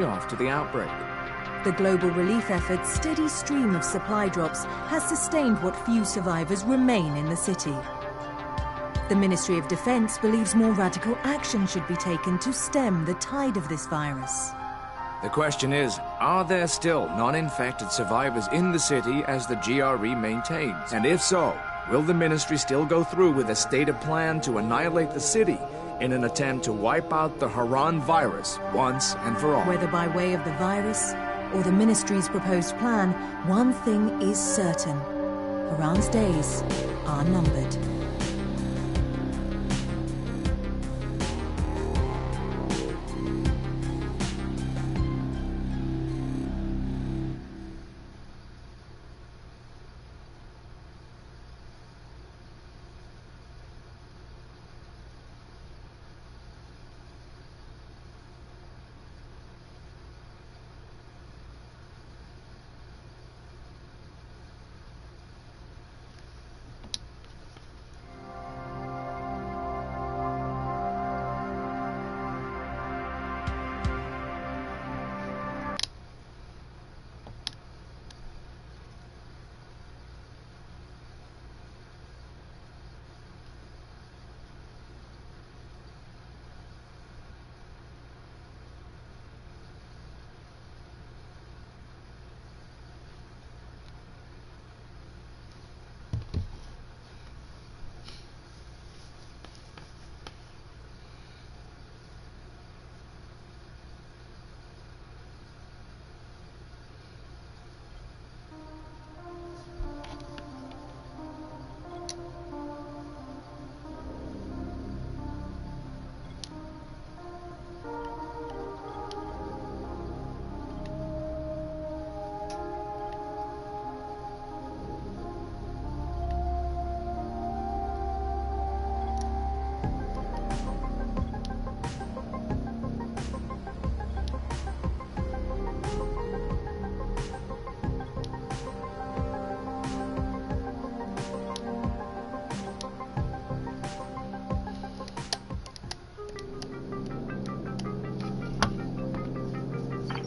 after the outbreak. The global relief effort's steady stream of supply drops has sustained what few survivors remain in the city. The Ministry of Defense believes more radical action should be taken to stem the tide of this virus. The question is, are there still non-infected survivors in the city as the GRE maintains? And if so, will the ministry still go through with a stated plan to annihilate the city in an attempt to wipe out the Haran virus once and for all? Whether by way of the virus or the ministry's proposed plan, one thing is certain. Haran's days are numbered.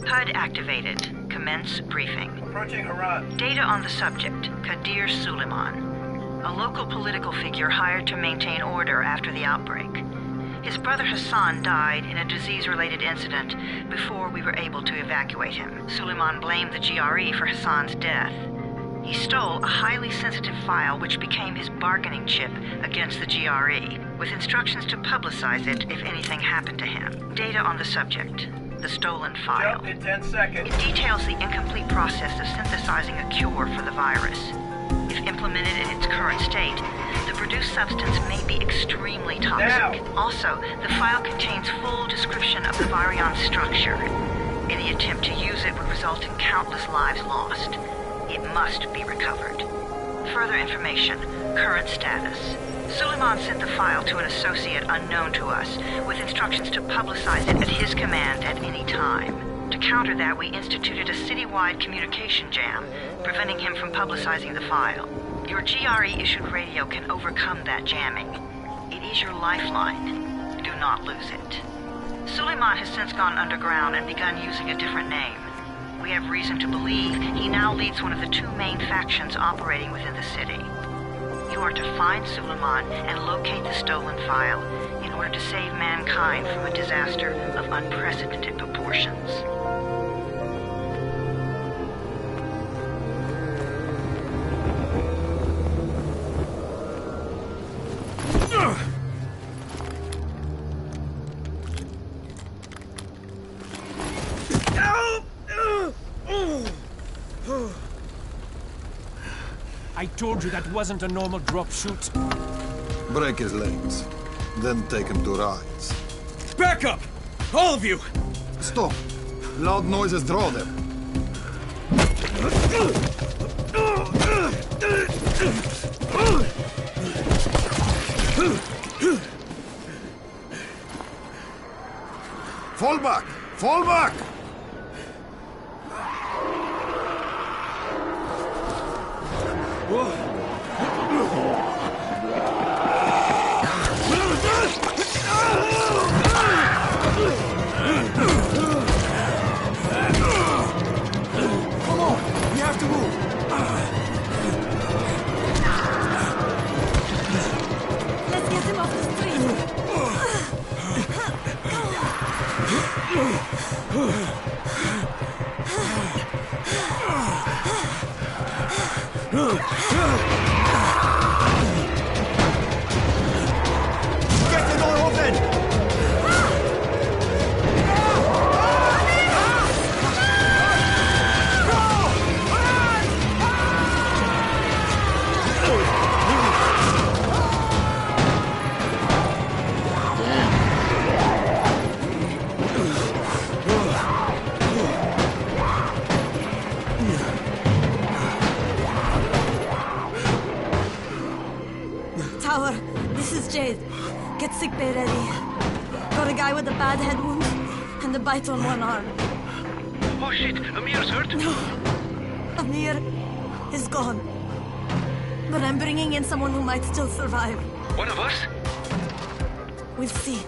HUD activated. Commence briefing. Approaching Haran. Data on the subject, Kadir Suleiman, a local political figure hired to maintain order after the outbreak. His brother Hassan died in a disease-related incident before we were able to evacuate him. Suleiman blamed the GRE for Hassan's death. He stole a highly sensitive file which became his bargaining chip against the GRE, with instructions to publicize it if anything happened to him. Data on the subject. The stolen file. Jump in 10 seconds. It details the incomplete process of synthesizing a cure for the virus. If implemented in its current state, the produced substance may be extremely toxic. Now. Also, the file contains full description of the virion's structure. Any attempt to use it would result in countless lives lost. It must be recovered. Further information, current status. Suleiman sent the file to an associate unknown to us, with instructions to publicize it at his command at any time. To counter that, we instituted a citywide communication jam, preventing him from publicizing the file. Your GRE-issued radio can overcome that jamming. It is your lifeline. Do not lose it. Suleiman has since gone underground and begun using a different name. We have reason to believe he now leads one of the two main factions operating within the city. You are to find Suleiman and locate the stolen file in order to save mankind from a disaster of unprecedented proportions. I told you that wasn't a normal drop shoot. Break his legs, then take him to rides. Back up! All of you! Stop! Loud noises draw them. Fall back! Fall back! Get the door open! Tower, this is Jade. Get sickbay ready. Got a guy with a bad head wound and a bite on one arm. Oh shit, Amir's hurt? No, Amir is gone. But I'm bringing in someone who might still survive. One of us? We'll see.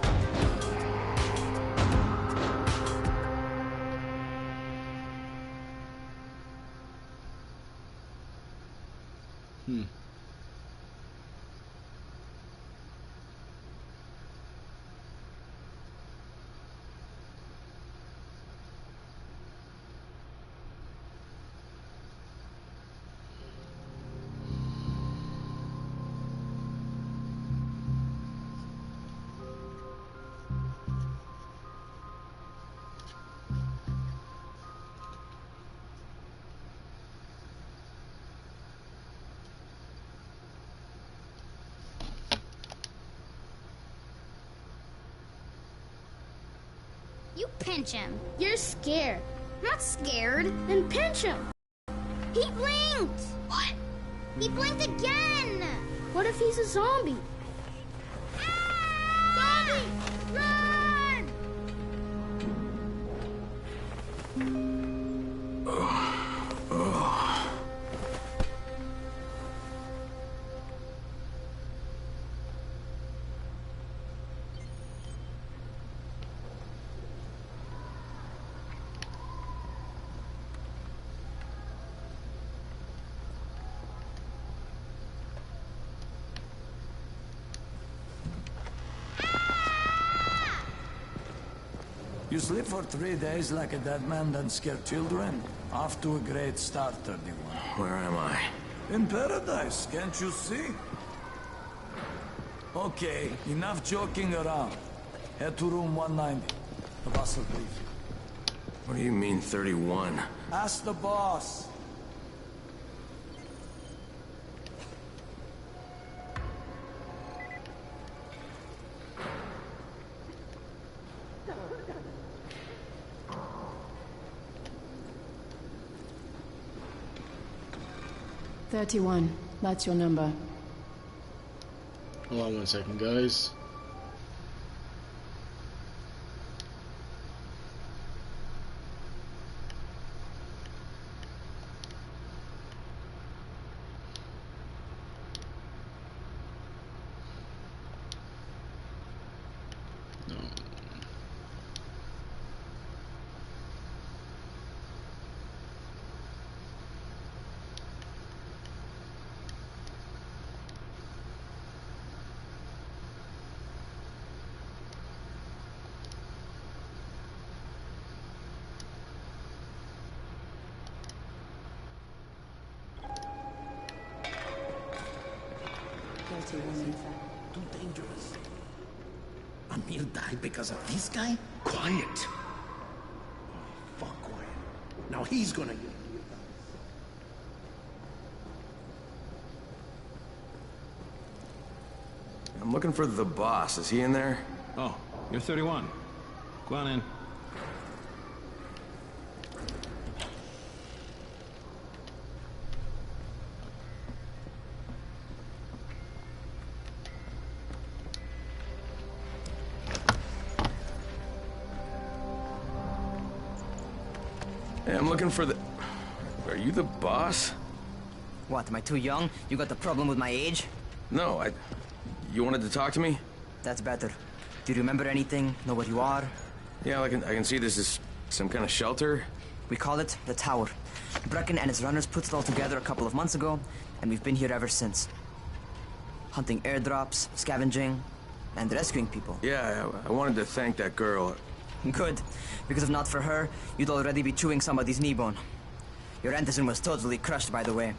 You pinch him. You're scared. I'm not scared. Then pinch him. He blinked. What? He blinked again. What if he's a zombie? Ah! Zombie! Run! You sleep for 3 days like a dead man, then scare children? Off to a great start, 31. Where am I? In paradise, can't you see? Okay, enough joking around. Head to room 190. The boss will brief you. What do you mean, 31? Ask the boss. That's your number. Hold on 1 second, guys. No. Too dangerous. Amir died because of this guy? Quiet. Oh, fuck quiet. Now he's gonna get... I'm looking for the boss. Is he in there? Oh, you're 31. Go on in. Hey, I'm looking for the... Are you the boss? What, am I too young? You got the problem with my age? No, You wanted to talk to me? That's better. Do you remember anything? Know what you are? Yeah, I can see this is some kind of shelter. We call it the Tower. Brecken and his runners put it all together a couple of months ago, and we've been here ever since. Hunting airdrops, scavenging, and rescuing people. Yeah, I wanted to thank that girl. Good, because if not for her, you'd already be chewing somebody's knee bone. Your antizin was totally crushed, by the way.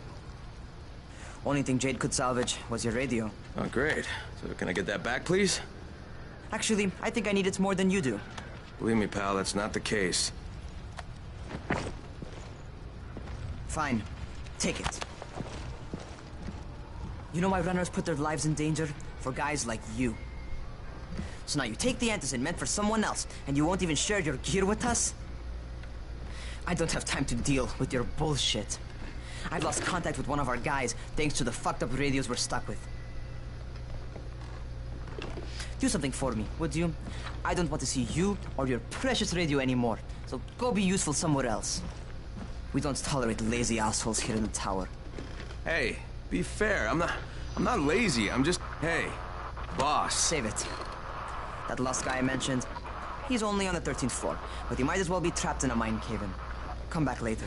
Only thing Jade could salvage was your radio. Oh, great. So can I get that back, please? Actually, I think I need it more than you do. Believe me, pal, that's not the case. Fine. Take it. You know why runners put their lives in danger? For guys like you. So now you take the antizin meant for someone else, and you won't even share your gear with us? I don't have time to deal with your bullshit. I've lost contact with one of our guys thanks to the fucked up radios we're stuck with. Do something for me, would you? I don't want to see you or your precious radio anymore, so go be useful somewhere else. We don't tolerate lazy assholes here in the tower. Hey, be fair. I'm not lazy. I'm just... Hey, boss. Save it. That last guy I mentioned, he's only on the 13th floor, but he might as well be trapped in a mine cave-in. Come back later.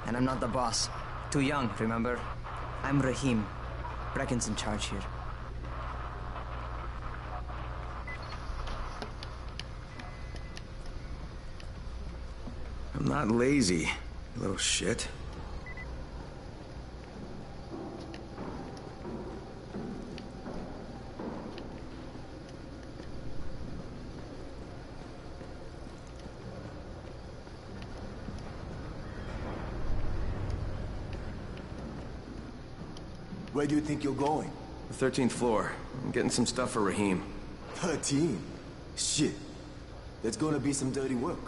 And I'm not the boss. Too young, remember? I'm Rahim. Brecken's in charge here. I'm not lazy, you little shit. Where do you think you're going? The 13th floor. I'm getting some stuff for Rahim. 13? Shit. There's gonna be some dirty work.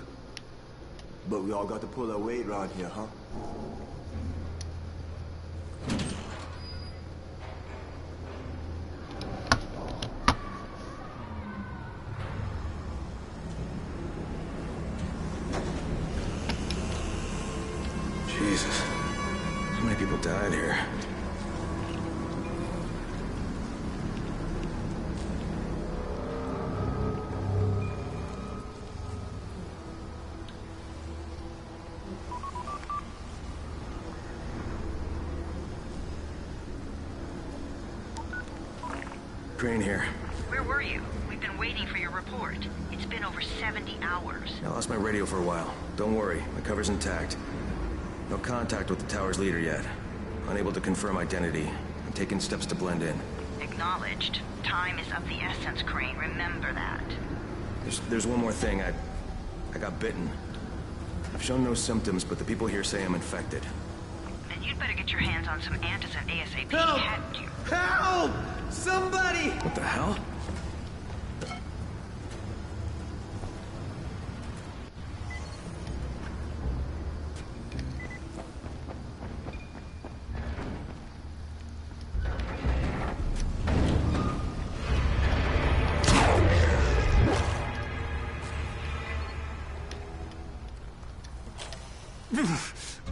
But we all got to pull our weight around here, huh? Jesus. How many people died here? Crane here. Where were you? We've been waiting for your report. It's been over 70 hours. I lost my radio for a while. Don't worry, my cover's intact. No contact with the tower's leader yet. Unable to confirm identity. I'm taking steps to blend in. Acknowledged. Time is of the essence, Crane. Remember that. There's one more thing. I got bitten. I've shown no symptoms, but the people here say I'm infected. Then you'd better get your hands on some antizin ASAP. Help! Hadn't you? Help! Somebody! What the hell?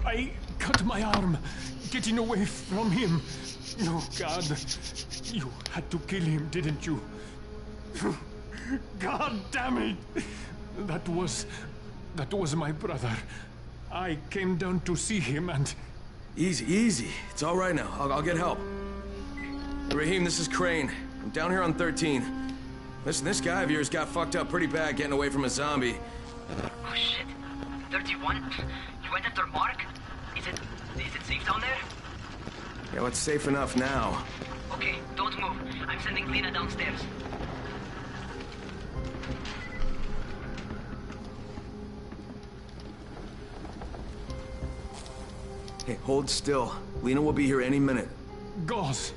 I cut my arm, getting away from him. Oh, God. You had to kill him, didn't you? God damn it! That was my brother. I came down to see him and... Easy. It's all right now. I'll get help. Rahim, this is Crane. I'm down here on 13. Listen, this guy of yours got fucked up pretty bad getting away from a zombie. Oh, shit. 31? You went after Mark? Is it safe down there? Yeah, well, it's safe enough now. Okay, don't move. I'm sending Lena downstairs. Hey, hold still. Lena will be here any minute. Gauze.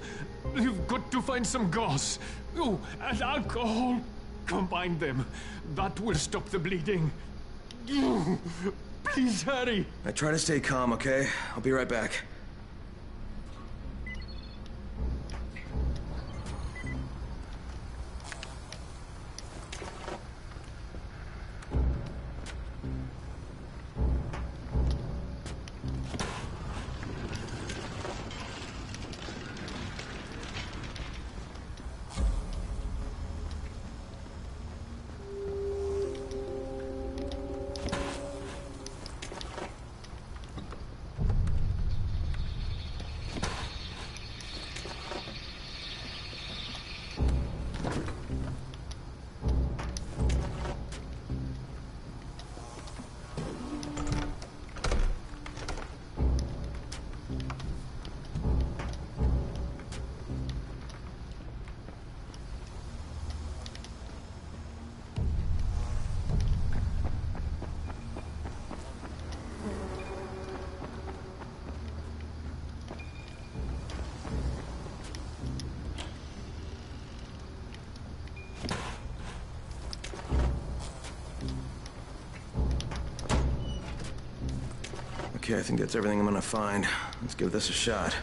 You've got to find some gauze. Oh, and alcohol. Combine them. That will stop the bleeding. Please hurry. I try to stay calm, okay? I'll be right back. Okay, I think that's everything I'm gonna find. Let's give this a shot.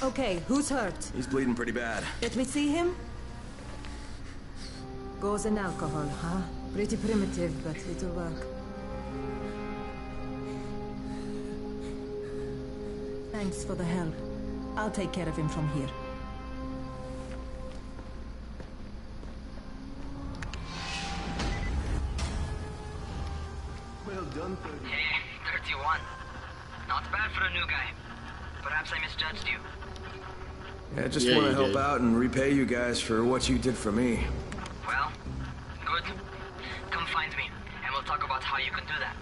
Okay, who's hurt? He's bleeding pretty bad. Let me see him. Gauze and alcohol, huh? Pretty primitive, but it'll work. Thanks for the help. I'll take care of him from here. Well done, 30. Hey, 31. Not bad for a new guy. Perhaps I misjudged you. Yeah, I just want to help out and repay you guys for what you did for me. Well, good. Come find me, and we'll talk about how you can do that.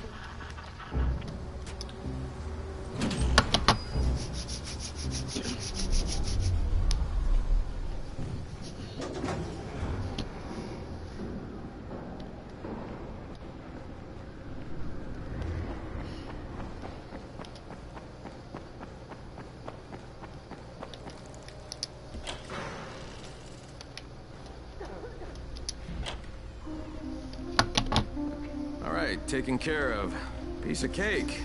Taken care of. Piece of cake.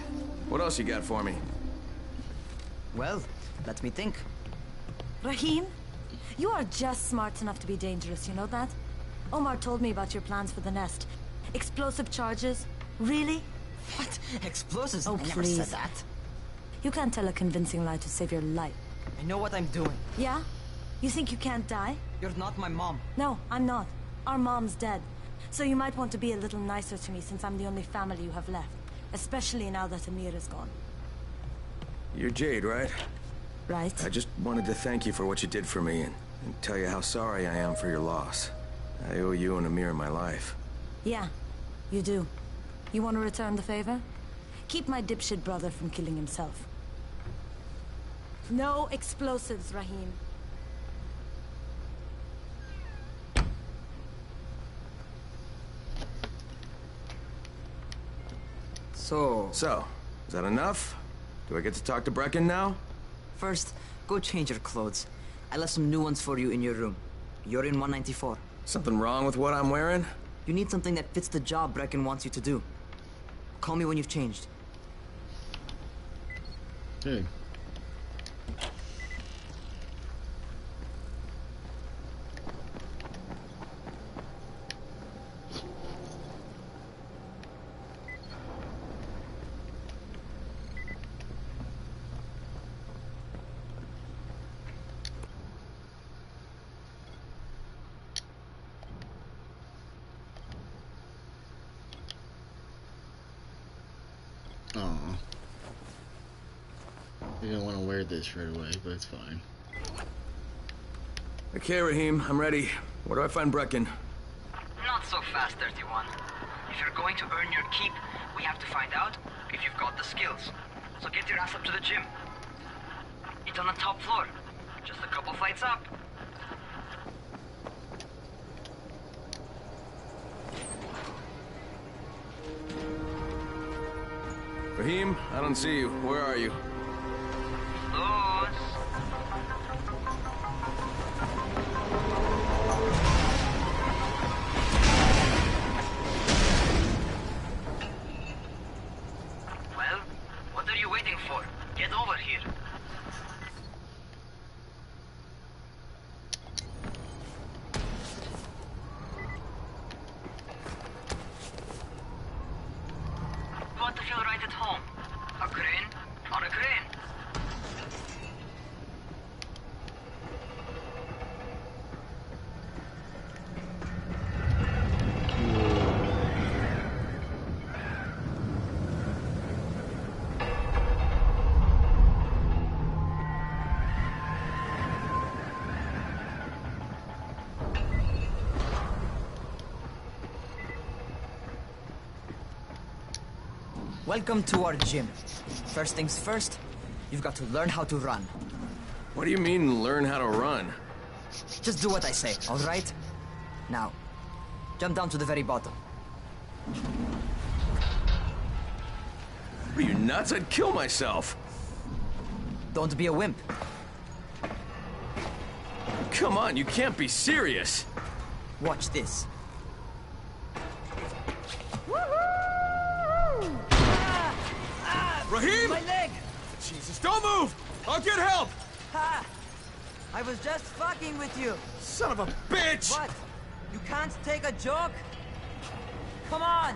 What else you got for me? Well, let me think. Rahim, you are just smart enough to be dangerous, you know that? Omar told me about your plans for the nest. Explosive charges? Really? What? Explosives? Oh, I never please. said that. You can't tell a convincing lie to save your life. I know what I'm doing. Yeah? You think you can't die? You're not my mom. No, I'm not. Our mom's dead. So you might want to be a little nicer to me since I'm the only family you have left. Especially now that Amir is gone. You're Jade, right? Right. I just wanted to thank you for what you did for me and tell you how sorry I am for your loss. I owe you and Amir my life. Yeah, you do. You want to return the favor? Keep my dipshit brother from killing himself. No explosives, Rahim. So, is that enough? Do I get to talk to Brecken now? First, go change your clothes. I left some new ones for you in your room. You're in 194. Something wrong with what I'm wearing? You need something that fits the job Brecken wants you to do. Call me when you've changed. Hey. You don't want to wear this right away, but it's fine. Okay, Rahim, I'm ready. Where do I find Brecken? Not so fast, 31. If you're going to earn your keep, we have to find out if you've got the skills. So get your ass up to the gym. It's on the top floor. Just a couple flights up. Rahim, I don't see you. Where are you? Lose. Well, what are you waiting for? Get over here. You want to feel right at home? A crane on a crane. Welcome to our gym. First things first, you've got to learn how to run. What do you mean, learn how to run? Just do what I say, all right? Now, Jump down to the very bottom. Are you nuts? I'd kill myself. Don't be a wimp. Come on, you can't be serious. Watch this. Rahim! My leg! Jesus, don't move! I'll get help! Ha! I was just fucking with you. Son of a bitch! What? You can't take a joke? Come on!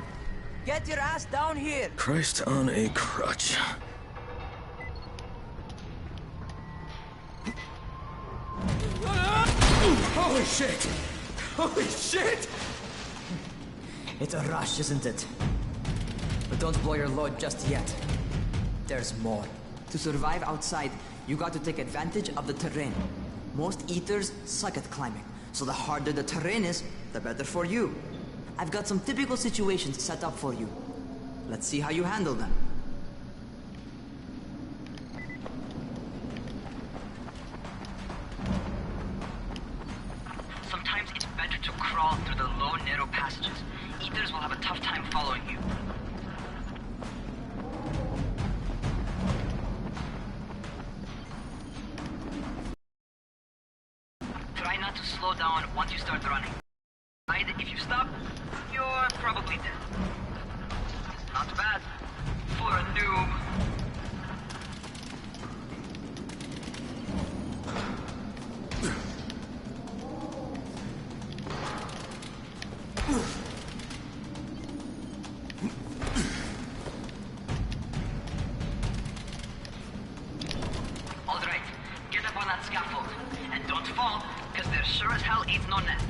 Get your ass down here! Christ on a crutch. Holy shit! Holy shit! It's a rush, isn't it? But don't blow your load just yet. There's more. To survive outside, you got to take advantage of the terrain. Most eaters suck at climbing, so the harder the terrain is, the better for you. I've got some typical situations set up for you. Let's see how you handle them. Sometimes it's better to crawl through the low, narrow passages. Eaters will have a tough time following you. Try not to slow down once you start running. If you stop, you're probably dead. Not bad for a noob. All right, get up on that scaffold. And don't fall, because there sure as hell ain't no net.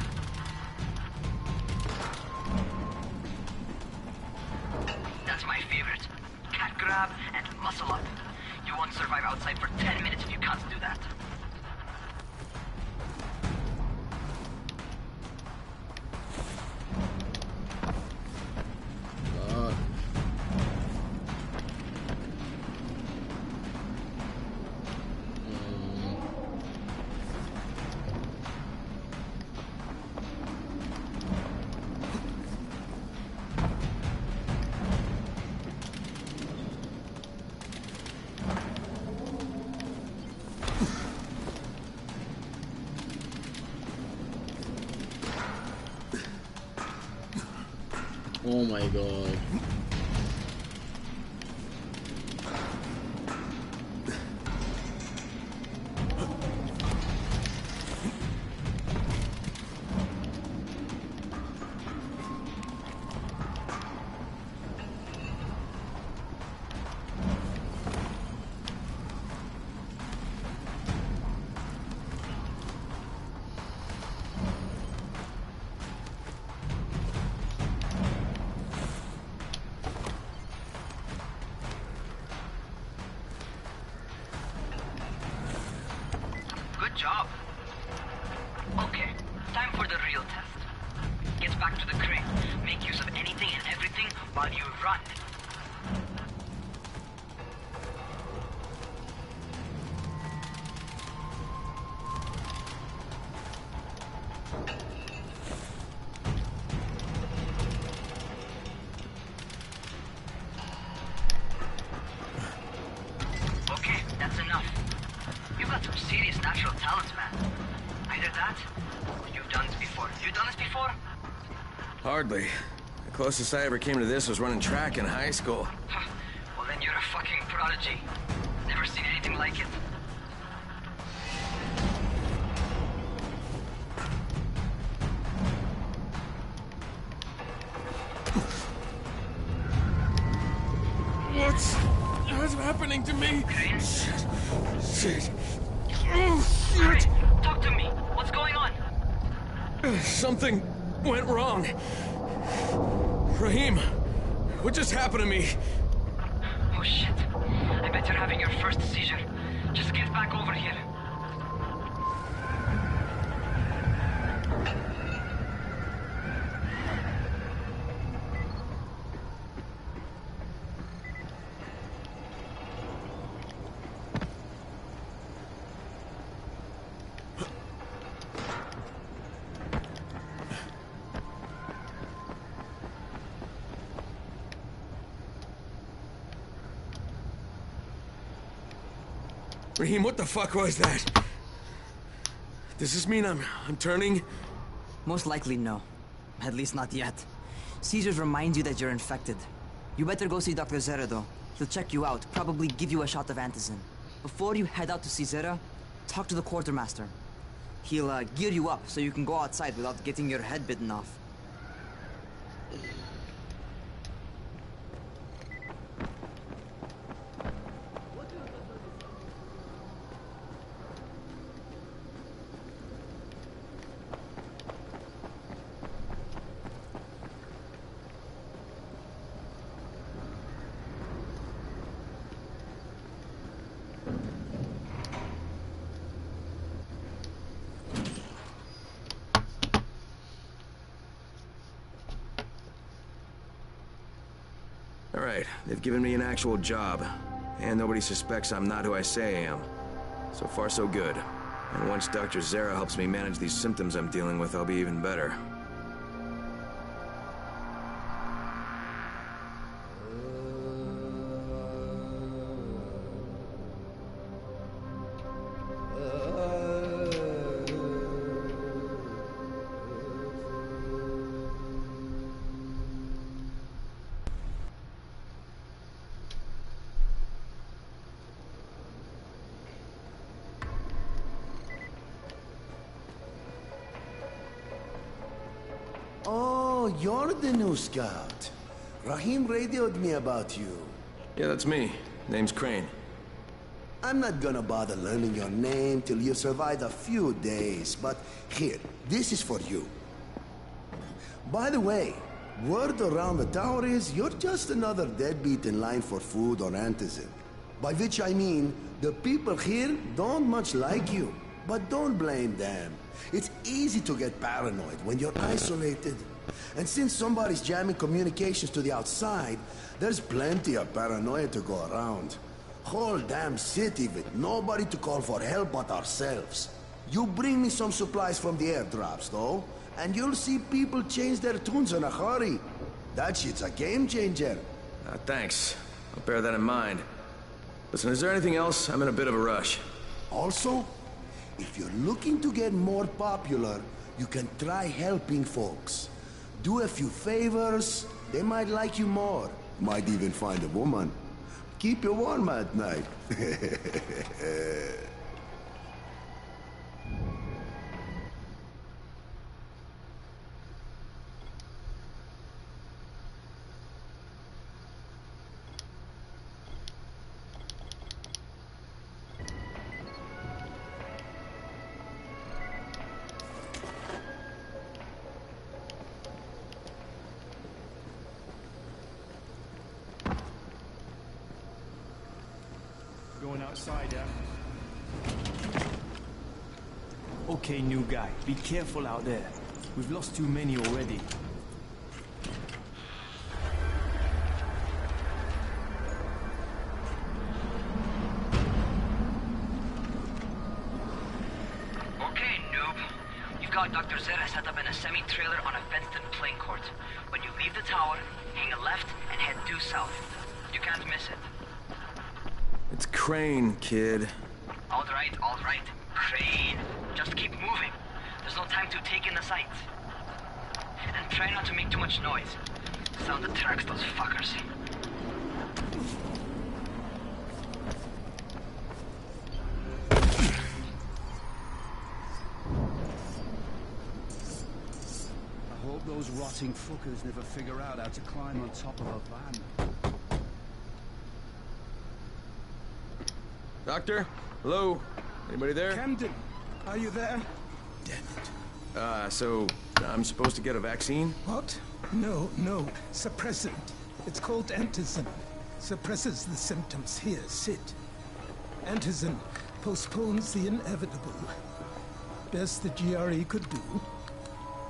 That's my favorite. Cat grab and muscle up. You won't survive outside for 10 minutes if you can't do that. Oh my god. Good job. Okay, time for the real test. Get back to the crate. Make use of anything and everything while you run. Okay, that's enough. You've got some serious natural talents, man. Either that, or you've done this before. You done this before? Hardly. The closest I ever came to this was running track in high school. Well, then you're a fucking prodigy. Never seen anything like it. What's happening to me? Crane? Shit. Crane, talk to me. What's going on? Something went wrong. Rahim, what just happened to me? Oh shit. I bet you're having your first seizure. Just get back over here. Raheem, what the fuck was that? Does this mean I'm turning? Most likely no. At least not yet. Caesars reminds you that you're infected. You better go see Dr. Zera though. He'll check you out, probably give you a shot of antizin. Before you head out to see Zera, talk to the quartermaster. He'll gear you up so you can go outside without getting your head bitten off. Alright, they've given me an actual job. And nobody suspects I'm not who I say I am. So far, so good. And once Dr. Zera helps me manage these symptoms I'm dealing with, I'll be even better. Oh, you're the new scout. Raheem radioed me about you. Yeah, that's me. Name's Crane. I'm not gonna bother learning your name till you survive a few days, but here, this is for you. By the way, word around the tower is you're just another deadbeat in line for food or antizin. By which I mean, the people here don't much like you. But don't blame them. It's easy to get paranoid when you're isolated. And since somebody's jamming communications to the outside, there's plenty of paranoia to go around. Whole damn city with nobody to call for help but ourselves. You bring me some supplies from the airdrops, though, and you'll see people change their tunes in a hurry. That shit's a game changer. Thanks. I'll bear that in mind. Listen, is there anything else? I'm in a bit of a rush. Also, if you're looking to get more popular, you can try helping folks. Do a few favors, they might like you more. Might even find a woman. Keep you warm at night. Going outside, yeah? Okay, new guy. Be careful out there. We've lost too many already. Okay, noob. You've got Dr. Zera set up in a semi-trailer on a fenced-in playing court. When you leave the tower, hang a left and head due south. You can't miss it. It's Crane, kid. All right. Crane. Just keep moving. There's no time to take in the sights. And try not to make too much noise. Sound attracts those fuckers. I hope those rotting fuckers never figure out how to climb on top of a van. Doctor? Hello? Anybody there? Camden, are you there? Damn it. So I'm supposed to get a vaccine? What? No. Suppressant. It's called antizin. Suppresses the symptoms. Here, sit. Antizin postpones the inevitable. Best the GRE could do.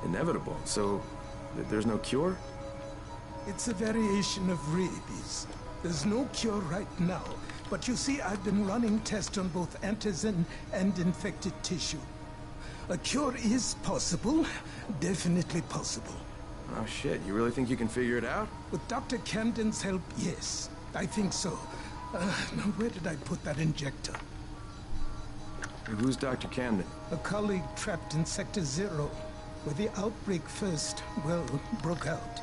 Inevitable? So there's no cure? It's a variation of rabies. There's no cure right now. But you see, I've been running tests on both antizin and infected tissue. A cure is possible. Definitely possible. Oh shit, you really think you can figure it out? With Dr. Camden's help, yes. I think so. Now where did I put that injector? Who's Dr. Camden? A colleague trapped in Sector 0, where the outbreak first, well, broke out.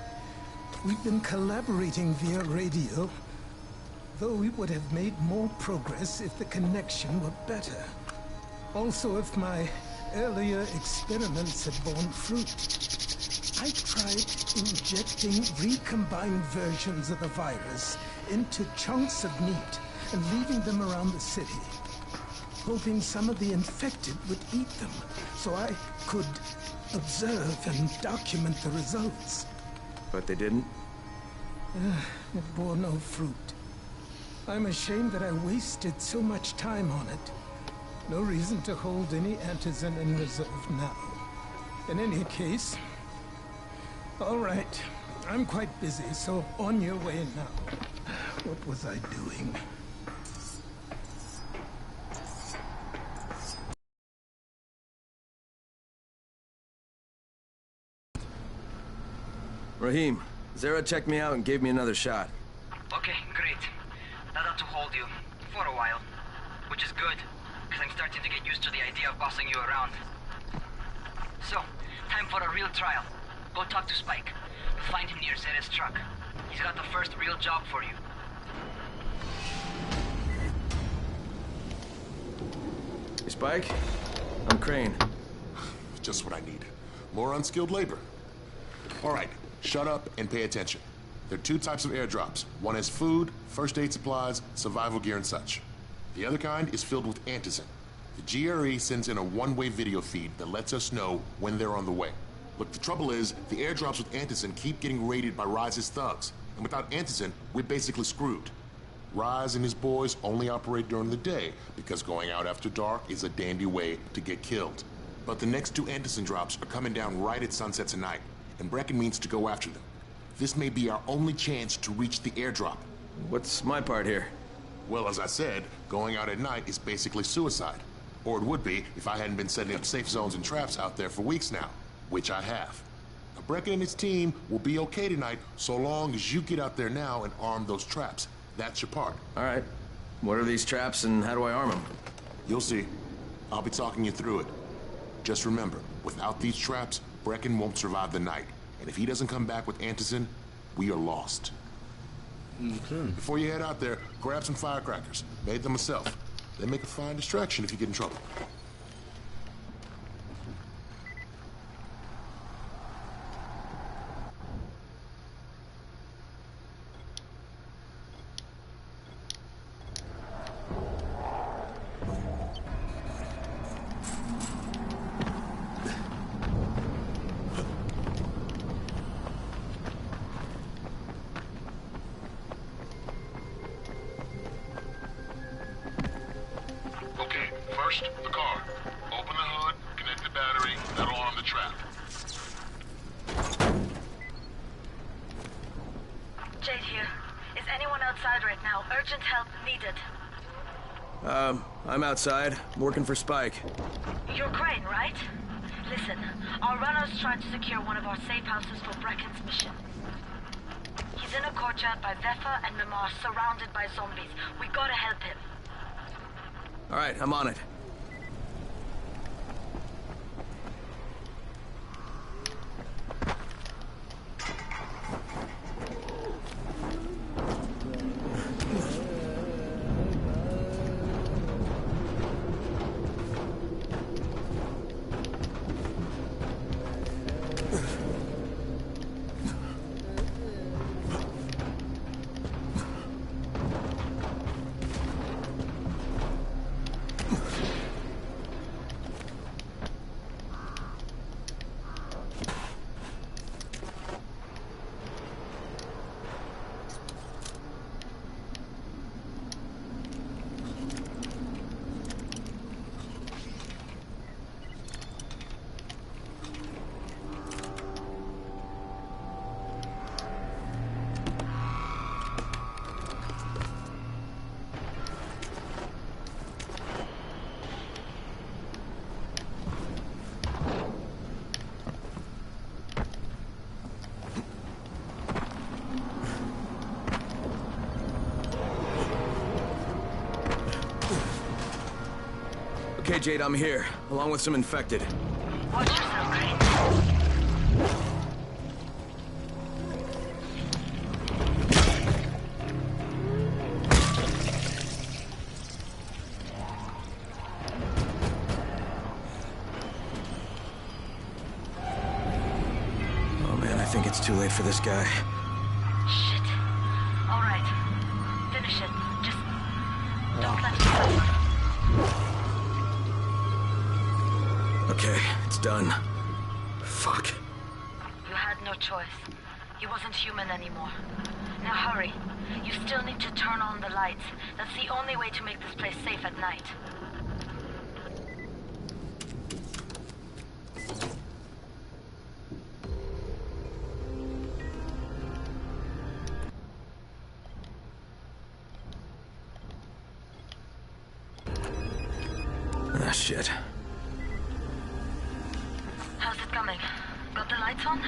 We've been collaborating via radio, though we would have made more progress if the connection were better. Also, if my earlier experiments had borne fruit. I tried injecting recombined versions of the virus into chunks of meat and leaving them around the city, hoping some of the infected would eat them so I could observe and document the results. But they didn't? It bore no fruit. I'm ashamed that I wasted so much time on it. No reason to hold any antizin in reserve now. In any case, all right. I'm quite busy, so on your way now. What was I doing? Rahim, Zara checked me out and gave me another shot. Okay, great. That ought to hold you. For a while. Which is good, because I'm starting to get used to the idea of bossing you around. So, time for a real trial. Go talk to Spike. You'll find him near Zera's truck. He's got the first real job for you. Hey, Spike? I'm Crane. Just what I need. More unskilled labor. All right, shut up and pay attention. There are two types of airdrops. One has food, first aid supplies, survival gear, and such. The other kind is filled with antizin. The GRE sends in a one-way video feed that lets us know when they're on the way. Look, the trouble is, the airdrops with antizin keep getting raided by Rise's thugs. And without antizin, we're basically screwed. Rise and his boys only operate during the day because going out after dark is a dandy way to get killed. But the next two antizin drops are coming down right at sunset tonight, and Brecken means to go after them. This may be our only chance to reach the airdrop. What's my part here? Well, as I said, going out at night is basically suicide. Or it would be if I hadn't been setting up safe zones and traps out there for weeks now, which I have. Now, Brecken and his team will be okay tonight so long as you get out there now and arm those traps. That's your part. All right. What are these traps and how do I arm them? You'll see. I'll be talking you through it. Just remember, without these traps, Brecken won't survive the night. And if he doesn't come back with antizin, we are lost. Okay. Before you head out there, grab some firecrackers. Made them myself. They make a fine distraction if you get in trouble. First, the car. Open the hood, connect the battery, that'll arm the trap. Jade here. Is anyone outside right now? Urgent help needed. I'm outside, working for Spike. You're Crane, right? Listen, our runner's trying to secure one of our safe houses for Brecken's mission. He's in a courtyard by Vefa and Mimar, surrounded by zombies. We gotta help him. All right, I'm on it. Jade, I'm here, along with some infected. Watch yourself, Crane. Oh man, I think it's too late for this guy. Shit. All right. Finish it. Just don't let him suffer. Okay, it's done. Fuck. You had no choice. He wasn't human anymore. Now hurry. You still need to turn on the lights. That's the only way to make this place safe at night. Ah, shit. How's it coming? Got the lights on?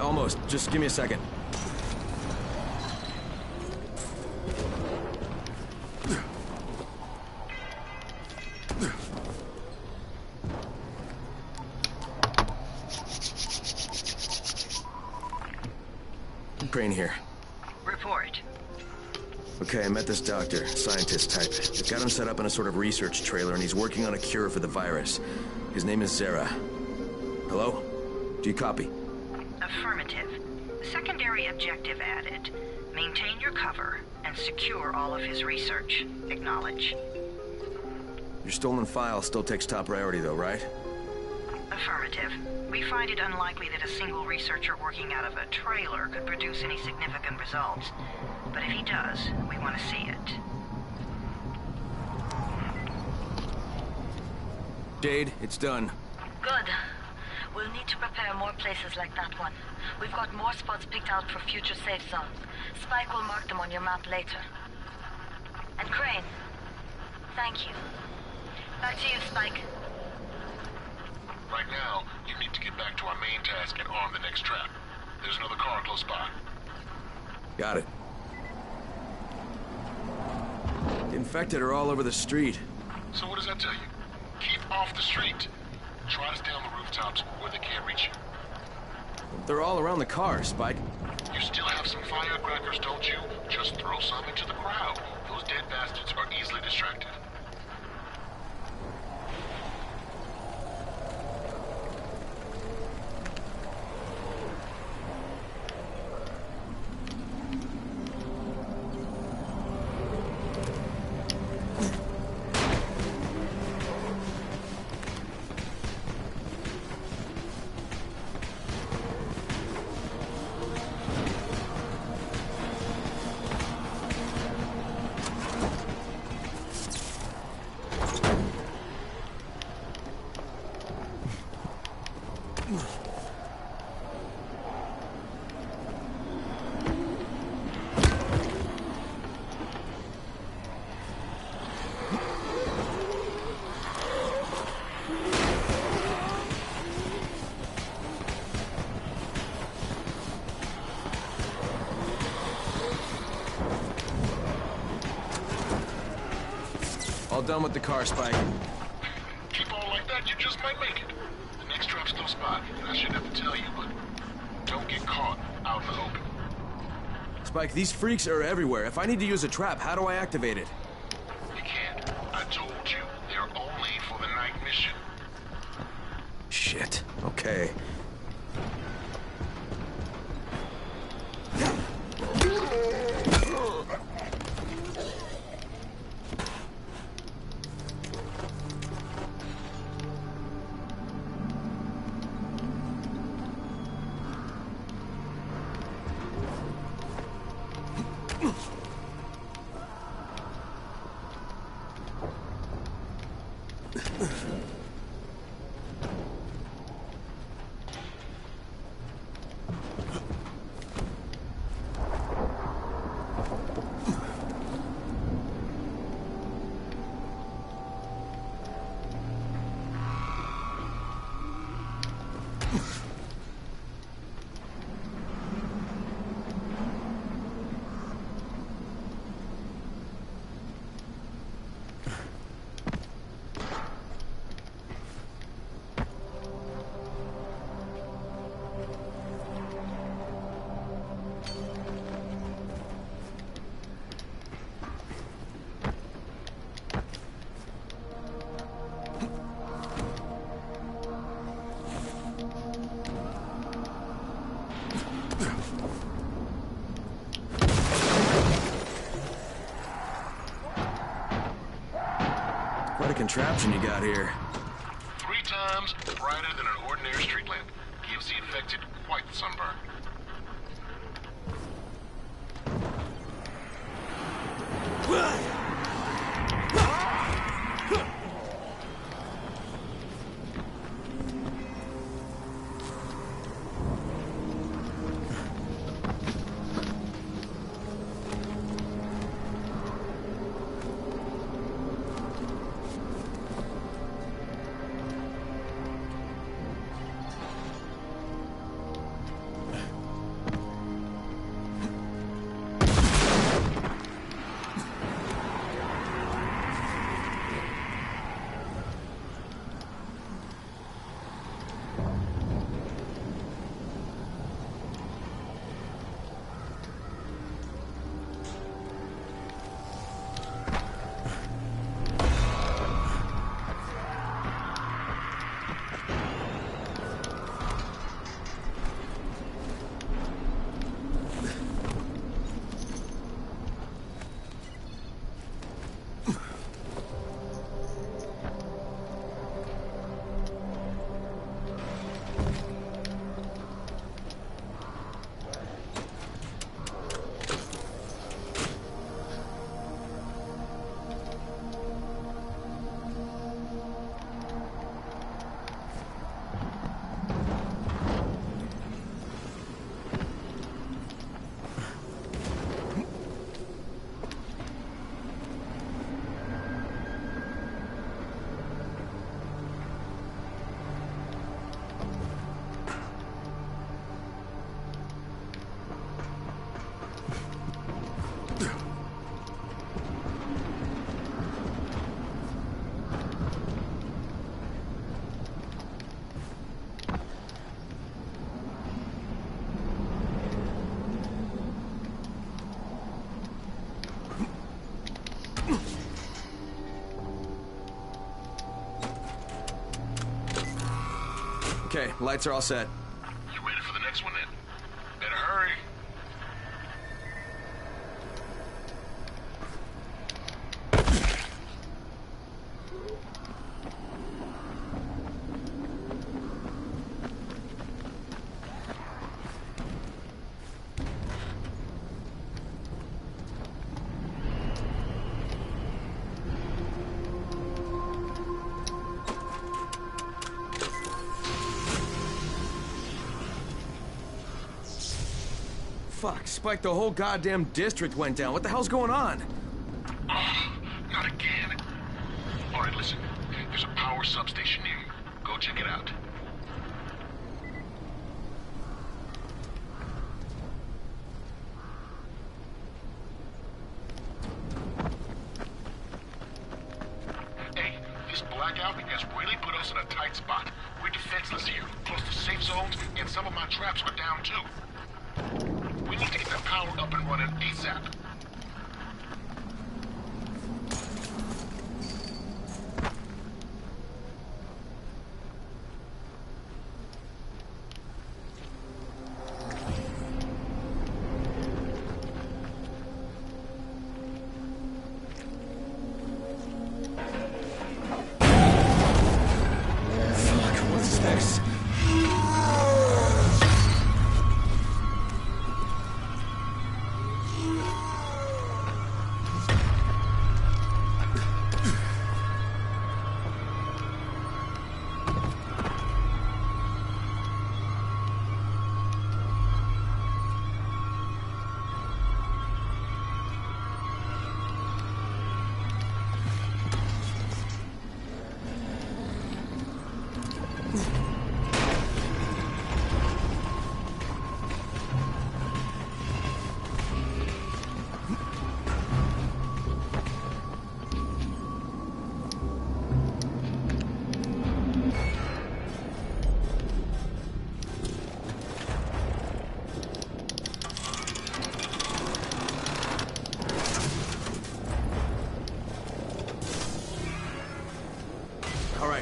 Almost. Just give me a second. Crane here. Report. Okay, I met this doctor, scientist type. They've got him set up in a sort of research trailer, and he's working on a cure for the virus. His name is Zera. Hello? Do you copy? Affirmative. Secondary objective added. Maintain your cover and secure all of his research. Acknowledge. Your stolen file still takes top priority, though, right? Affirmative. We find it unlikely that a single researcher working out of a trailer could produce any significant results. But if he does, we want to see it. Jade, it's done. Good. We'll need to prepare more places like that one. We've got more spots picked out for future safe zones. Spike will mark them on your map later. And Crane, thank you. Back to you, Spike. Right now, you need to get back to our main task and arm the next trap. There's another car close by. Got it. The infected are all over the street. So what does that tell you? Keep off the street. Try to stay on the rooftops where they can't reach you. They're all around the car, Spike. You still have some firecrackers, don't you? Just throw some into the crowd. Those dead bastards are easily distracted. All done with the car, Spike. Keep on like that, you just might make it. The next trap's close by, and I shouldn't have to tell you, but don't get caught out in the open. Spike, these freaks are everywhere. If I need to use a trap, how do I activate it? You can't. I told you, they're only for the night mission. Shit. Okay. contraption you got here. 3 times brighter than an ordinary street lamp. Gives the infected quite the sunburn. Okay, lights are all set. You ready for the next one then? Better hurry. Fuck, Spike, the whole goddamn district went down. What the hell's going on? Oh, not again. All right, listen. There's a power substation near you. Go check it out. Hey, this blackout has really put us in a tight spot. We're defenseless here, close to safe zones, and some of my traps are down too. We need to get that power up and running ASAP. Fuck, what's next?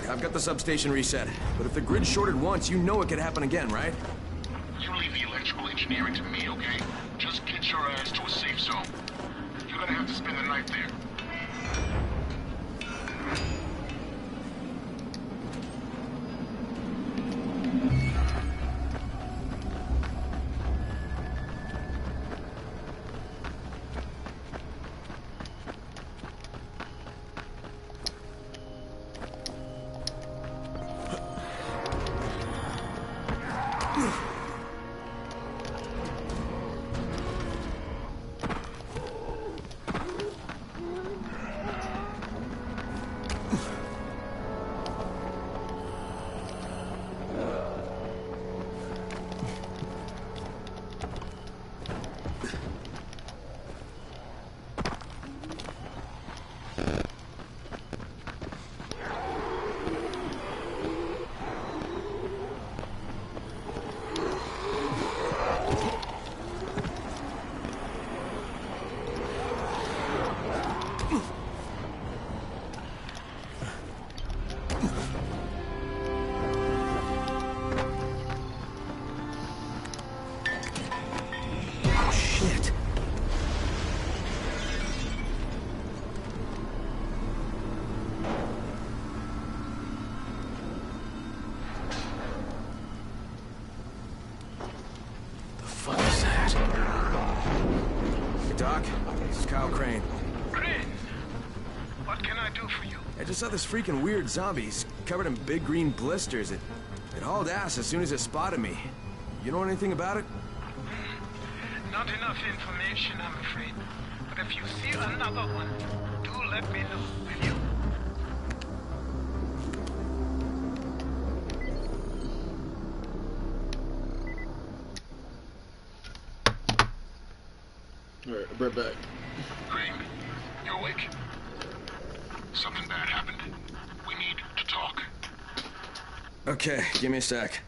I've got the substation reset. But if the grid shorted once, you know it could happen again, right? You leave the electrical engineering to me, okay? Just get your ass to a safe zone. You're gonna have to spend the night there. Doc, this is Kyle Crane. Crane, what can I do for you? I just saw this freaking weird zombie. He's covered in big green blisters. It hauled ass as soon as it spotted me. You know anything about it? Not enough information, I'm afraid. But if you see another one, do let me know, will you? Alright, I'll be right back. Crane, you awake? Something bad happened. We need to talk. Okay, give me a sec.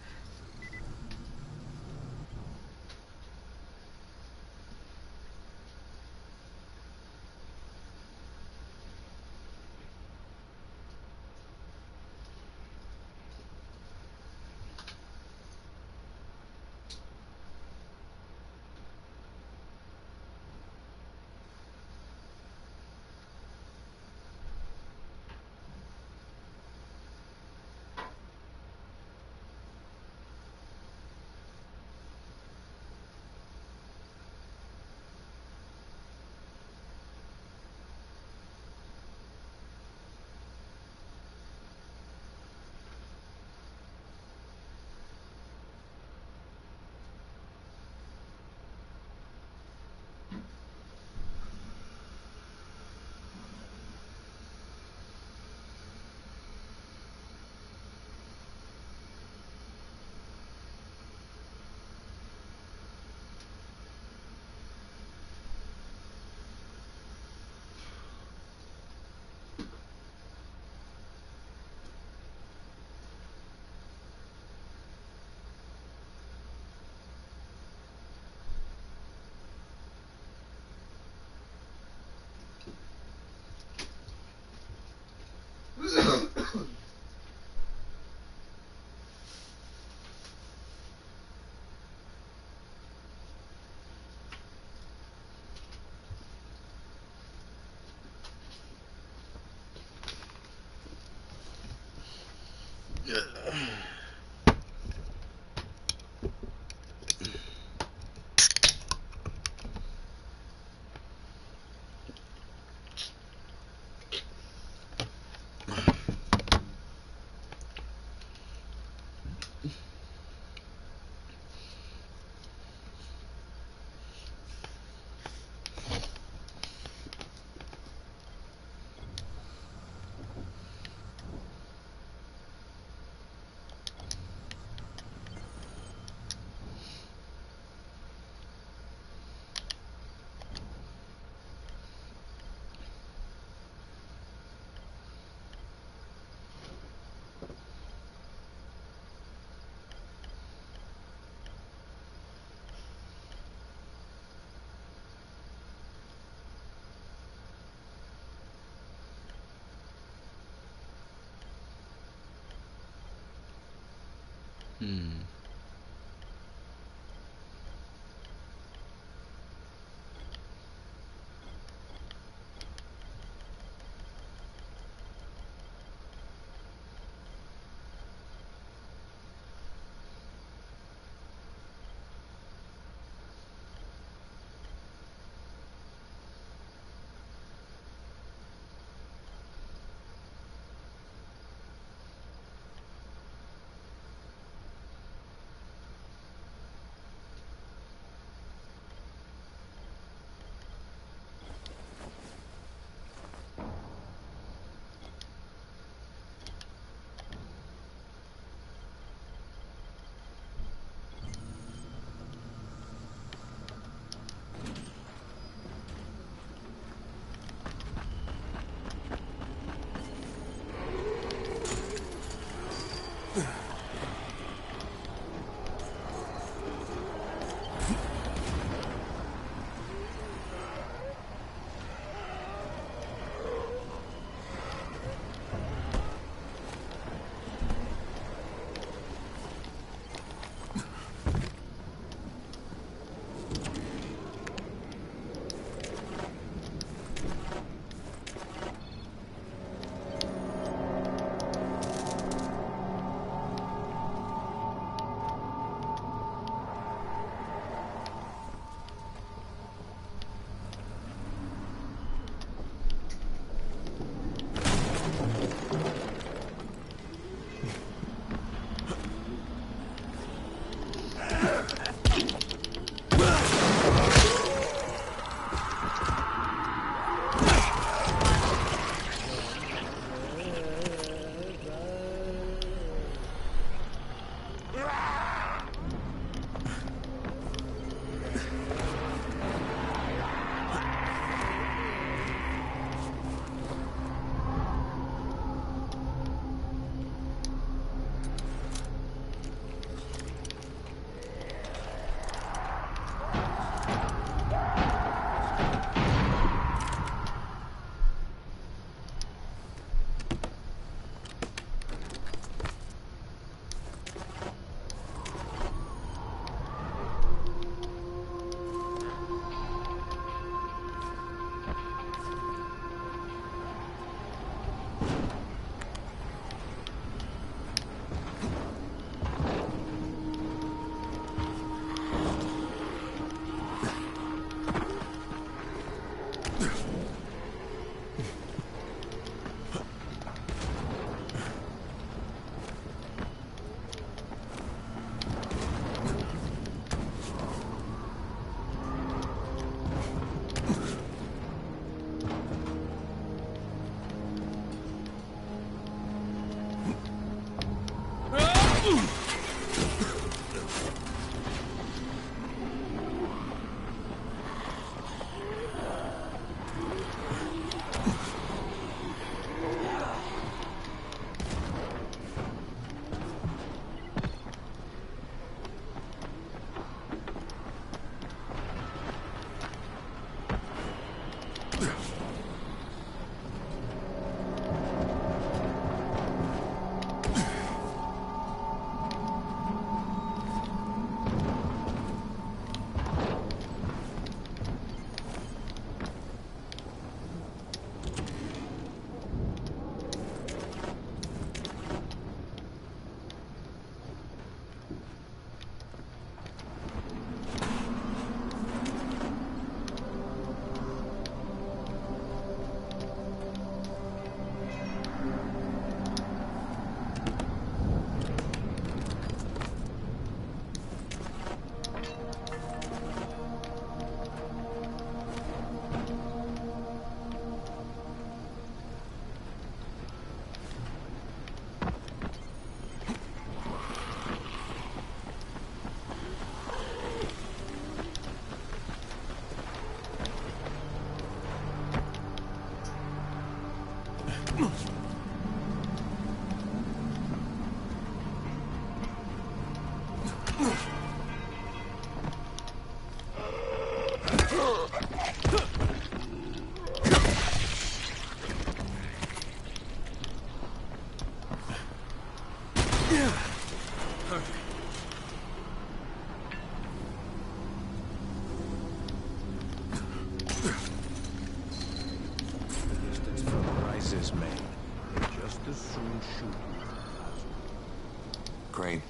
Crane,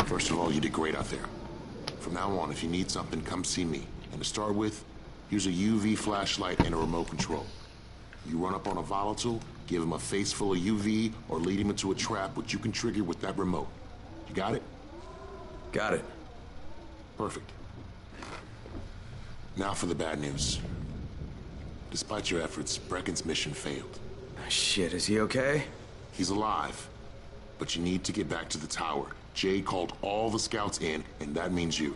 first of all, you did great out there. From now on, if you need something, come see me. And to start with, use a UV flashlight and a remote control. You run up on a volatile, give him a face full of UV, or lead him into a trap which you can trigger with that remote. You got it? Got it. Perfect. Now for the bad news. Despite your efforts, Brecken's mission failed. Shit, is he okay? He's alive. But you need to get back to the tower. Jade called all the scouts in, and that means you.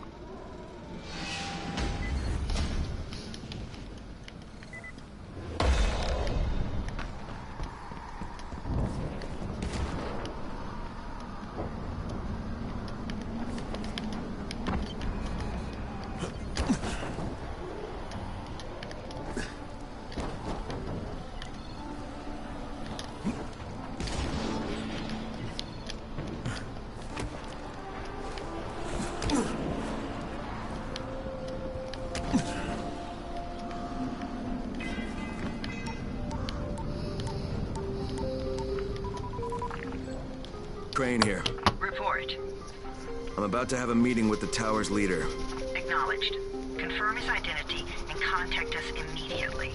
Crane here. Report. I'm about to have a meeting with the tower's leader. Acknowledged. Confirm his identity and contact us immediately.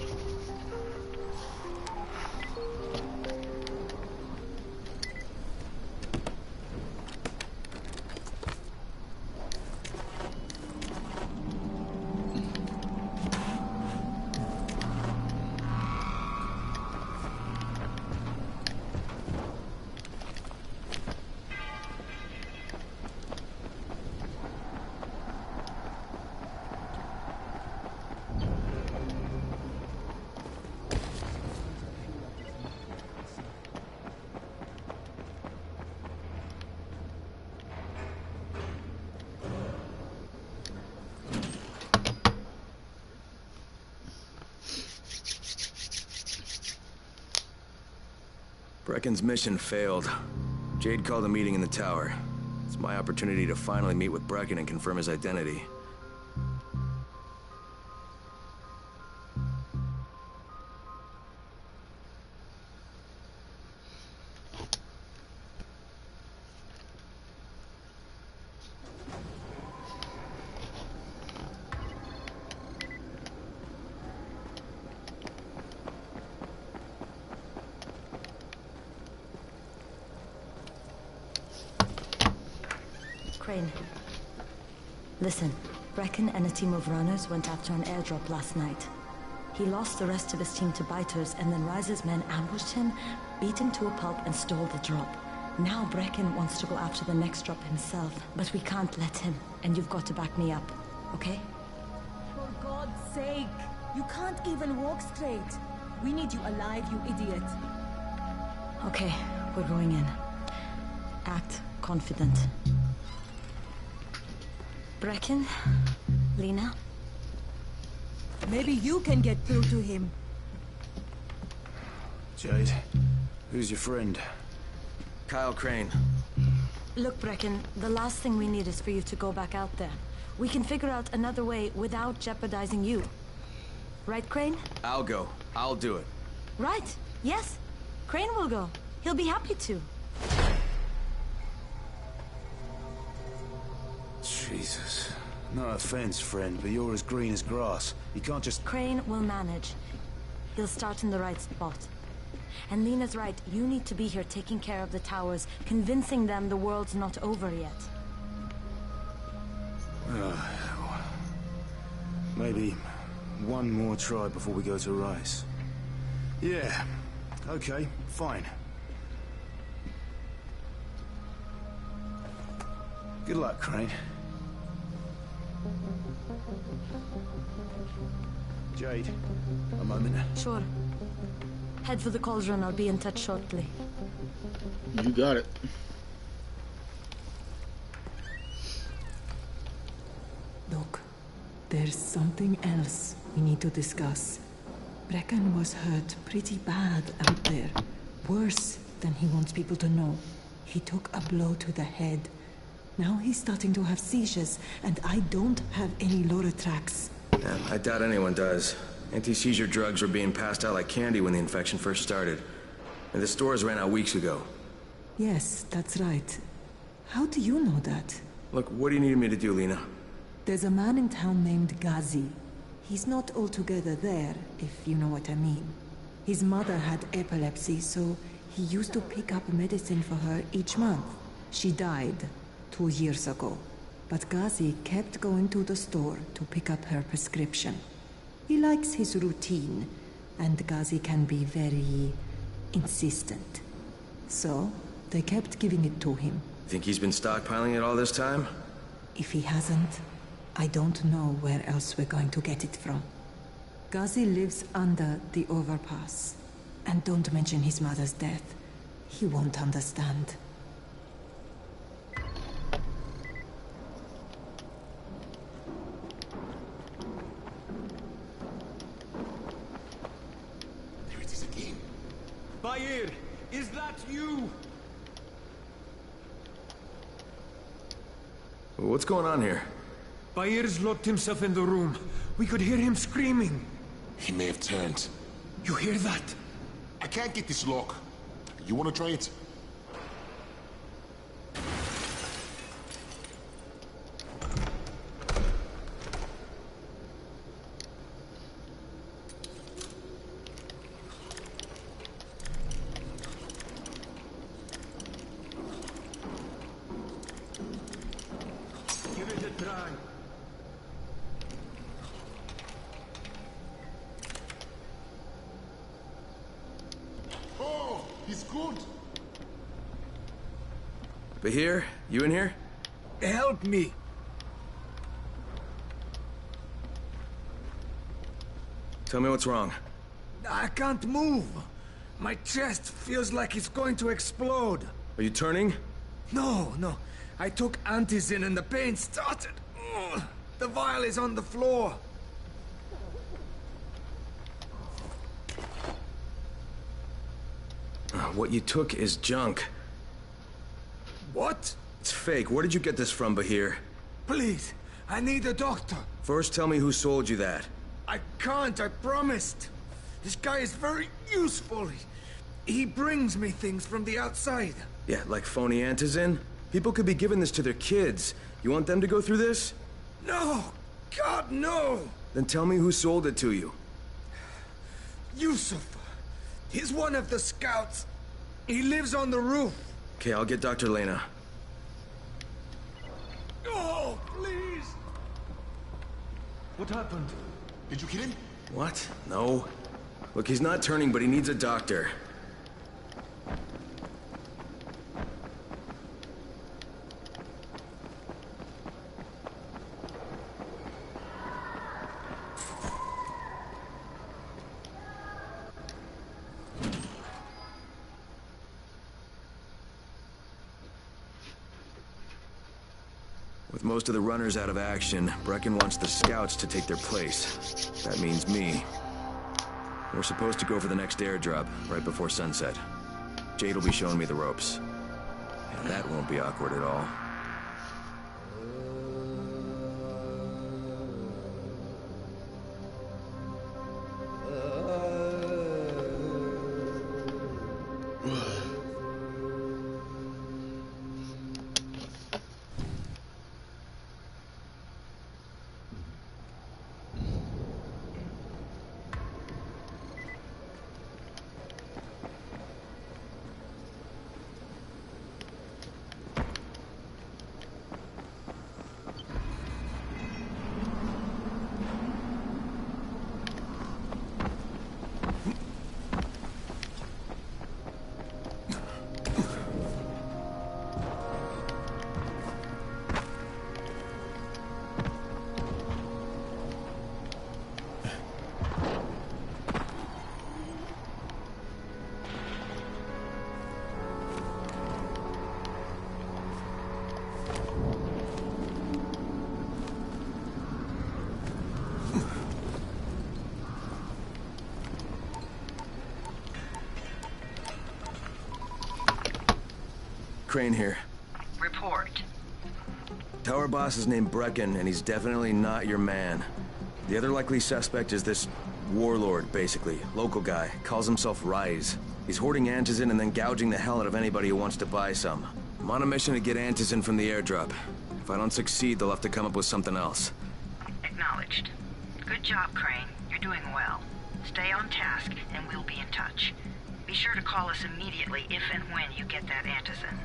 Brecken's mission failed. Jade called a meeting in the tower. It's my opportunity to finally meet with Brecken and confirm his identity. Crane. Listen, Brecken and a team of runners went after an airdrop last night. He lost the rest of his team to biters, and then Rise's men ambushed him, beat him to a pulp, and stole the drop. Now Brecken wants to go after the next drop himself, but we can't let him, and you've got to back me up, okay? For God's sake! You can't even walk straight. We need you alive, you idiot. Okay, we're going in. Act confident. Brecken? Lena? Maybe you can get through to him. Jade, who's your friend? Kyle Crane. Look, Brecken, the last thing we need is for you to go back out there. We can figure out another way without jeopardizing you. Right, Crane? I'll go. I'll do it. Right. Yes. Crane will go. He'll be happy to. Jesus. No offense, friend, but you're as green as grass. You can't just... Crane will manage. He'll start in the right spot. And Lena's right, you need to be here taking care of the towers, convincing them the world's not over yet. Maybe one more try before we go to Rice. Yeah, okay, fine. Good luck, Crane. Jade, a moment. Sure. Head for the cauldron. I'll be in touch shortly. You got it. There's something else we need to discuss. Brecken was hurt pretty bad out there. Worse than he wants people to know. He took a blow to the head. Now he's starting to have seizures, and I don't have any Loratrax. Yeah, I doubt anyone does. Anti-seizure drugs were being passed out like candy when the infection first started. And the stores ran out weeks ago. Yes, that's right. How do you know that? Look, what do you need me to do, Lena? There's a man in town named Gazi. He's not altogether there, if you know what I mean. His mother had epilepsy, so he used to pick up medicine for her each month. She died 2 years ago, but Gazi kept going to the store to pick up her prescription. He likes his routine, and Gazi can be very insistent. So, they kept giving it to him. Think he's been stockpiling it all this time? If he hasn't, I don't know where else we're going to get it from. Gazi lives under the overpass. And don't mention his mother's death. He won't understand. There it is again. Bayer, is that you? What's going on here? Bayer's locked himself in the room. We could hear him screaming. He may have turned. You hear that? I can't get this lock. You want to try it? Give it a try. Oh, he's good. Bahir, you in here? Help me. Tell me what's wrong. I can't move. My chest feels like it's going to explode. Are you turning? No. I took antizin and the pain started. Ugh. The vial is on the floor. What you took is junk. What? It's fake. Where did you get this from, Bahir? Please, I need a doctor. First, tell me who sold you that. I can't, I promised. This guy is very useful. He brings me things from the outside. Yeah, like phony antizin? People could be giving this to their kids. You want them to go through this? No! God, no! Then tell me who sold it to you. Yusuf. He's one of the scouts. He lives on the roof. Okay, I'll get Dr. Lena. Oh, please! What happened? Did you hit him? What? No. Look, he's not turning, but he needs a doctor. With most of the runners out of action, Brecken wants the scouts to take their place. That means me. We're supposed to go for the next airdrop, right before sunset. Jade will be showing me the ropes. And that won't be awkward at all. Crane here. Report. Tower boss is named Brecken, and he's definitely not your man. The other likely suspect is this warlord, basically. Local guy. Calls himself Rise. He's hoarding antizin and then gouging the hell out of anybody who wants to buy some. I'm on a mission to get antizin from the airdrop. If I don't succeed, they'll have to come up with something else. Acknowledged. Good job, Crane. You're doing well. Stay on task, and we'll be in touch. Be sure to call us immediately if and when you get that antizin.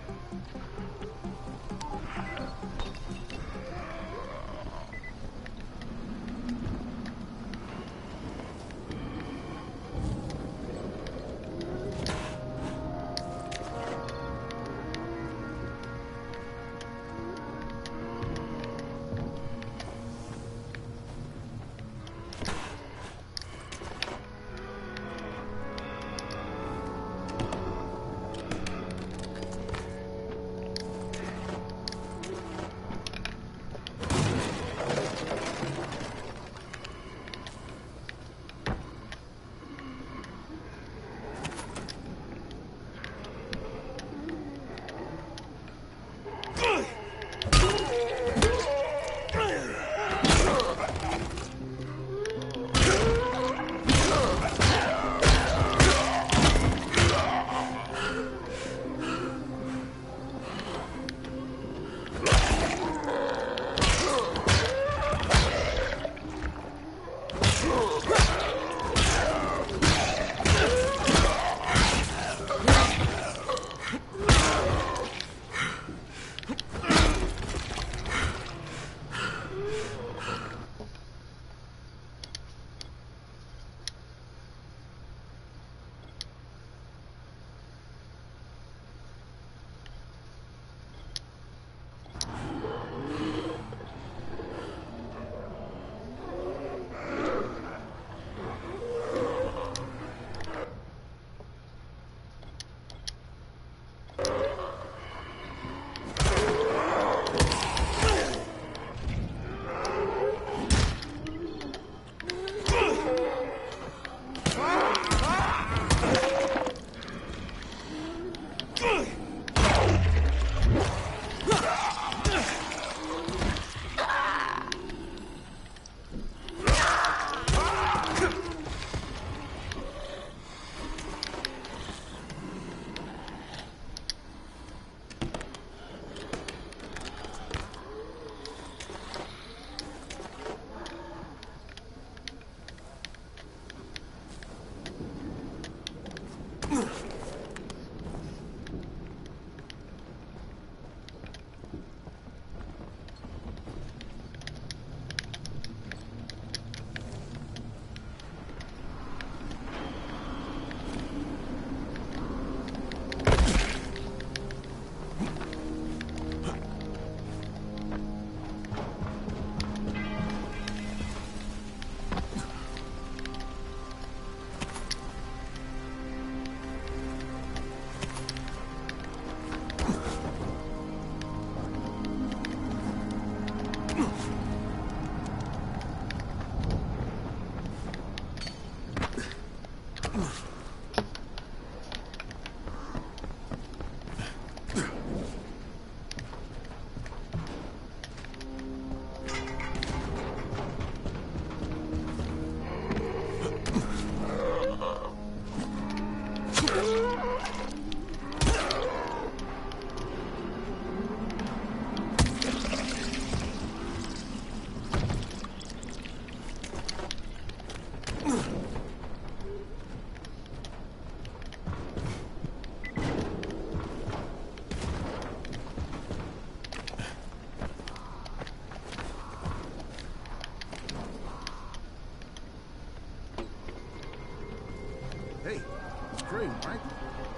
Crane, right?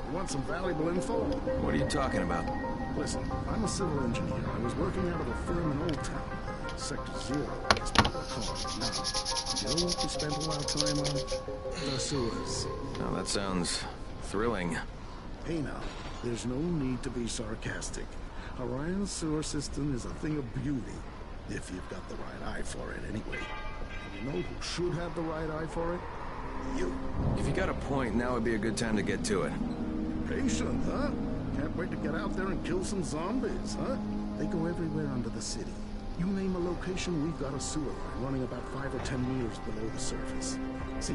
You want some valuable info? What are you talking about? Listen, I'm a civil engineer. I was working out of a firm in Old Town. Sector 0, as people are calling it now. You know what we spent a lot of time on? The sewers. Now that sounds thrilling. Hey now, there's no need to be sarcastic. Orion's sewer system is a thing of beauty, if you've got the right eye for it anyway. And you know who should have the right eye for it? You. If you got a point, now would be a good time to get to it. Patient, huh? Can't wait to get out there and kill some zombies, huh? They go everywhere under the city. You name a location, we've got a sewer line running about 5 or 10 meters below the surface. See,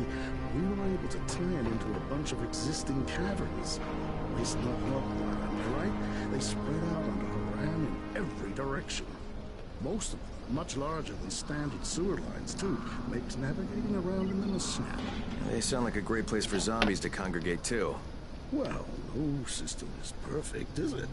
we were able to tie it into a bunch of existing caverns. Waste not enough blood, am I right? They spread out under Haran in every direction. Most of them much larger than standard sewer lines, too. Makes navigating around in them a snap. They sound like a great place for zombies to congregate, too. Well, no system is perfect, is it?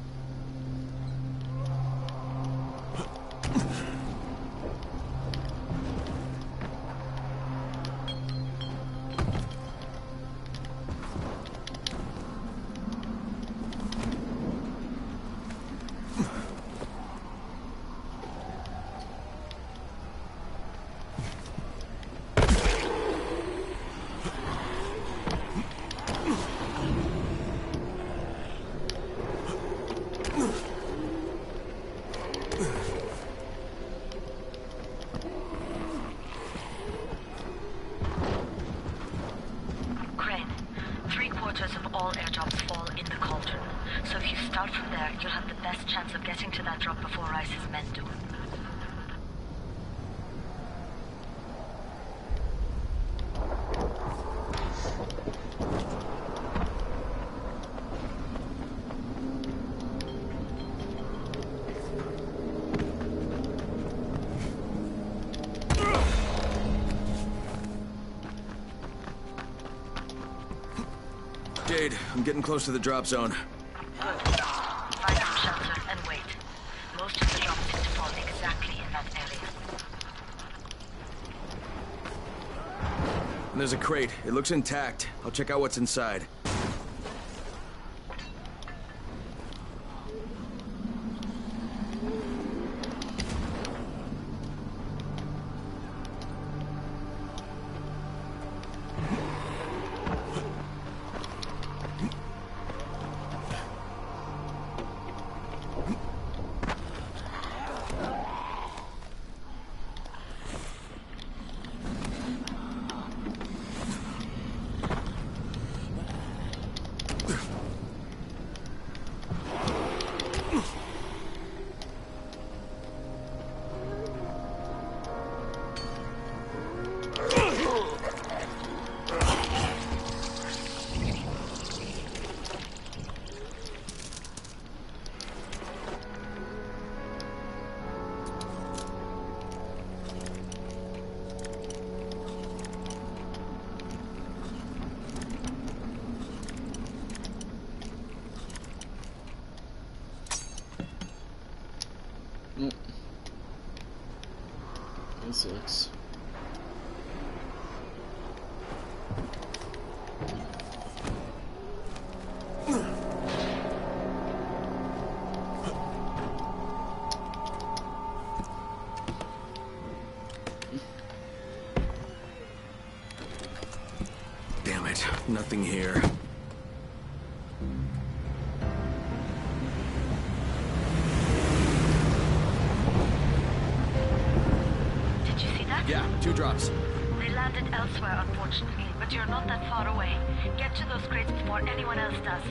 Of all airdrops fall in the cauldron. So if you start from there, you'll have the best chance of getting to that drop before Rice's men do. Jade, I'm getting close to the drop zone. Find some shelter and wait. Most of the drops seem to fall exactly in that area. And there's a crate. It looks intact. I'll check out what's inside. That sucks. Damn it, nothing here. Yeah, 2 drops. They landed elsewhere, unfortunately, but you're not that far away. Get to those crates before anyone else does.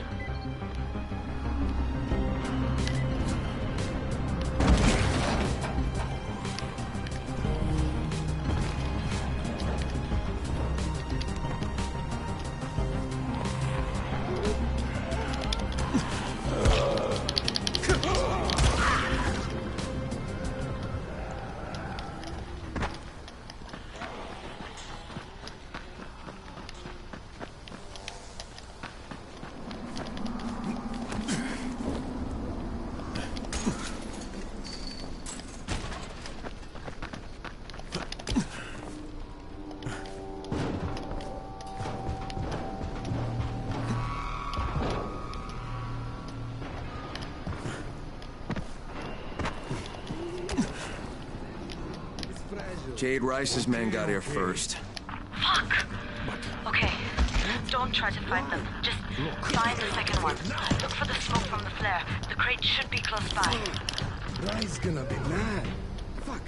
Jade Rice's men got here first. Fuck! Okay, don't try to find them. Just find the second one. Look for the smoke from the flare. The crate should be close by. Rice's gonna be mad. Fuck.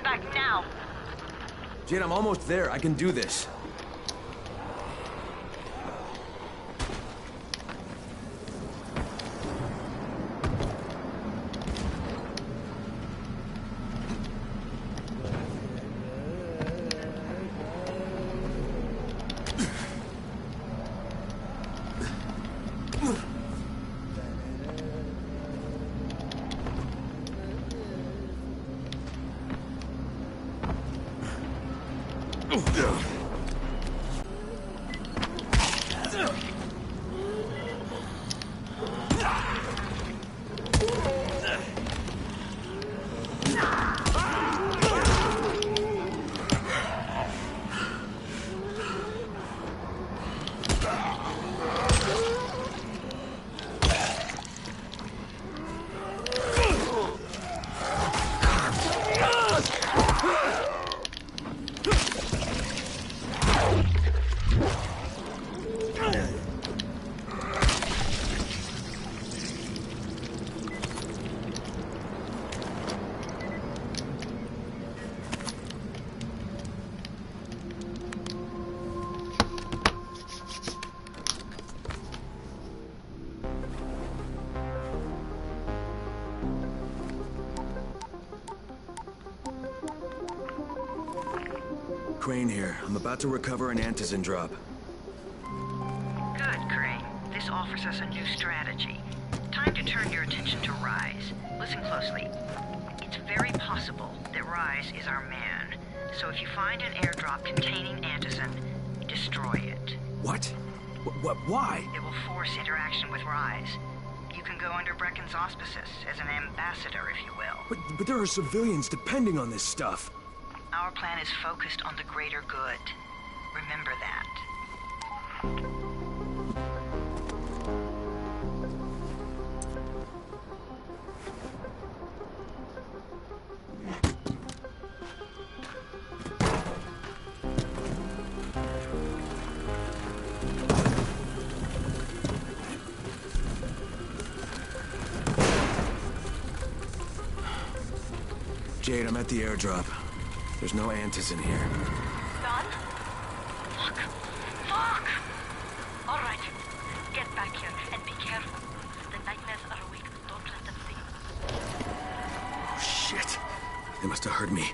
back now. Jade, I'm almost there. I can do this. Crane here. I'm about to recover an antizin drop. Good, Crane. This offers us a new strategy. Time to turn your attention to Rise. Listen closely. It's very possible that Rise is our man. So if you find an airdrop containing antizin, destroy it. What? Why? It will force interaction with Rise. You can go under Brecken's auspices as an ambassador, if you will. But there are civilians depending on this stuff. Our plan is focused on the greater good. Remember that. Jade, I'm at the airdrop. There's no antizin here. Done? Fuck! All right. Get back here and be careful. The nightmares are awake. Don't let them see you. Oh, shit. They must have heard me.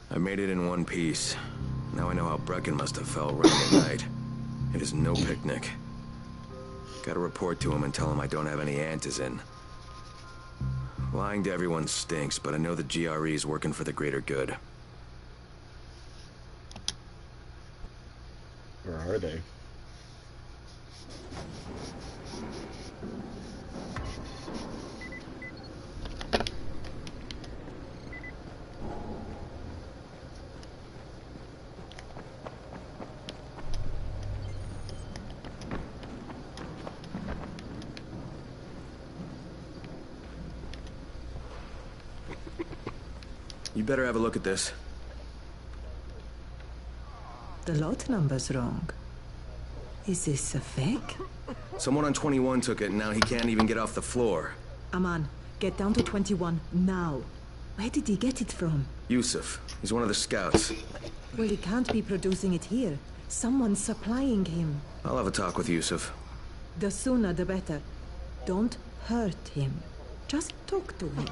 I made it in one piece. Now I know how Brecken must have felt running the night. It is no picnic. Gotta report to him and tell him I don't have any antizin. Lying to everyone stinks, but I know the GRE is working for the greater good. Where are they? You better have a look at this. The lot number's wrong. Is this a fake? Someone on 21 took it, and now he can't even get off the floor. Aman, get down to 21 now. Where did he get it from? Yusuf. He's one of the scouts. Well, he can't be producing it here. Someone's supplying him. I'll have a talk with Yusuf. The sooner the better. Don't hurt him. Just talk to him.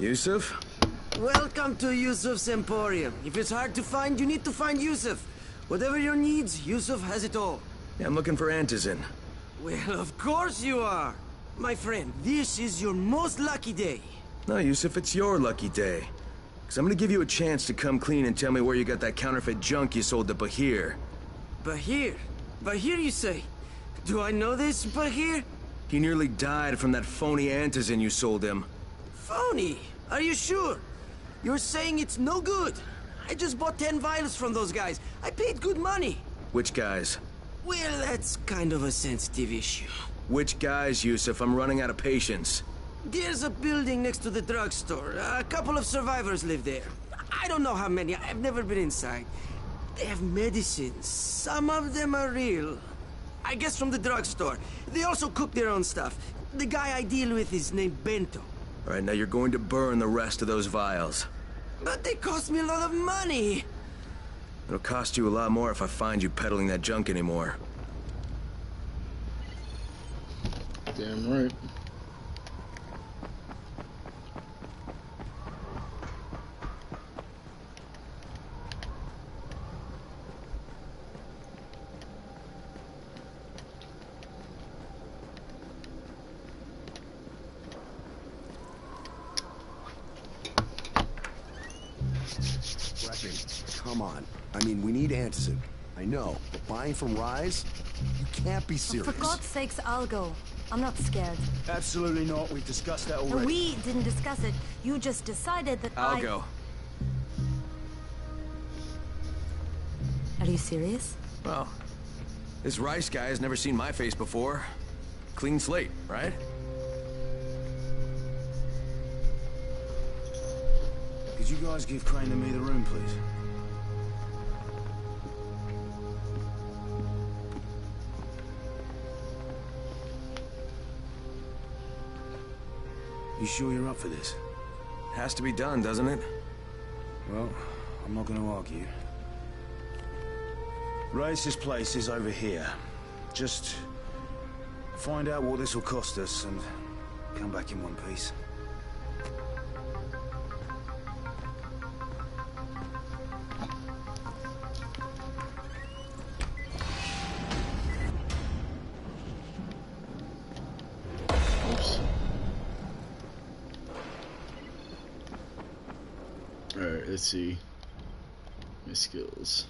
Yusuf? Welcome to Yusuf's Emporium. If it's hard to find, you need to find Yusuf. Whatever your needs, Yusuf has it all. Yeah, I'm looking for Antizin. Well, of course you are. My friend, this is your most lucky day. No, Yusuf, it's your lucky day. Because I'm gonna give you a chance to come clean and tell me where you got that counterfeit junk you sold to Bahir. Bahir? Bahir, you say? Do I know this Bahir? He nearly died from that phony Antizin you sold him. Phony? Are you sure? You're saying it's no good? I just bought 10 vials from those guys. I paid good money. Which guys? Well, that's kind of a sensitive issue. Which guys, Yusuf? I'm running out of patience. There's a building next to the drugstore. A couple of survivors live there. I don't know how many. I've never been inside. They have medicines. Some of them are real. I guess from the drugstore. They also cook their own stuff. The guy I deal with is named Bento. All right, now you're going to burn the rest of those vials. But they cost me a lot of money. It'll cost you a lot more if I find you peddling that junk anymore. Damn right. Come on. I mean, we need Antizin. I know, but buying from Rise? You can't be serious. For God's sakes, I'll go. I'm not scared. Absolutely not. We've discussed that already. We didn't discuss it. You just decided that I'll go. Are you serious? Well, this Rice guy has never seen my face before. Clean slate, right? Could you guys give Crane and me the room, please? You sure you're up for this? Has to be done, doesn't it? Well, I'm not going to argue. Race's place is over here. Just find out what this will cost us and come back in one piece. Alright, let's see. My skills.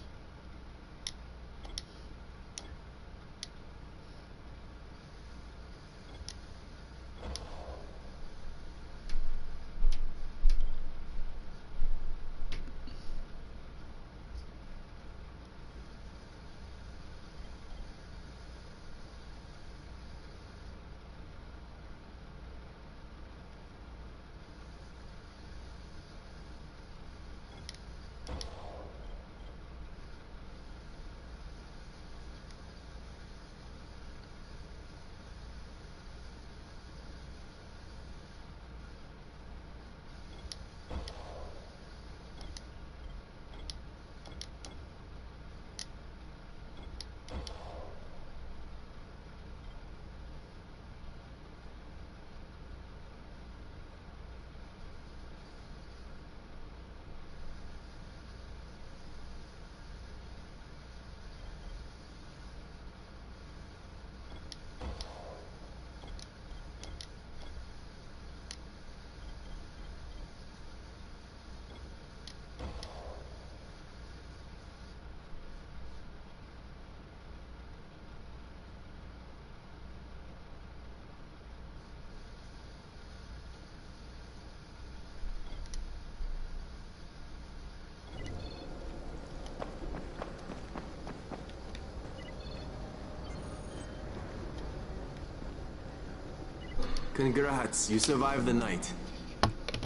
Congrats, you survived the night.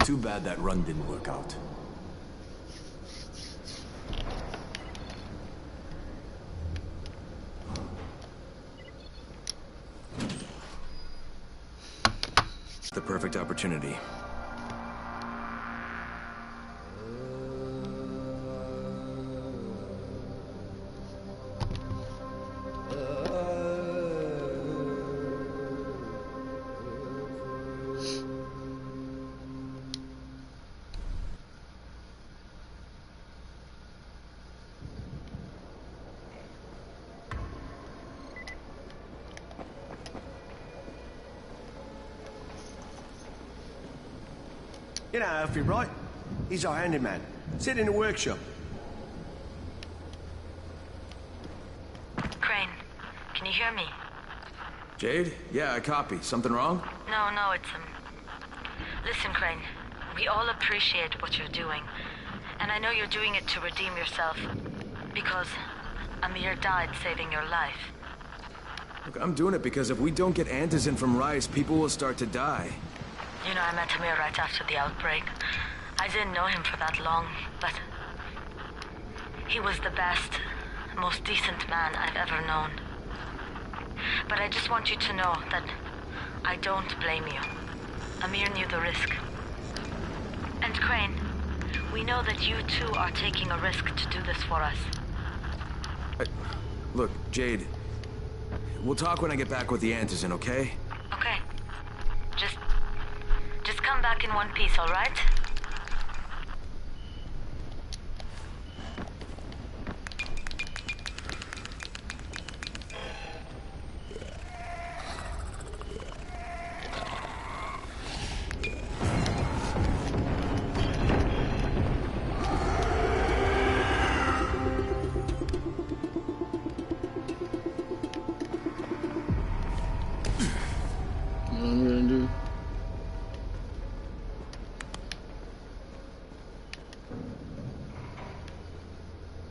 Too bad that run didn't work out. The perfect opportunity. You know Alfie, right? He's our handyman. Sit in the workshop. Crane, can you hear me? Jade? Yeah, I copy. Something wrong? No, it's Listen, Crane, we all appreciate what you're doing. And I know you're doing it to redeem yourself. Because Amir died saving your life. Look, I'm doing it because if we don't get Antizin from Rice, people will start to die. You know, I met Amir right after the outbreak. I didn't know him for that long, but he was the best, most decent man I've ever known. But I just want you to know that I don't blame you. Amir knew the risk. And Crane, we know that you too are taking a risk to do this for us. Look, Jade, we'll talk when I get back with the Antizin, okay? Okay. Just come back in one piece, all right? You know what I'm gonna do?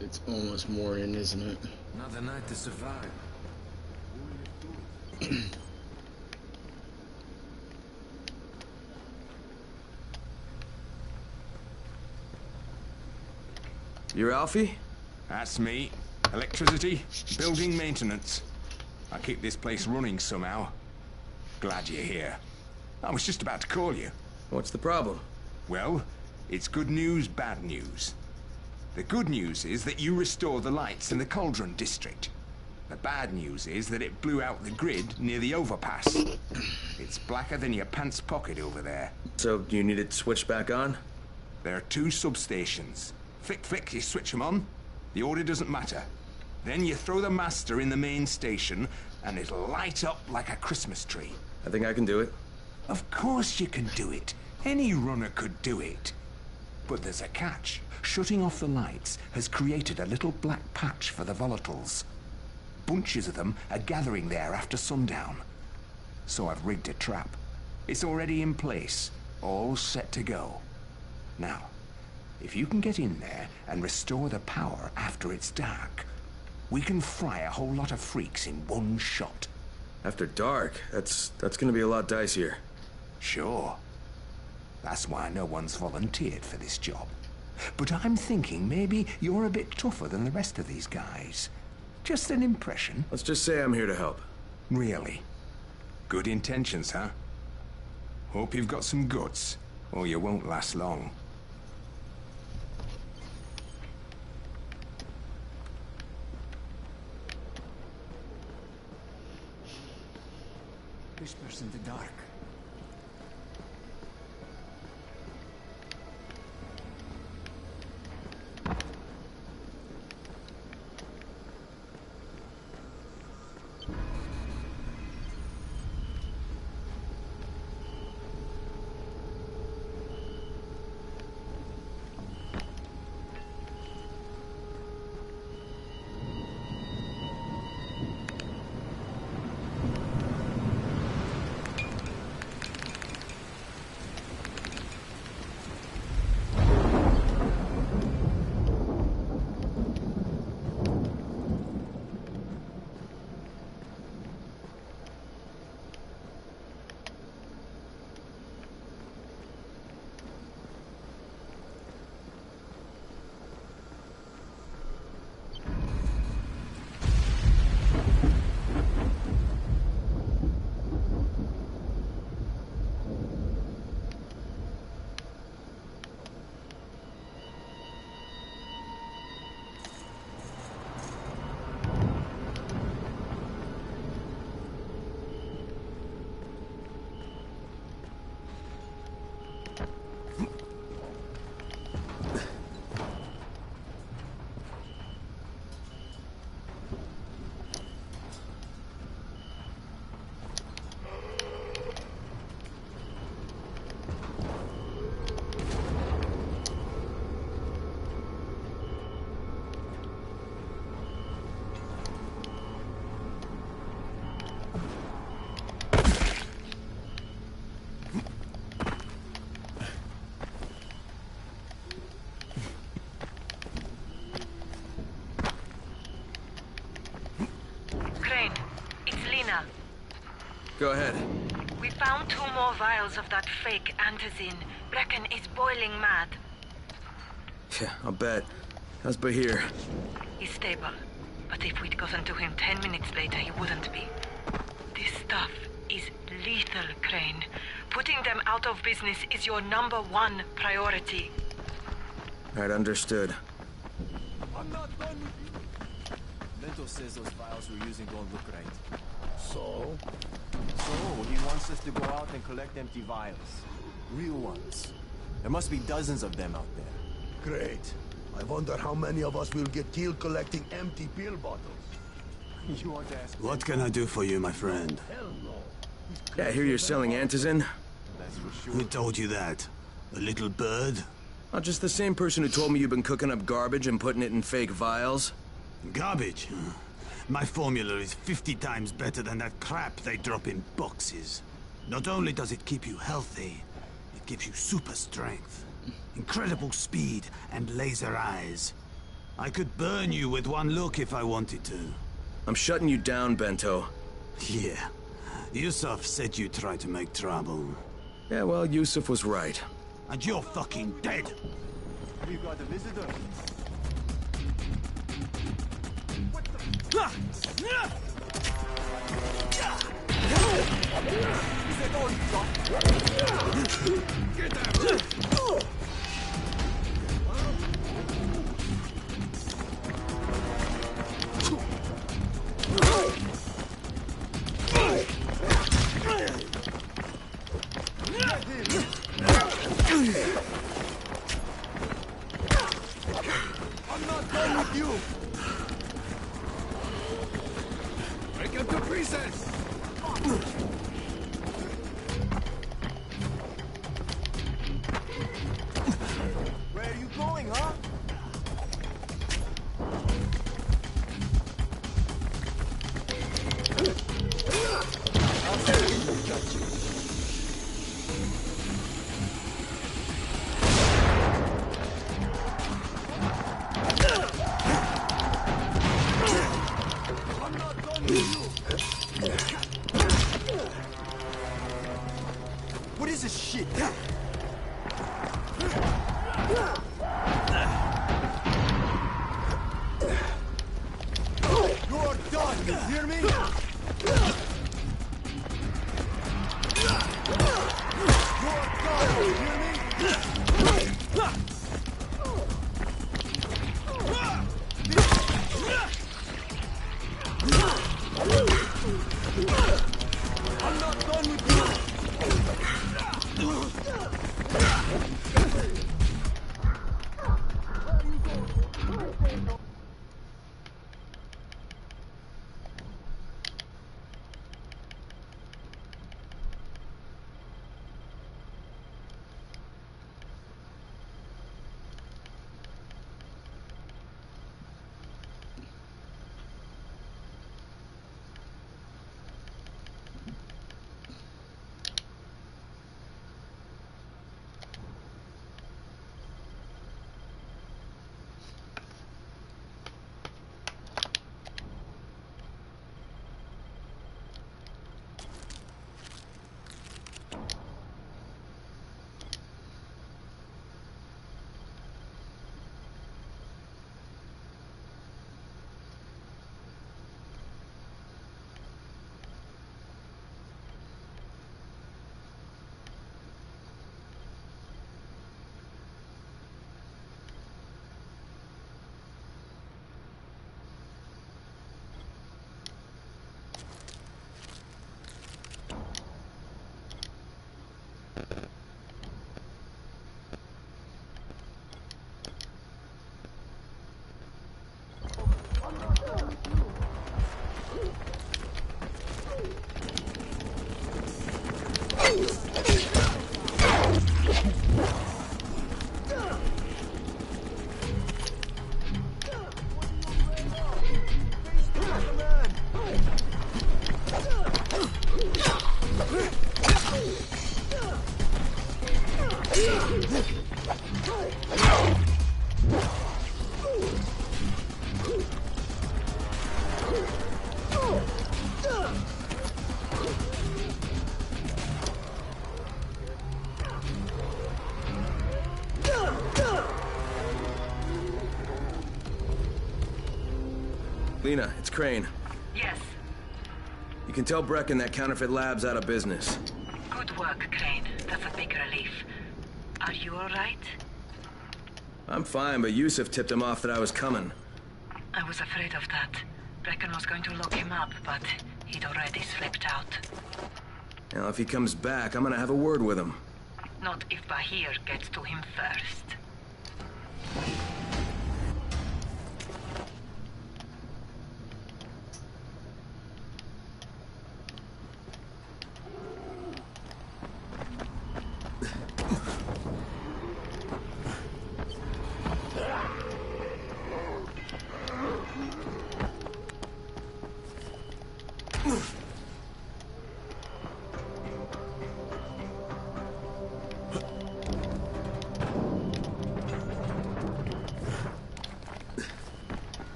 It's almost morning, isn't it? Another night to survive. You're Alfie? That's me. Electricity, building maintenance. I keep this place running somehow. Glad you're here. I was just about to call you. What's the problem? Well, it's good news, bad news. The good news is that you restored the lights in the Cauldron district. The bad news is that it blew out the grid near the overpass. It's blacker than your pants pocket over there. So, you need it switched back on? There are 2 substations. Flick, you switch them on. The order doesn't matter. Then you throw the master in the main station, and it'll light up like a Christmas tree. I think I can do it. Of course you can do it. Any runner could do it. But there's a catch. Shutting off the lights has created a little black patch for the volatiles. Bunches of them are gathering there after sundown. So I've rigged a trap. It's already in place, all set to go. Now, if you can get in there and restore the power after it's dark, we can fry a whole lot of freaks in one shot. After dark? That's gonna be a lot dicier. Sure. That's why no one's volunteered for this job. But I'm thinking maybe you're a bit tougher than the rest of these guys. Just an impression. Let's just say I'm here to help. Really? Good intentions, huh? Hope you've got some guts, or you won't last long. Whispers in the dark. Go ahead. We found 2 more vials of that fake antizin. Brecken is boiling mad. Yeah, I'll bet. How's Bahir? He's stable. But if we'd gotten to him 10 minutes later, he wouldn't be. This stuff is lethal, Crane. Putting them out of business is your #1 priority. Right, understood. I'm not done with you. Bento says those vials we're using don't look right. So? So, he wants us to go out and collect empty vials. Real ones. There must be dozens of them out there. Great. I wonder how many of us will get killed collecting empty pill bottles. You want to ask? What can I do for you, my friend? Hell no. Yeah, I hear you're selling antizin. That's for sure. Who told you that? A little bird? Not just the same person who told me you've been cooking up garbage and putting it in fake vials. Garbage? My formula is 50 times better than that crap they drop in boxes. Not only does it keep you healthy, it gives you super strength, incredible speed, and laser eyes. I could burn you with one look if I wanted to. I'm shutting you down, Bento. Yeah. Yusuf said you tried to make trouble. Yeah, well, Yusuf was right. And you're fucking dead! We've got a visitor. I'm not done with you! Break him to pieces! Where are you going, huh? What is this shit? You're done, you hear me? You're done, you hear me? I'm not done with you! Lena, it's Crane. Yes. You can tell Brecken that counterfeit lab's out of business. Good work, Crane. That's a big relief. Are you alright? I'm fine, but Yusuf tipped him off that I was coming. I was afraid of that. Brecken was going to lock him up, but he'd already slipped out. Now, if he comes back, I'm gonna have a word with him. Not if Bahir gets to him first.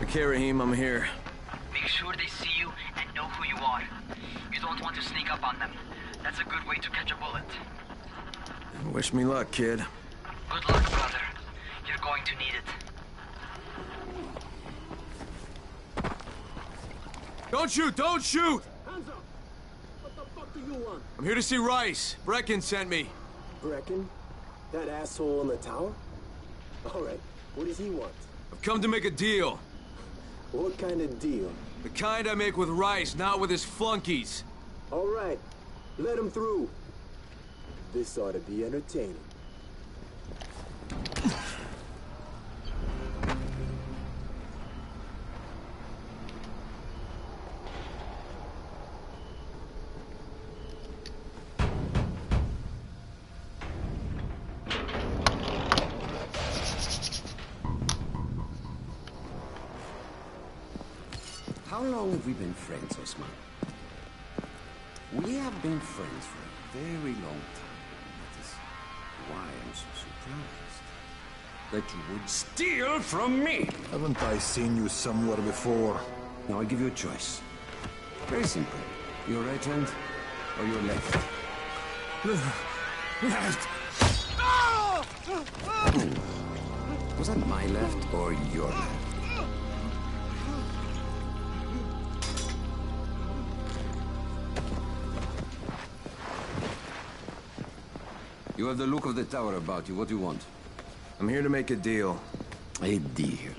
Okay, Rahim, I'm here. Make sure they see you and know who you are. You don't want to sneak up on them. That's a good way to catch a bullet. Wish me luck, kid. Good luck, brother. You're going to need it. Don't shoot! Don't shoot! Hands up! What the fuck do you want? I'm here to see Rice. Brecken sent me. Brecken? That asshole in the tower? Alright, what does he want? I've come to make a deal. What kind of deal? The kind I make with Rice, not with his flunkies. Alright, let him through. This ought to be entertaining. How long have we been friends, Osman? We have been friends for a very long time. That is why I'm so surprised that you would steal from me. Haven't I seen you somewhere before? Now I give you a choice. Very simple. Your right hand or your left? Left. Was that my left or your left? You have the look of the tower about you. What do you want? I'm here to make a deal. A deal.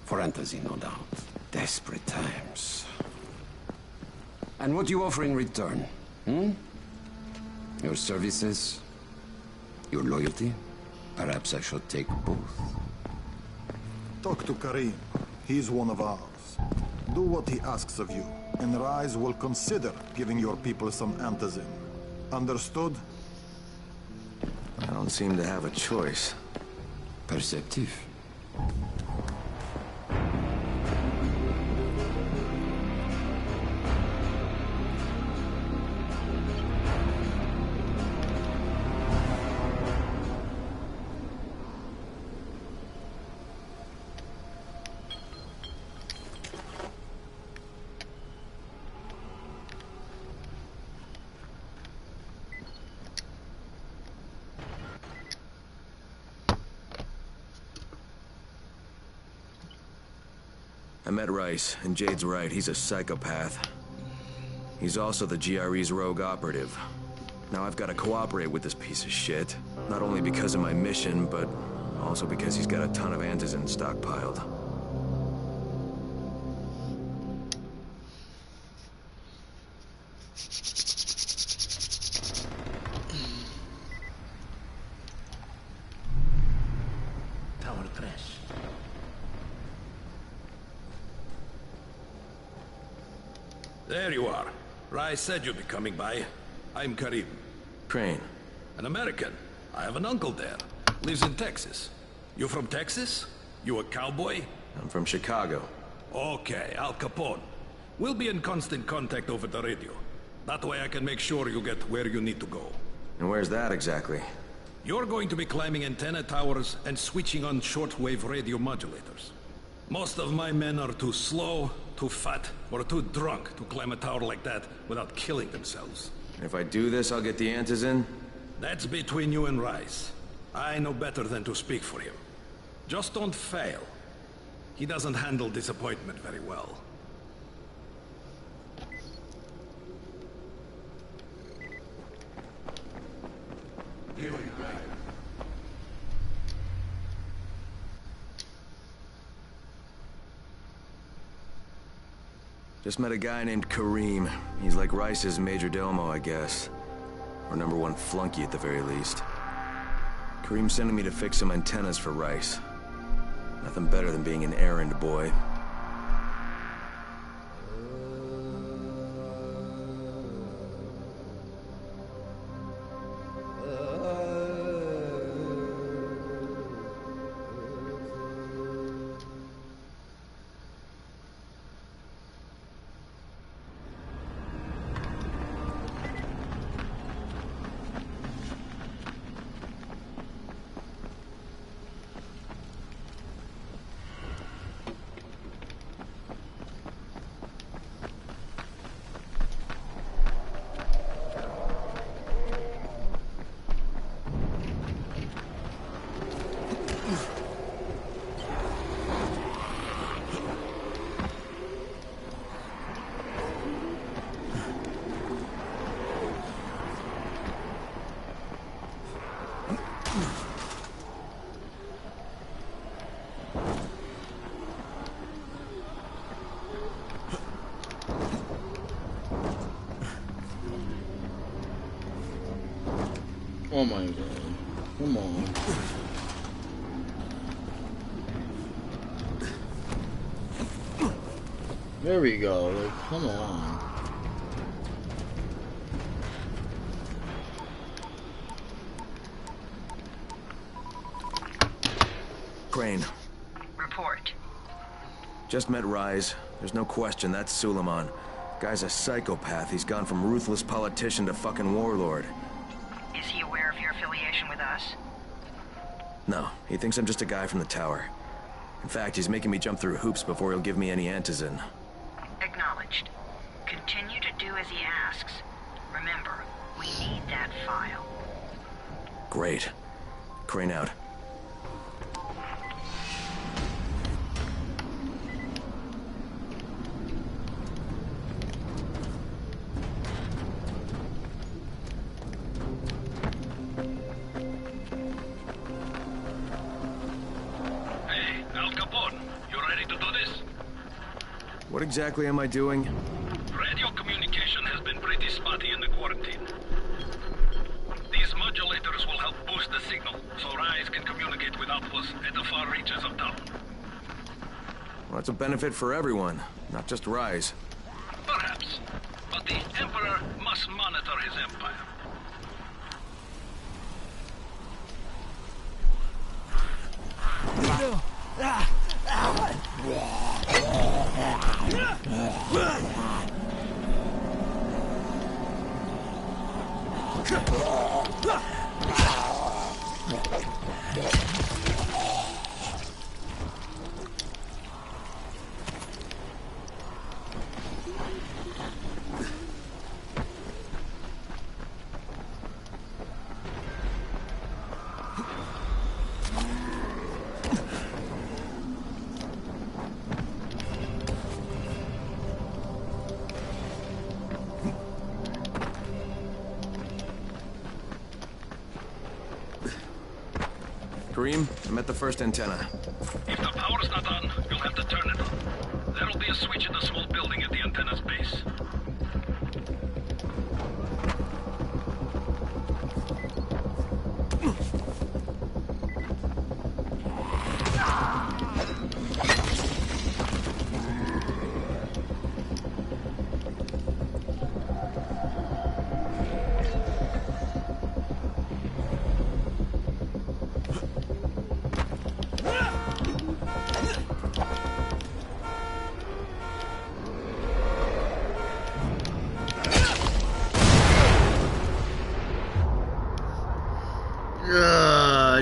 For Fantasy, no doubt. Desperate times. And what do you offer in return? Hmm? Your services? Your loyalty? Perhaps I should take both. Talk to Karim. He's one of ours. Do what he asks of you, and Rise will consider giving your people some antizin. Understood? I don't seem to have a choice. Perceptive. I met Rice, and Jade's right, he's a psychopath. He's also the GRE's rogue operative. Now I've got to cooperate with this piece of shit. Not only because of my mission, but also because he's got a ton of antizin stockpiled. There you are. Rai said you'd be coming by. I'm Karim. Crane. An American. I have an uncle there. Lives in Texas. You from Texas? You a cowboy? I'm from Chicago. Okay, Al Capone. We'll be in constant contact over the radio. That way I can make sure you get where you need to go. And where's that exactly? You're going to be climbing antenna towers and switching on shortwave radio modulators. Most of my men are too slow, too fat, or too drunk to climb a tower like that without killing themselves. If I do this, I'll get the antes in? That's between you and Rice. I know better than to speak for him. Just don't fail. He doesn't handle disappointment very well. Just met a guy named Karim. He's like Rice's major domo, I guess. Or #1 flunky at the very least. Karim's sending me to fix some antennas for Rice. Nothing better than being an errand boy. Oh my god. Come on. There we go. Like, come on. Crane. Report. Just met Rise. There's no question that's Suleiman. Guy's a psychopath. He's gone from ruthless politician to fucking warlord. Is he aware of your affiliation with us? No, he thinks I'm just a guy from the tower. In fact, he's making me jump through hoops before he'll give me any antizin. Acknowledged. Continue to do as he asks. Remember, we need that file. Great. Crane out. What exactly am I doing? Radio communication has been pretty spotty in the quarantine. These modulators will help boost the signal, so Rise can communicate with outposts at the far reaches of town. Well, that's a benefit for everyone, not just Rise. Perhaps, but the Emperor must monitor his empire. Karim, I'm at the first antenna. If the power's not on, you'll have to turn it on. There'll be a switch in the small building at the antenna's base.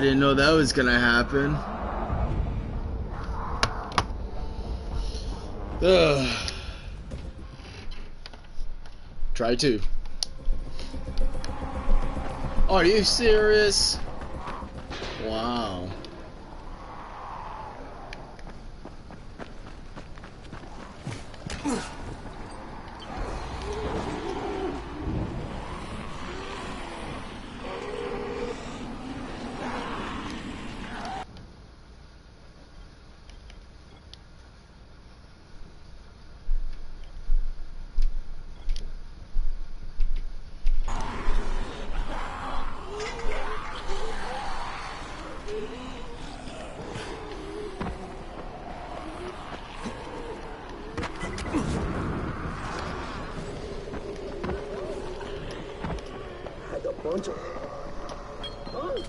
didn't know that was gonna happen. Ugh. Try to. Are you serious? Wow. Had a bunch of... Huh?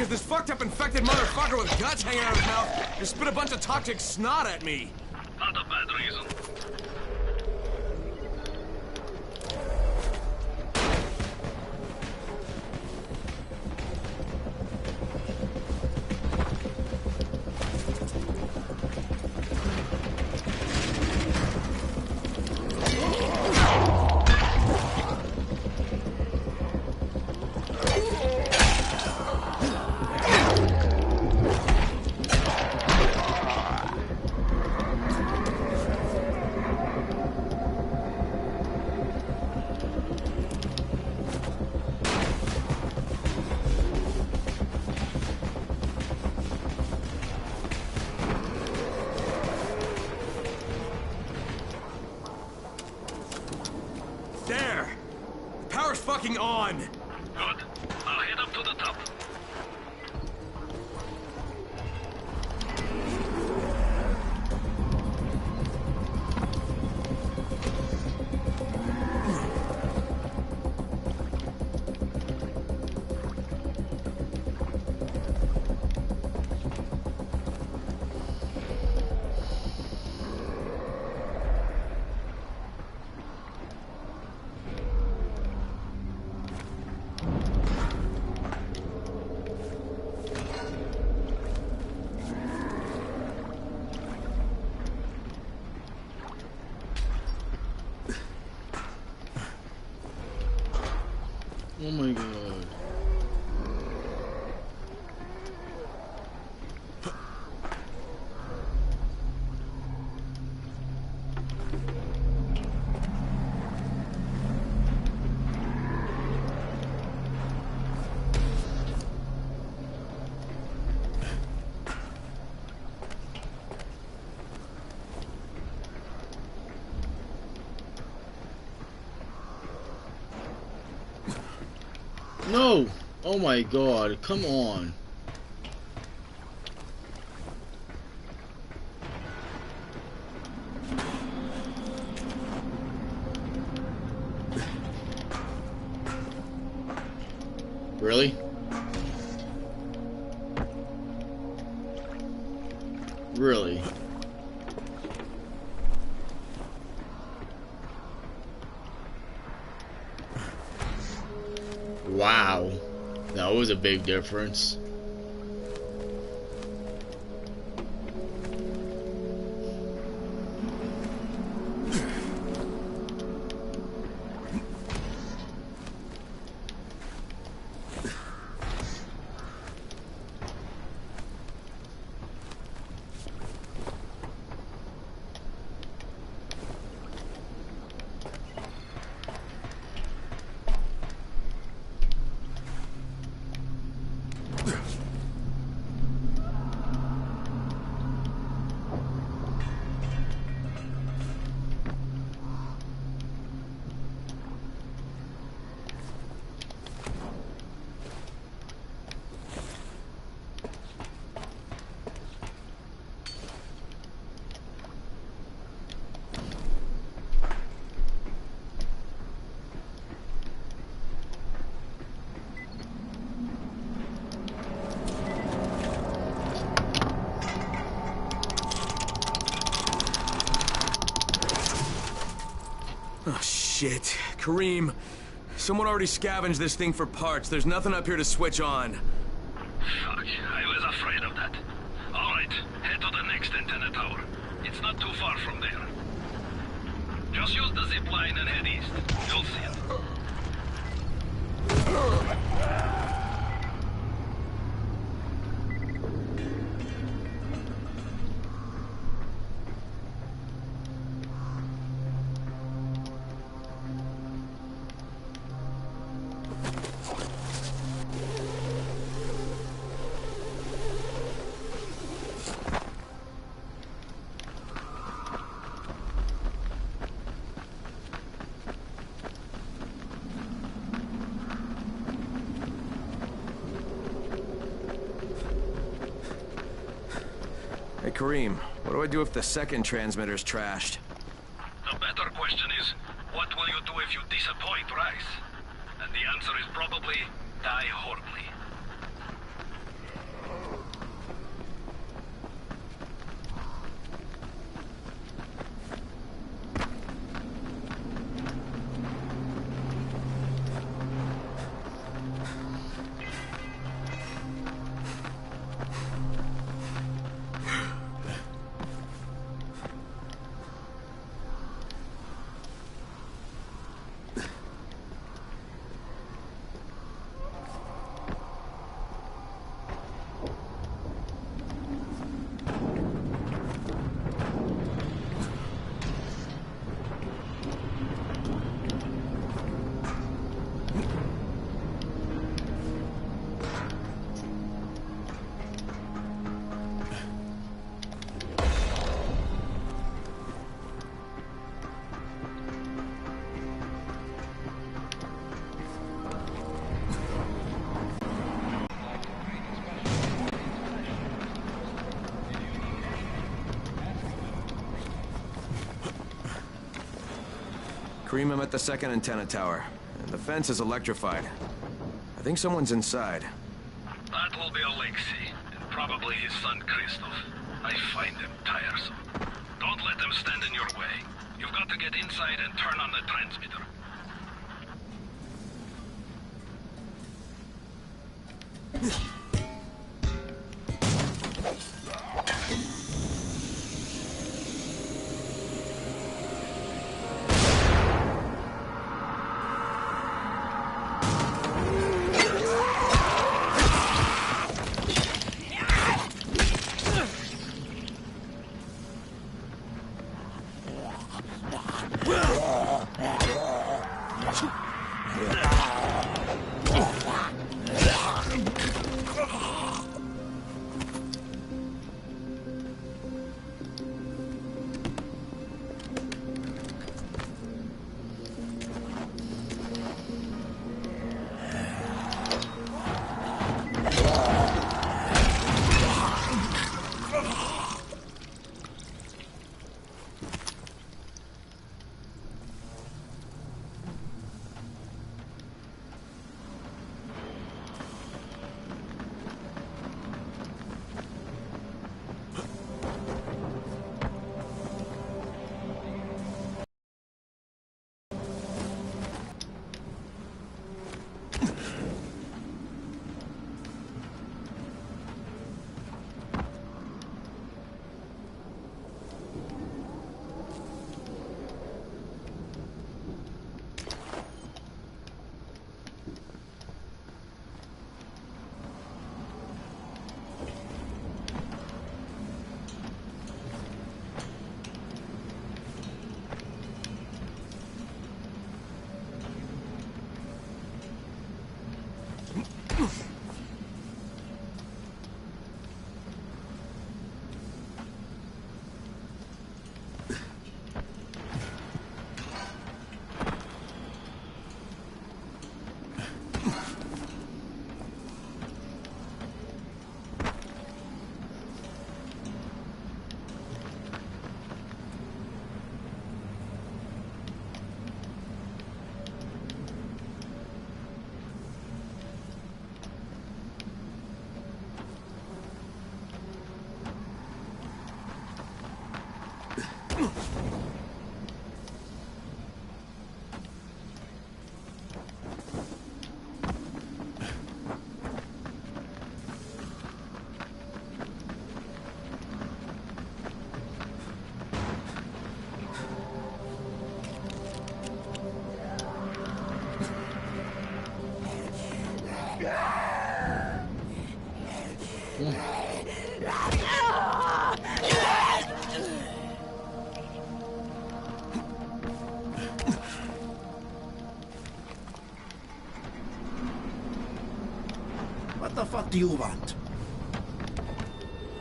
because this fucked up infected motherfucker with guts hanging out of his mouth just spit a bunch of toxic snot at me. Not a bad reason. There! The power's fucking on! Good. I'll head up to the top. Oh my god. No! Oh my god, come on. Really? Really? Wow, that was a big difference. Oh, shit. Kareem, someone already scavenged this thing for parts. There's nothing up here to switch on. Fuck, I was afraid of that. Alright, head to the next antenna tower. It's not too far from there. Just use the zip line and head east. You'll see it. Hey, Kareem, what do I do if the second transmitter's trashed? The better question is, what will you do if you disappoint Rice? And the answer is probably die horribly. Kareem, I'm at the second antenna tower. And the fence is electrified. I think someone's inside. That will be Alexei, and probably his son Christoph. I find them tiresome. Don't let them stand in your way. You've got to get inside and turn on the transmitter. What the fuck do you want?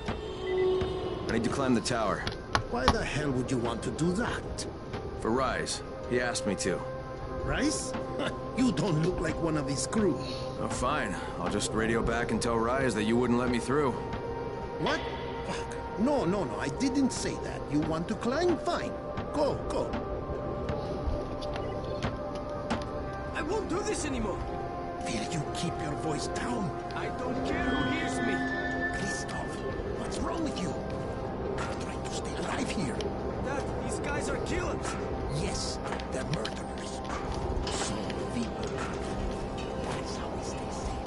I need to climb the tower. Why the hell would you want to do that? For Rise. He asked me to. Rice? You don't look like one of his crew. Oh, fine. I'll just radio back and tell Rise that you wouldn't let me through. What? Fuck. No, I didn't say that. You want to climb? Fine. Go. I won't do this anymore. Will you keep your voice down? I don't care who hears me. Christoph, what's wrong with you? I'm trying to stay alive here. Dad, these guys are killers. Yes, they're murderers. So people. That is how we stay safe.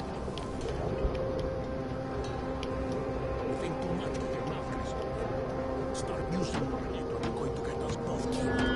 You think too much with your mouth, Christoph. Start using more of it or we're going to get us both killed.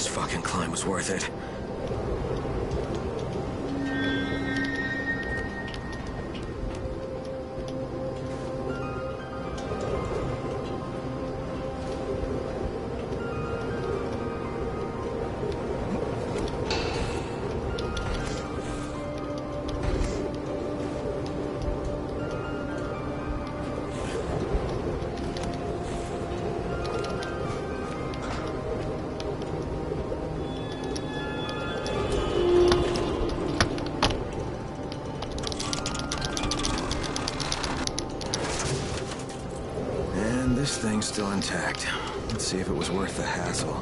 This fucking climb was worth it. This thing's still intact. Let's see if it was worth the hassle.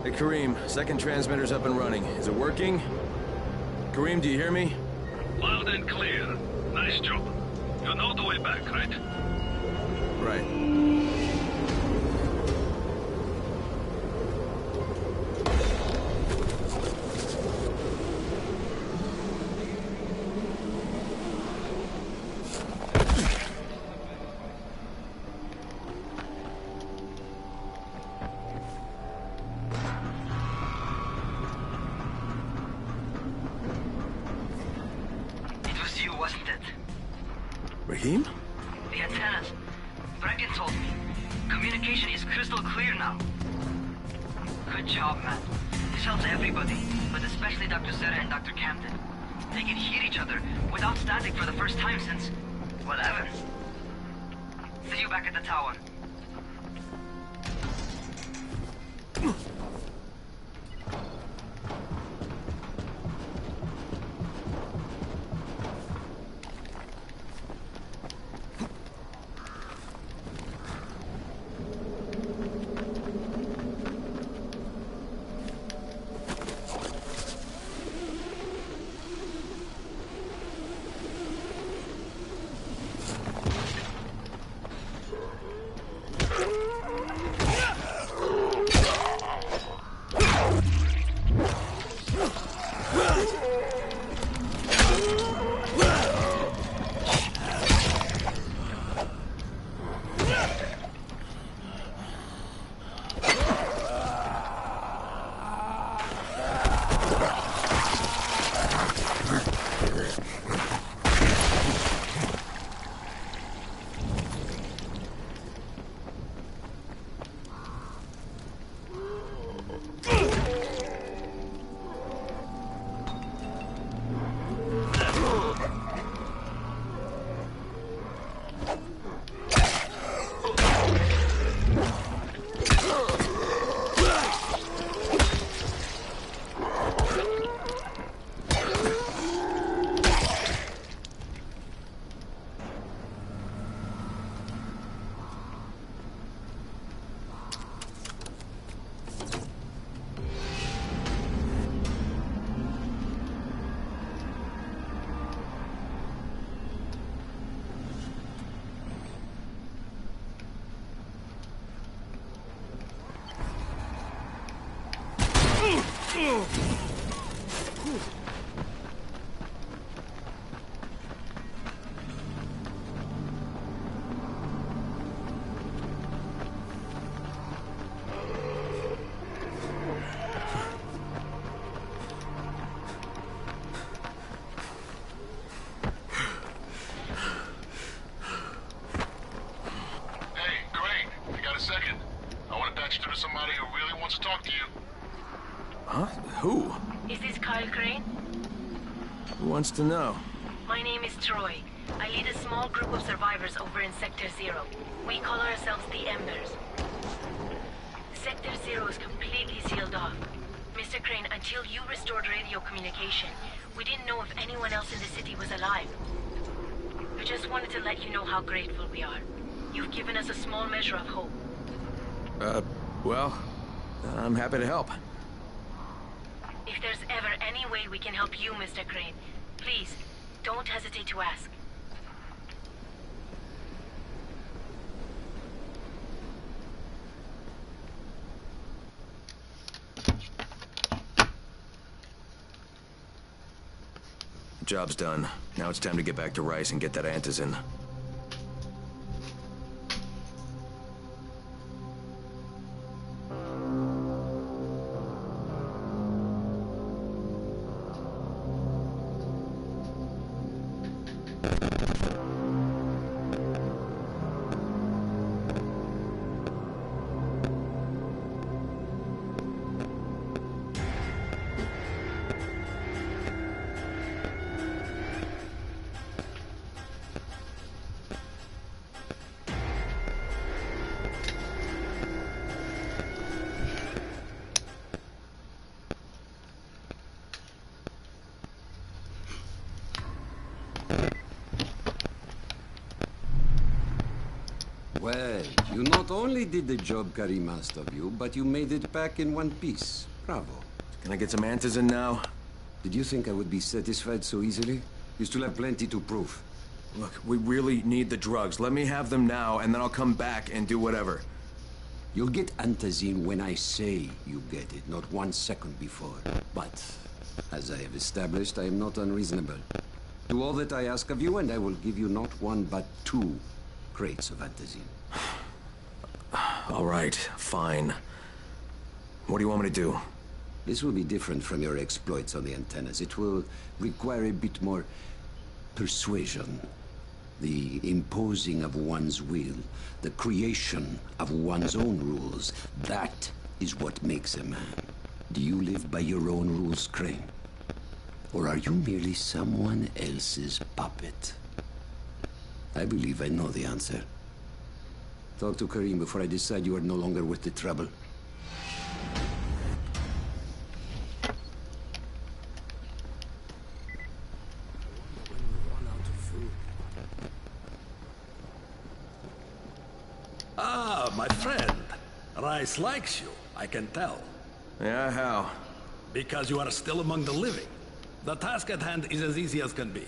Hey, Kareem, second transmitter's up and running. Is it working? Kareem, do you hear me? Loud and clear. Nice job. You know the way back, right? Right. Wasn't it? Raheem? The antennas. Brecken told me. Communication is crystal clear now. Good job, man. This helps everybody, but especially Dr. Zeta and Dr. Camden. They can hear each other without static for the first time since, well, Evans. See you back at the tower. Who? Is this Kyle Crane? Who wants to know? My name is Troy. I lead a small group of survivors over in Sector 0. We call ourselves the Embers. Sector 0 is completely sealed off. Mr. Crane, until you restored radio communication, we didn't know if anyone else in the city was alive. We just wanted to let you know how grateful we are. You've given us a small measure of hope. Well, I'm happy to help. If there's ever any way we can help you, Mr. Crane, please, don't hesitate to ask. Job's done. Now it's time to get back to Rice and get that antizin. Well, you not only did the job Karim asked of you, but you made it back in one piece. Bravo. Can I get some answers in now? Did you think I would be satisfied so easily? You still have plenty to prove. Look, we really need the drugs. Let me have them now, and then I'll come back and do whatever. You'll get antazine when I say you get it, not 1 second before. But, as I have established, I am not unreasonable. Do all that I ask of you, and I will give you not 1, but 2 crates of antazine. All right, fine. What do you want me to do? This will be different from your exploits on the antennas. It will require a bit more persuasion. The imposing of one's will, the creation of one's own rules. That is what makes a man. Do you live by your own rules, Crane? Or are you merely someone else's puppet? I believe I know the answer. Talk to Karim before I decide you are no longer worth the trouble. Ah, my friend. Rice likes you, I can tell. Yeah, how? Because you are still among the living. The task at hand is as easy as can be.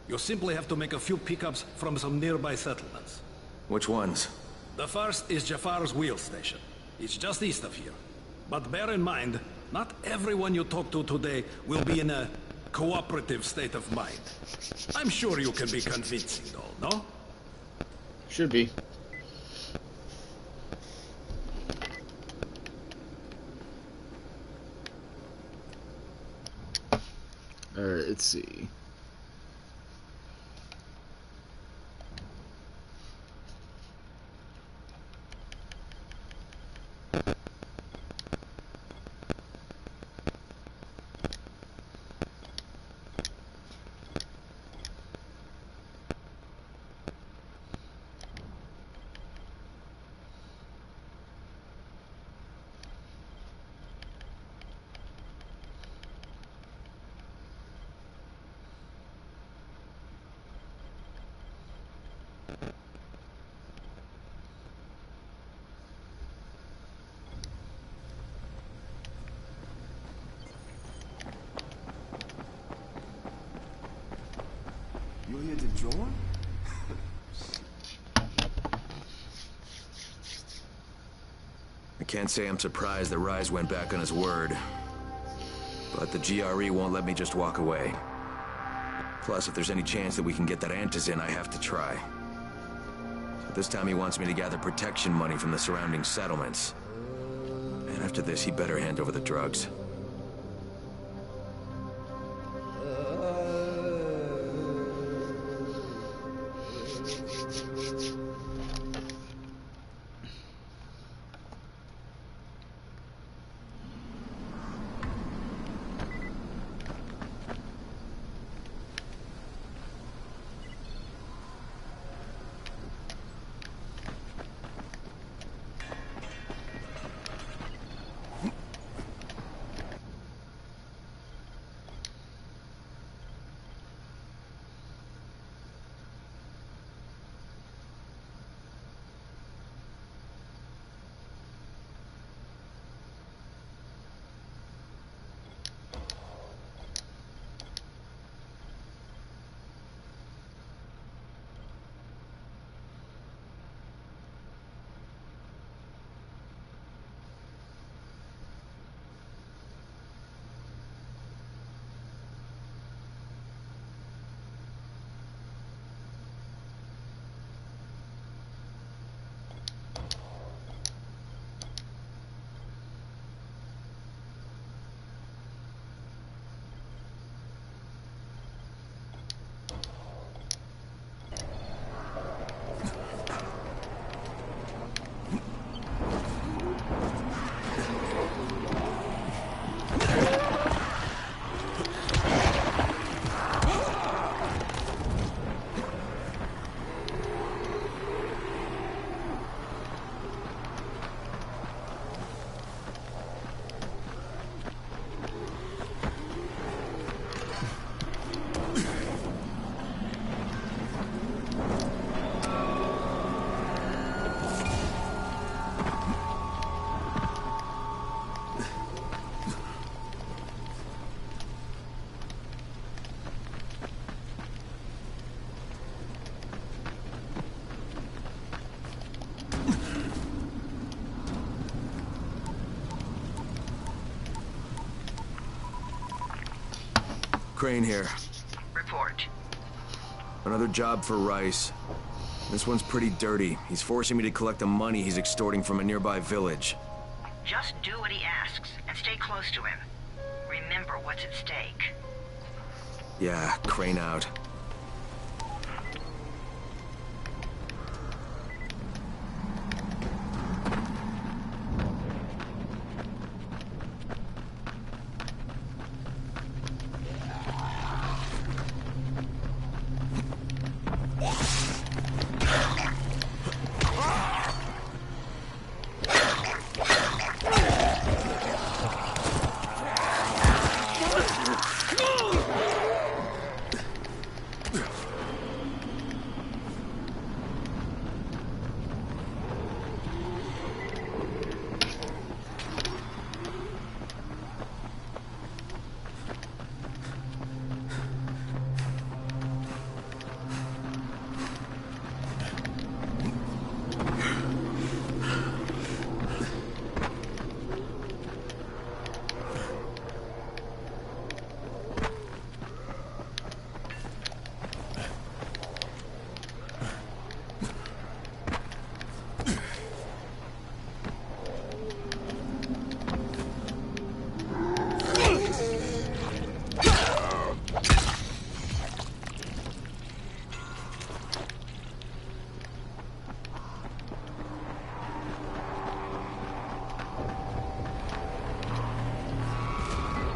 You simply have to make a few pickups from some nearby settlements. Which ones? The first is Jafar's wheel station. It's just east of here. But bear in mind, not everyone you talk to today will be in a cooperative state of mind. I'm sure you can be convincing, though, no? Should be. Let's see. You're here to join? I can't say I'm surprised that Rise went back on his word. But the GRE won't let me just walk away. Plus, if there's any chance that we can get that antizin, I have to try. So this time he wants me to gather protection money from the surrounding settlements. And after this, he better hand over the drugs. Crane here. Report. Another job for Rice. This one's pretty dirty. He's forcing me to collect the money he's extorting from a nearby village. Just do what he asks, and stay close to him. Remember what's at stake. Yeah, Crane out.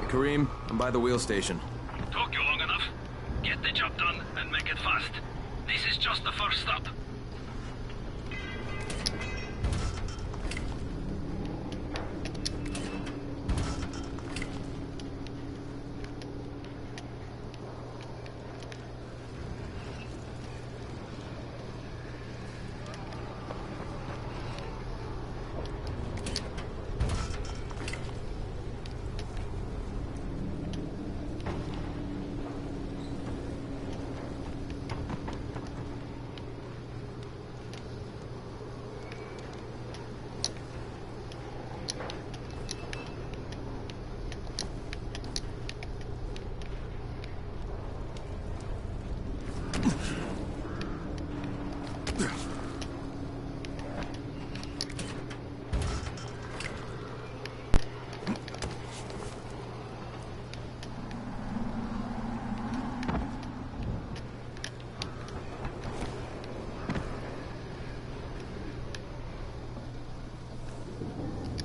Kareem, I'm by the wheel station. Took you long enough. Get the job done and make it fast. This is just the first stop.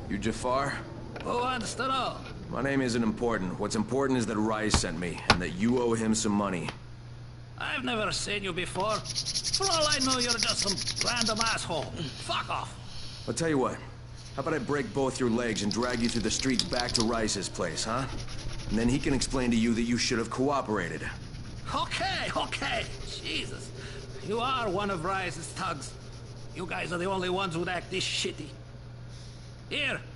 You Jafar? Who wants to know? My name isn't important. What's important is that Rice sent me, and that you owe him some money. I've never seen you before. For all I know, you're just some random asshole. Fuck off. I'll tell you what. How about I break both your legs and drag you through the streets back to Rice's place, huh? And then he can explain to you that you should have cooperated. Okay. Jesus. You are one of Rice's thugs. You guys are the only ones who'd act this shitty.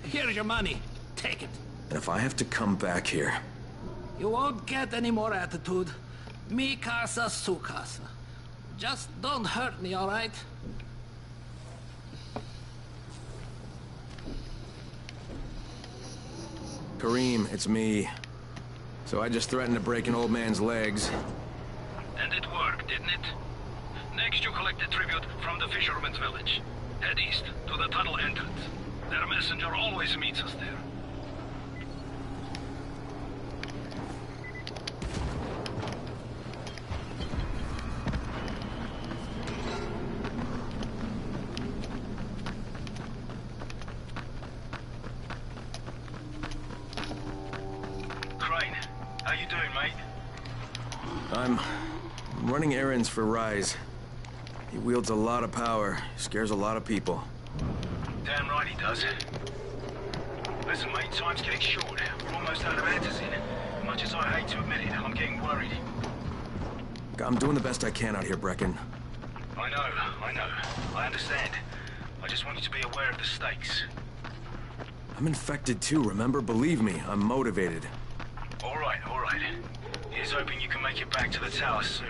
Here's your money. Take it. And if I have to come back here... You won't get any more attitude. Mi casa, su casa. Just don't hurt me, all right? Kareem, it's me. So I just threatened to break an old man's legs. And it worked, didn't it? Next you collect the tribute from the fisherman's village. Head east to the tunnel entrance. Their messenger always meets us there. Crane, how you doing, mate? I'm running errands for Rise. He wields a lot of power, scares a lot of people. Damn right he does. Listen, mate, time's getting short. We're almost out of Antizin. Much as I hate to admit it, I'm getting worried. I'm doing the best I can out here, Brecken. I know. I understand. I just want you to be aware of the stakes. I'm infected too, remember? Believe me, I'm motivated. All right. Here's hoping you can make it back to the tower soon.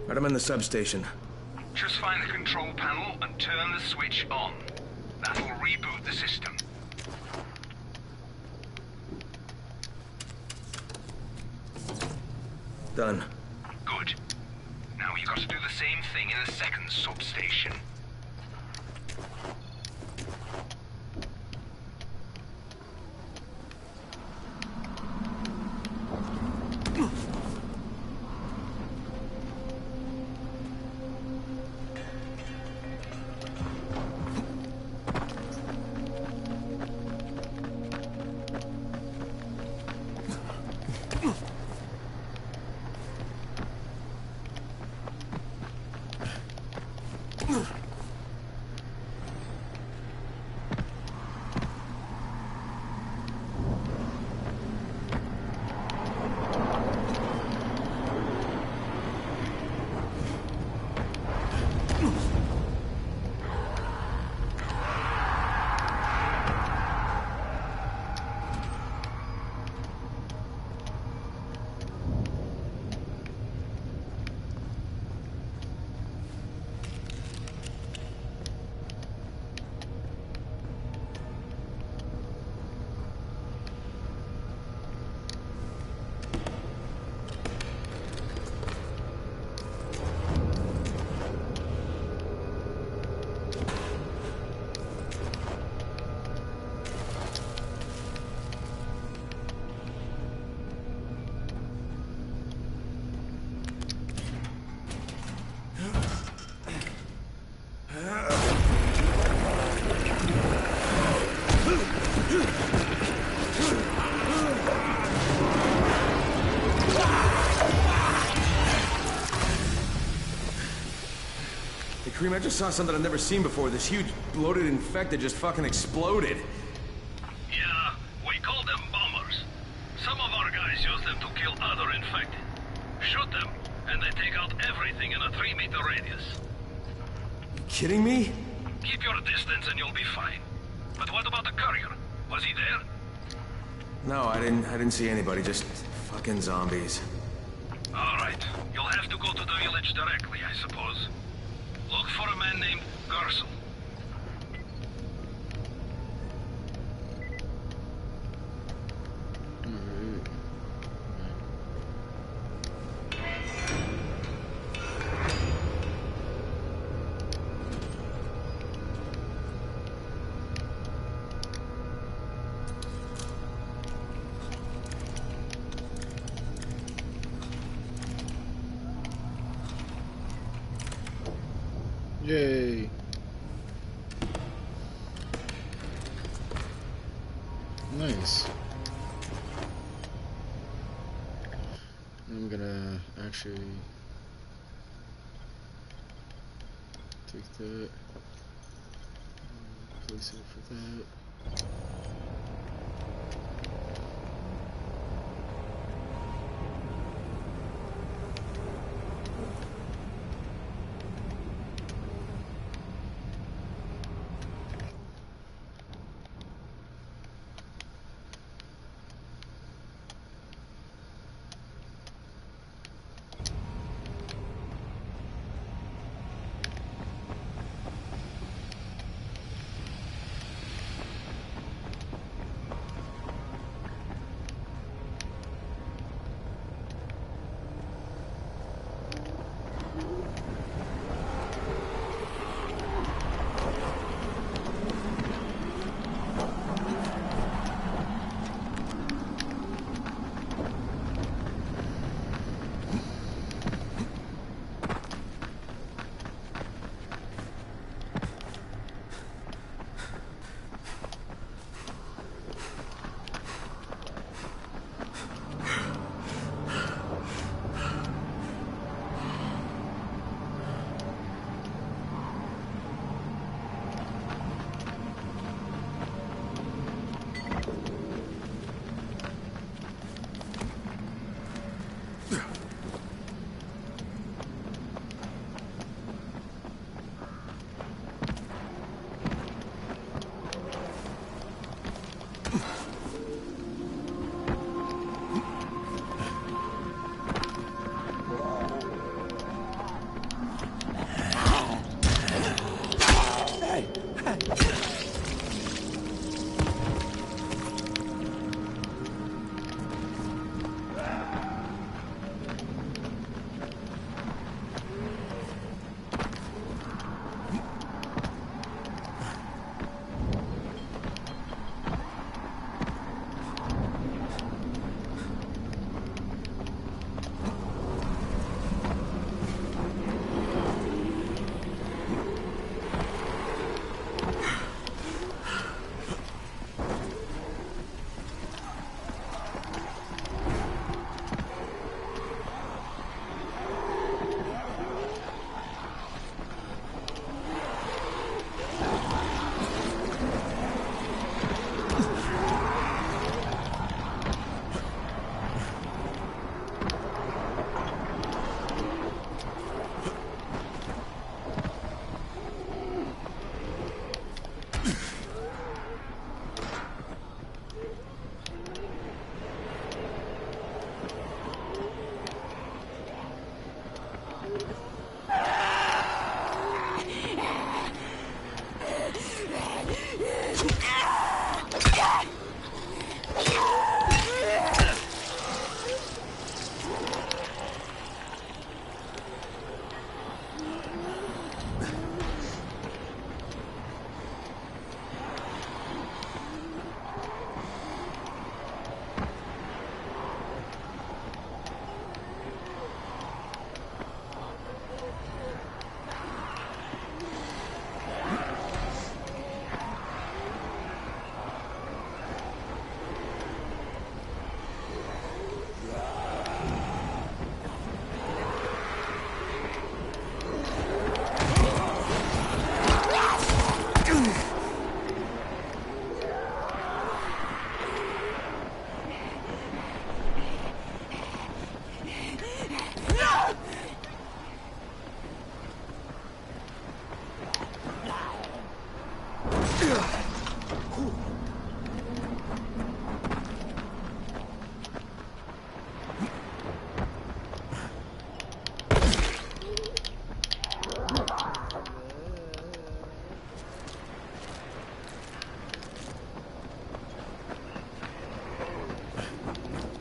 Right, I'm in the substation. Just find the control panel and turn the switch on. That'll reboot the system. Done. Good. Now you got to do the same thing in the second substation. Kareem, I just saw something I've never seen before. This huge, bloated infected just fucking exploded. Yeah, we call them bombers. Some of our guys use them to kill other infected. Shoot them, and they take out everything in a 3-meter radius. You kidding me? Keep your distance and you'll be fine. But what about the courier? Was he there? No, I didn't see anybody, just fucking zombies. All right, you'll have to go to the village directly, I suppose. Look for a man named Gersel. Yay. Nice. I'm gonna actually take that, place it for that.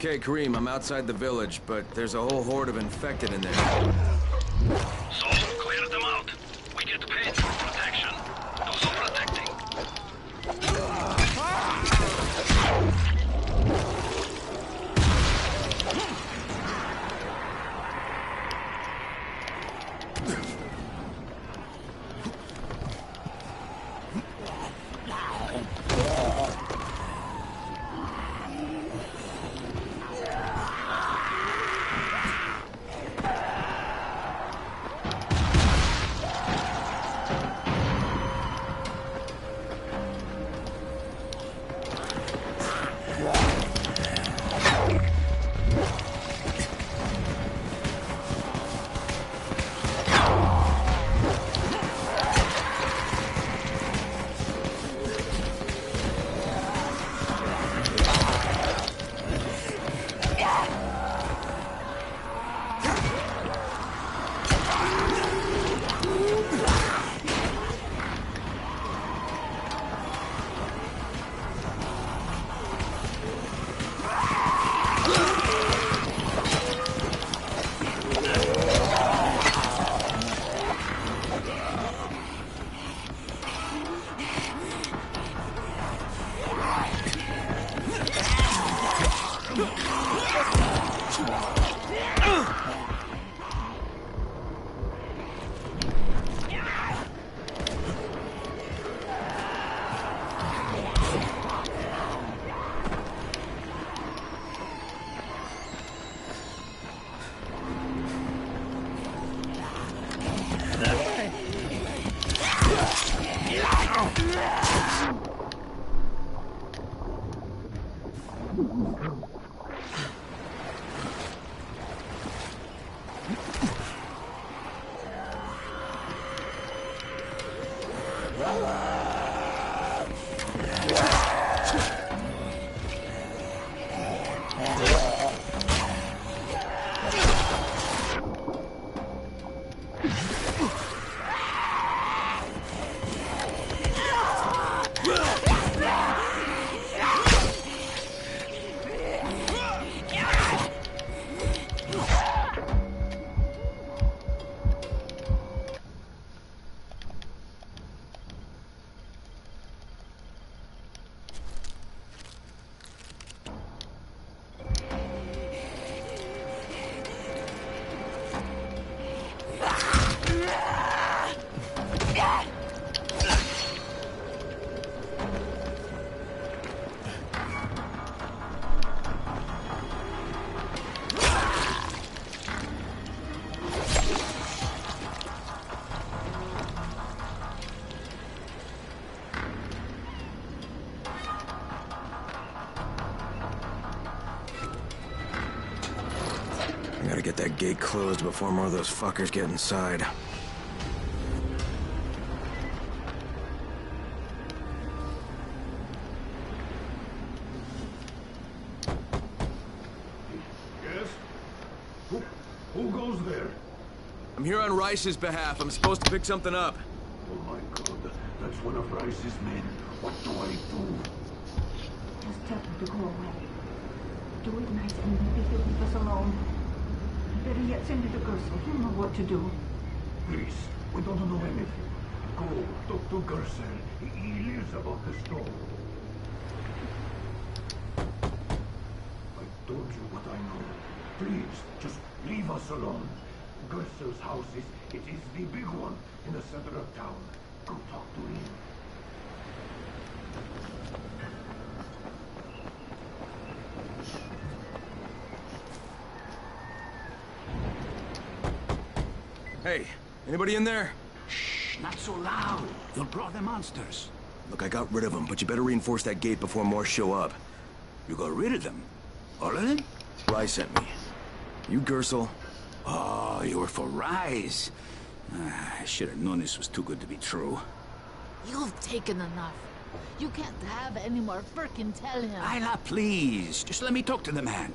Okay, Kareem, I'm outside the village, but there's a whole horde of infected in there. So, clear them out. We get paid for protection. Do some protecting. I gotta get that gate closed before more of those fuckers get inside. Yes? Who goes there? I'm here on Rice's behalf. I'm supposed to pick something up. Oh my god, that's one of Rice's men. What do I do? Just tell him to go away. Do it nice and maybe he'll leave us alone. Better yet, send it to Gersel. He'll know what to do. Please, we don't know anything. Go, talk to Gersel. He lives above the store. I told you what I know. Please, just leave us alone. Gersel's house it is the big one in the center of town. Go talk to him. Hey, anybody in there? Shh, not so loud. You'll draw the monsters. Look, I got rid of them, but you better reinforce that gate before more show up. You got rid of them? All of them? Rise sent me. You Gersel? Oh, you were for Rise. I should have known this was too good to be true. You've taken enough. You can't have any more. Frickin' tell him. Isla, please. Just let me talk to the man.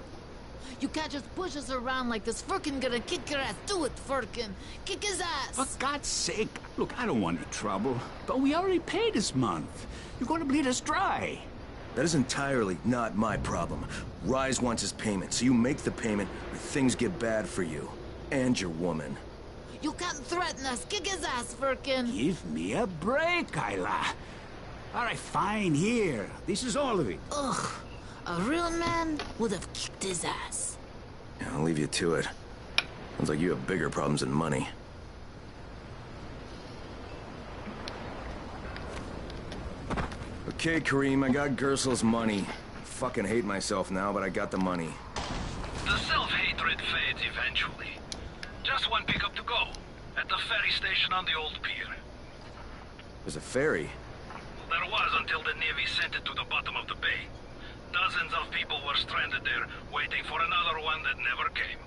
You can't just push us around like this. Frickin' gonna kick your ass. Do it, Frickin'. Kick his ass. For God's sake. Look, I don't want any trouble. But we already paid this month. You're gonna bleed us dry. That is entirely not my problem. Rise wants his payment, so you make the payment or things get bad for you. And your woman. You can't threaten us. Kick his ass, Firkin. Give me a break, Isla. All right, fine, here. This is all of it. Ugh. A real man would have kicked his ass. Yeah, I'll leave you to it. Sounds like you have bigger problems than money. Okay, Kareem, I got Gersel's money. Fucking hate myself now, but I got the money. The self-hatred fades eventually. Just one pickup to go. At the ferry station on the old pier. There's a ferry? There was until the Navy sent it to the bottom of the bay. Dozens of people were stranded there, waiting for another one that never came.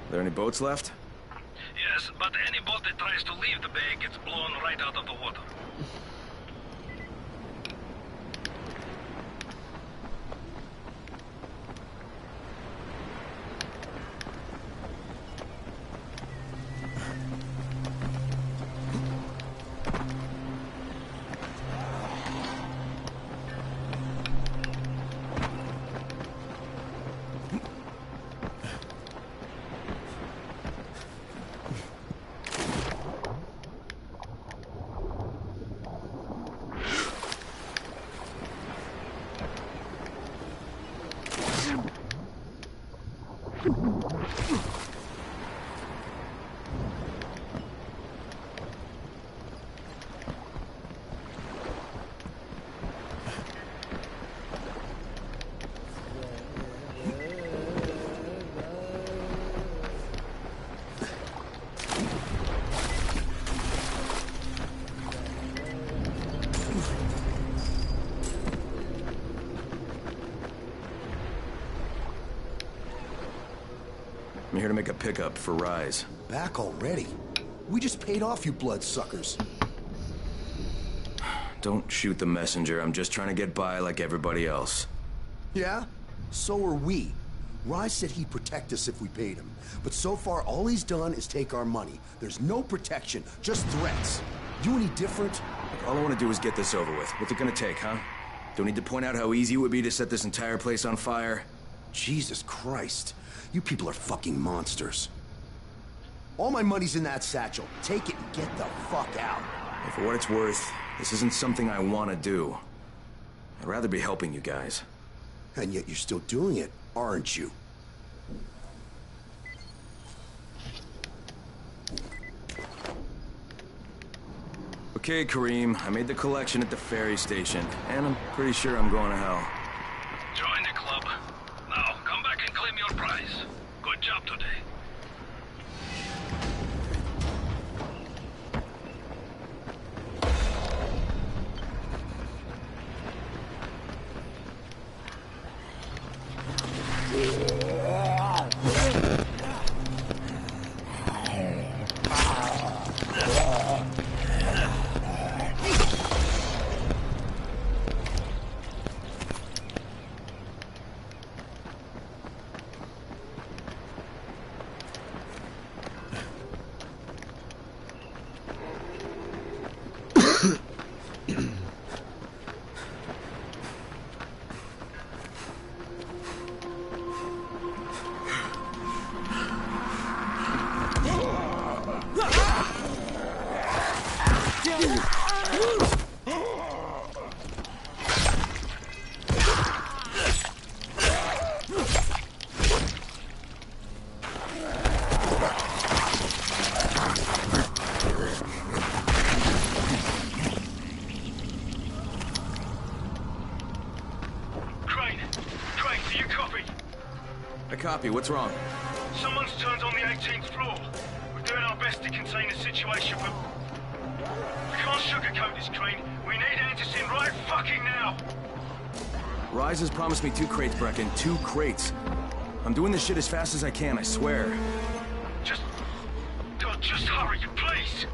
Are there any boats left? Yes, but any boat that tries to leave the bay gets blown right out of the water. I'm here to make a pickup for Rise. Back already? We just paid off, you bloodsuckers. Don't shoot the messenger. I'm just trying to get by like everybody else. Yeah? So are we. Rise said he'd protect us if we paid him. But so far, all he's done is take our money. There's no protection, just threats. You any different? All I want to do is get this over with. What's it gonna take, huh? Don't need to point out how easy it would be to set this entire place on fire? Jesus Christ. You people are fucking monsters. All my money's in that satchel. Take it and get the fuck out. And for what it's worth, this isn't something I want to do. I'd rather be helping you guys. And yet you're still doing it, aren't you? Okay, Kareem, I made the collection at the ferry station, and I'm pretty sure I'm going to hell. Join the club. Now, come back and claim your prize. Good job today. Copy. What's wrong? Someone's turned on the 18th floor. We're doing our best to contain the situation, but we can't sugarcoat this, Crane. We need Anderson right fucking now. Rise has promised me 2 crates, Brecken. 2 crates. I'm doing this shit as fast as I can, I swear. God, just hurry, please.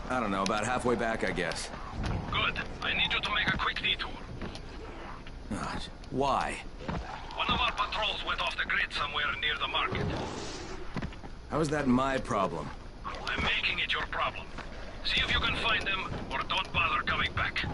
I don't know, about halfway back, I guess. Good. I need you to make a quick detour. Why? One of our patrols went off the grid somewhere near the market. How is that my problem? I'm making it your problem. See if you can find them, or don't bother coming back.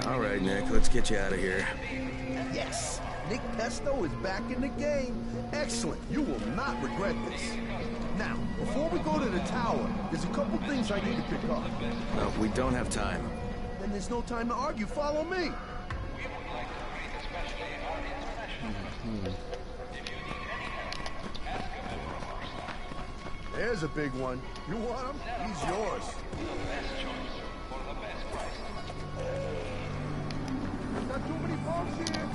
All right, Nick, let's get you out of here. Yes, Nick Pesto is back in the game. Excellent. You will not regret this. Now, before we go to the tower, there's a couple things I need to pick up. No, we don't have time. Then there's no time to argue. Follow me. There's a big one. You want him? He's yours. Not too many folks here.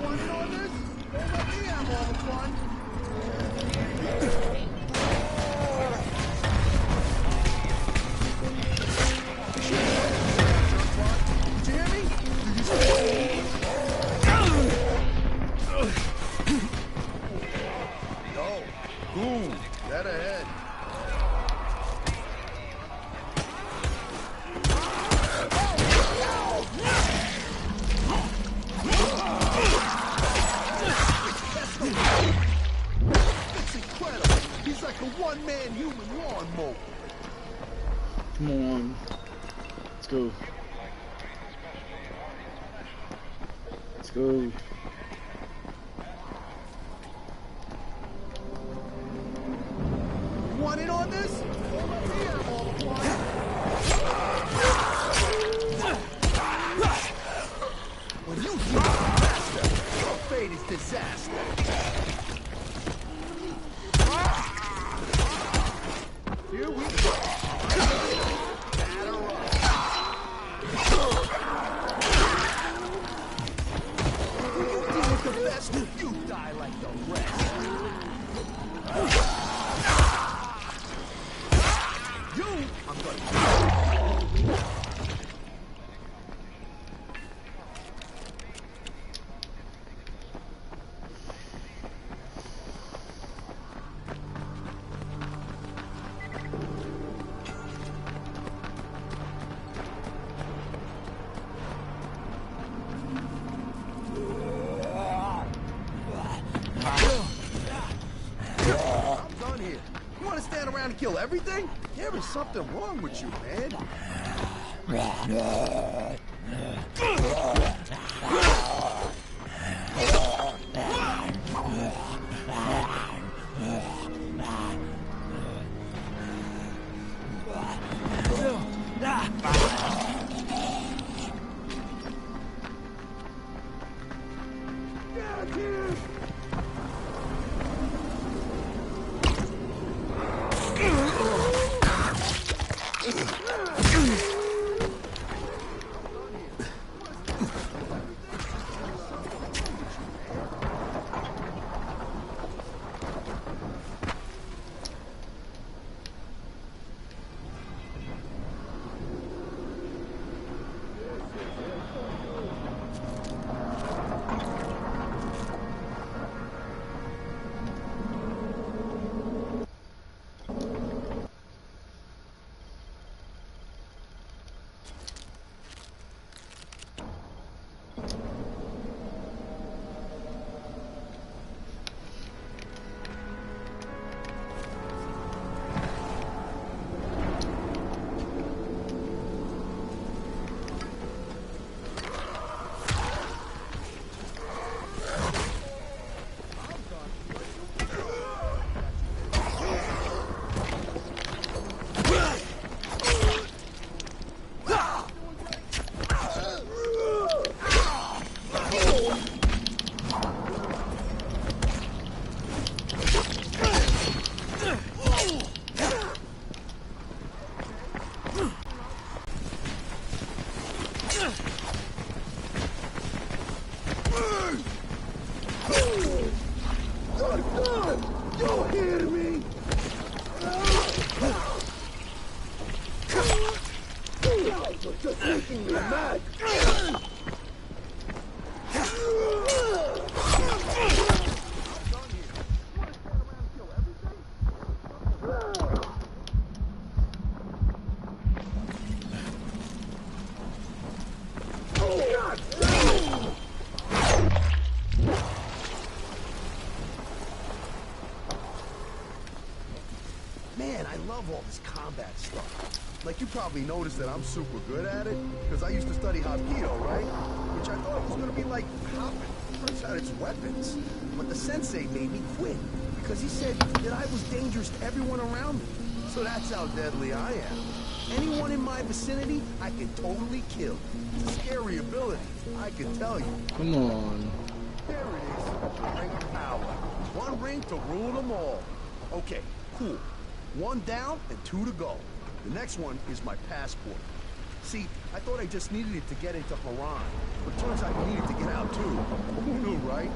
Want in on this? Don't let me have all the fun. Did you hear me? Yo, boom, that ahead. It's incredible. He's like a one-man human lawnmower. Come on. Let's go. Let's go. Want in on this? When you see the master, your fate is disaster. Here we go. When you deal with the best, you die like the rest. I'm gonna... I'm done here. You want to stand around and kill everything? There is something wrong with you, man. You hear me? You're just making me mad. Man, I love all this combat stuff. Like, you probably noticed that I'm super good at it, because I used to study Hapkido, right? Which I thought was gonna be like hopping. Turns out it's weapons. But the sensei made me quit, because he said that I was dangerous to everyone around me. So that's how deadly I am. Anyone in my vicinity, I can totally kill. It's a scary ability, I can tell you. Come on. There it is, the Ring of Power. One ring to rule them all. Okay, cool. One down and two to go. The next one is my passport. See, I thought I just needed it to get into Haran, but turns out you needed to get out too. Who knew, right?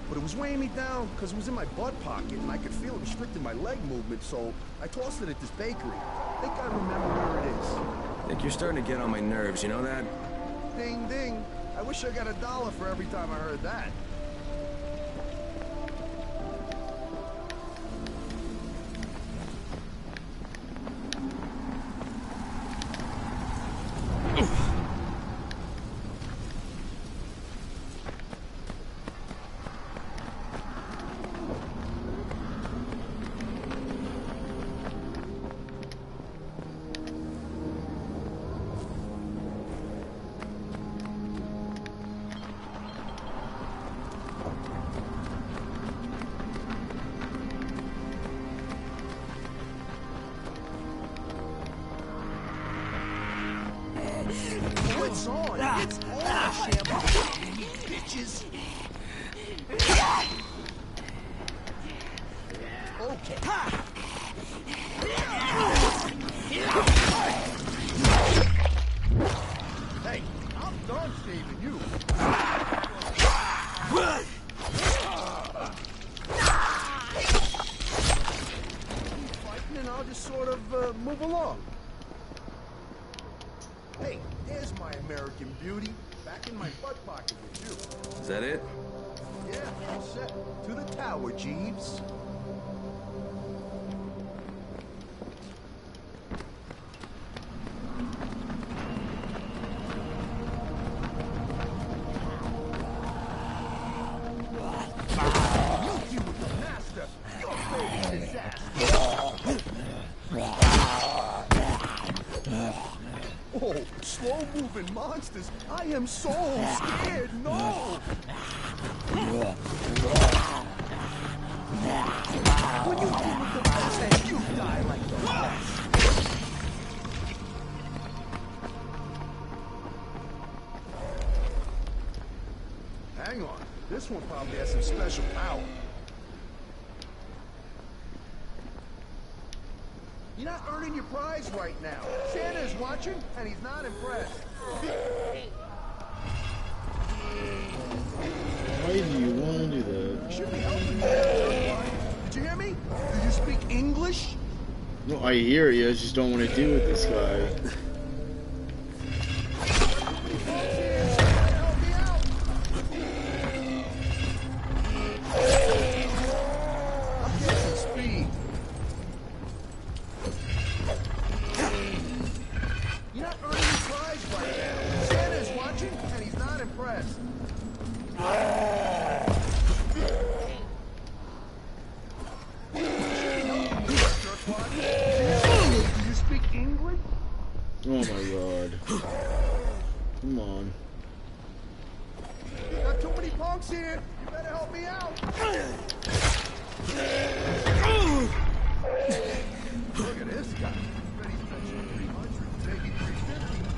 But it was weighing me down because it was in my butt pocket and I could feel it restricting my leg movement, so I tossed it at this bakery. I think I remember where it is. I think you're starting to get on my nerves, you know that? Ding, ding. I wish I got $1 for every time I heard that. It's on! It's on, Shampoo! You bitches! Okay. Hey, I'm done saving you. Keep fighting and I'll just sort of move along. Hey, there's my American beauty. Back in my butt pocket with you. Is that it? Yeah, all set. To the tower, Jeeves. Oh, slow-moving monsters! I am so scared! No! When you deal with the best and you die like the best! Hang on. This one probably has some special power. You're not earning your prize right now. Santa's watching, and he's not impressed. Why do you want to do that? Should be helping you. Did you hear me? Do you speak English? No, I hear you. I just don't want to deal with this guy. Oh my god. Come on. You got too many punks here. You better help me out. Look at this guy. Ready to spend 300, maybe 350.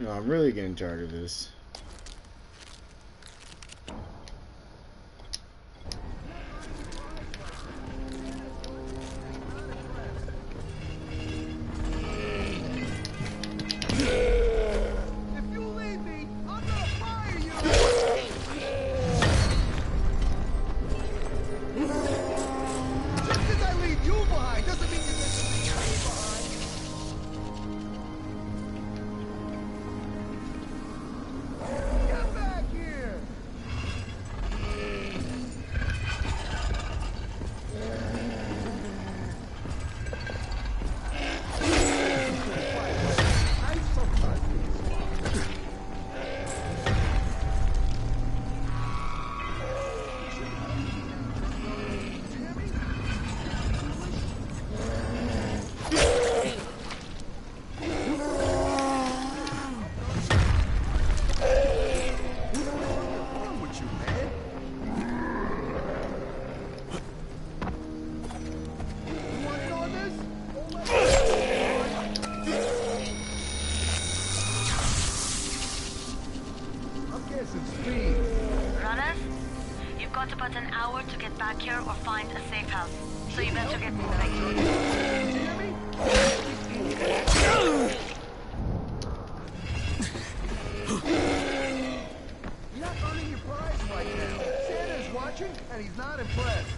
No, I'm really getting tired of this. Runners, you've got about an hour to get back here or find a safe house. So you better get moving. You're not earning your prize right now. Santa's watching, and he's not impressed.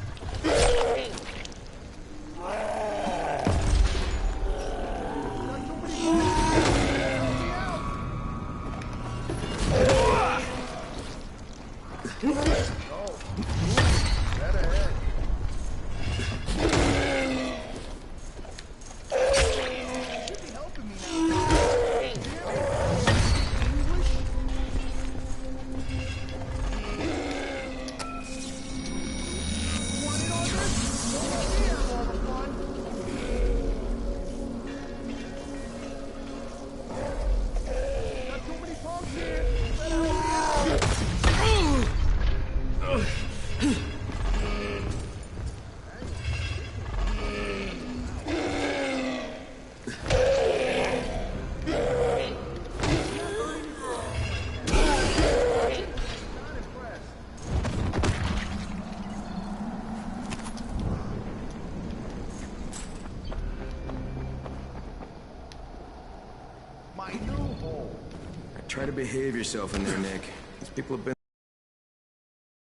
behave yourself in there, Nick. These people have been...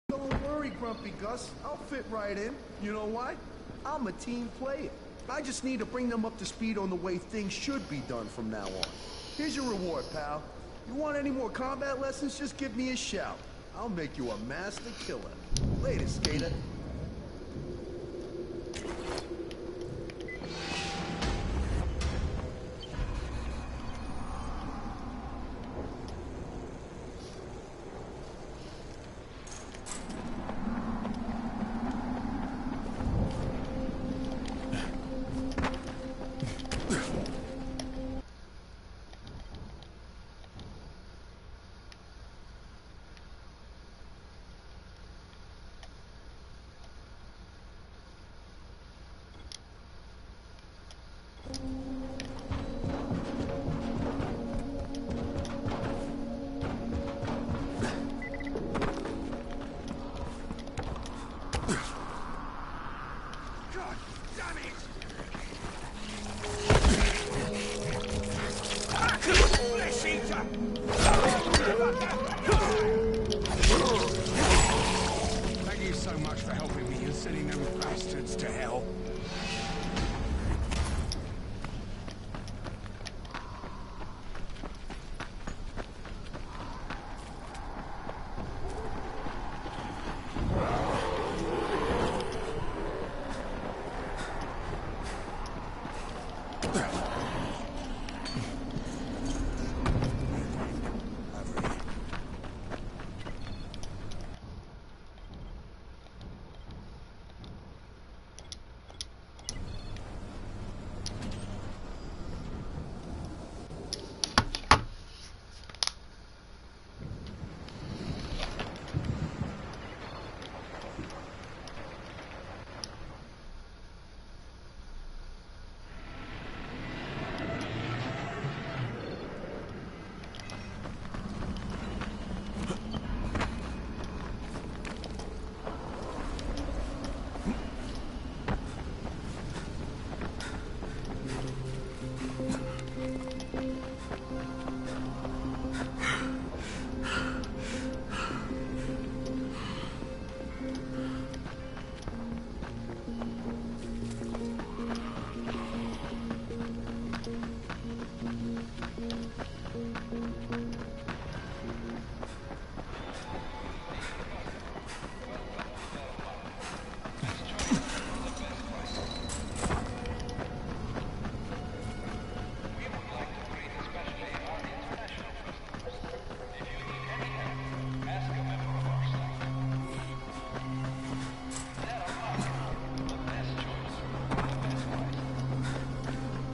Don't worry, Grumpy Gus. I'll fit right in. You know why? I'm a team player. I just need to bring them up to speed on the way things should be done from now on. Here's your reward, pal. You want any more combat lessons, just give me a shout. I'll make you a master killer. Later, skater. Thank you so much for helping me and sending them bastards to hell.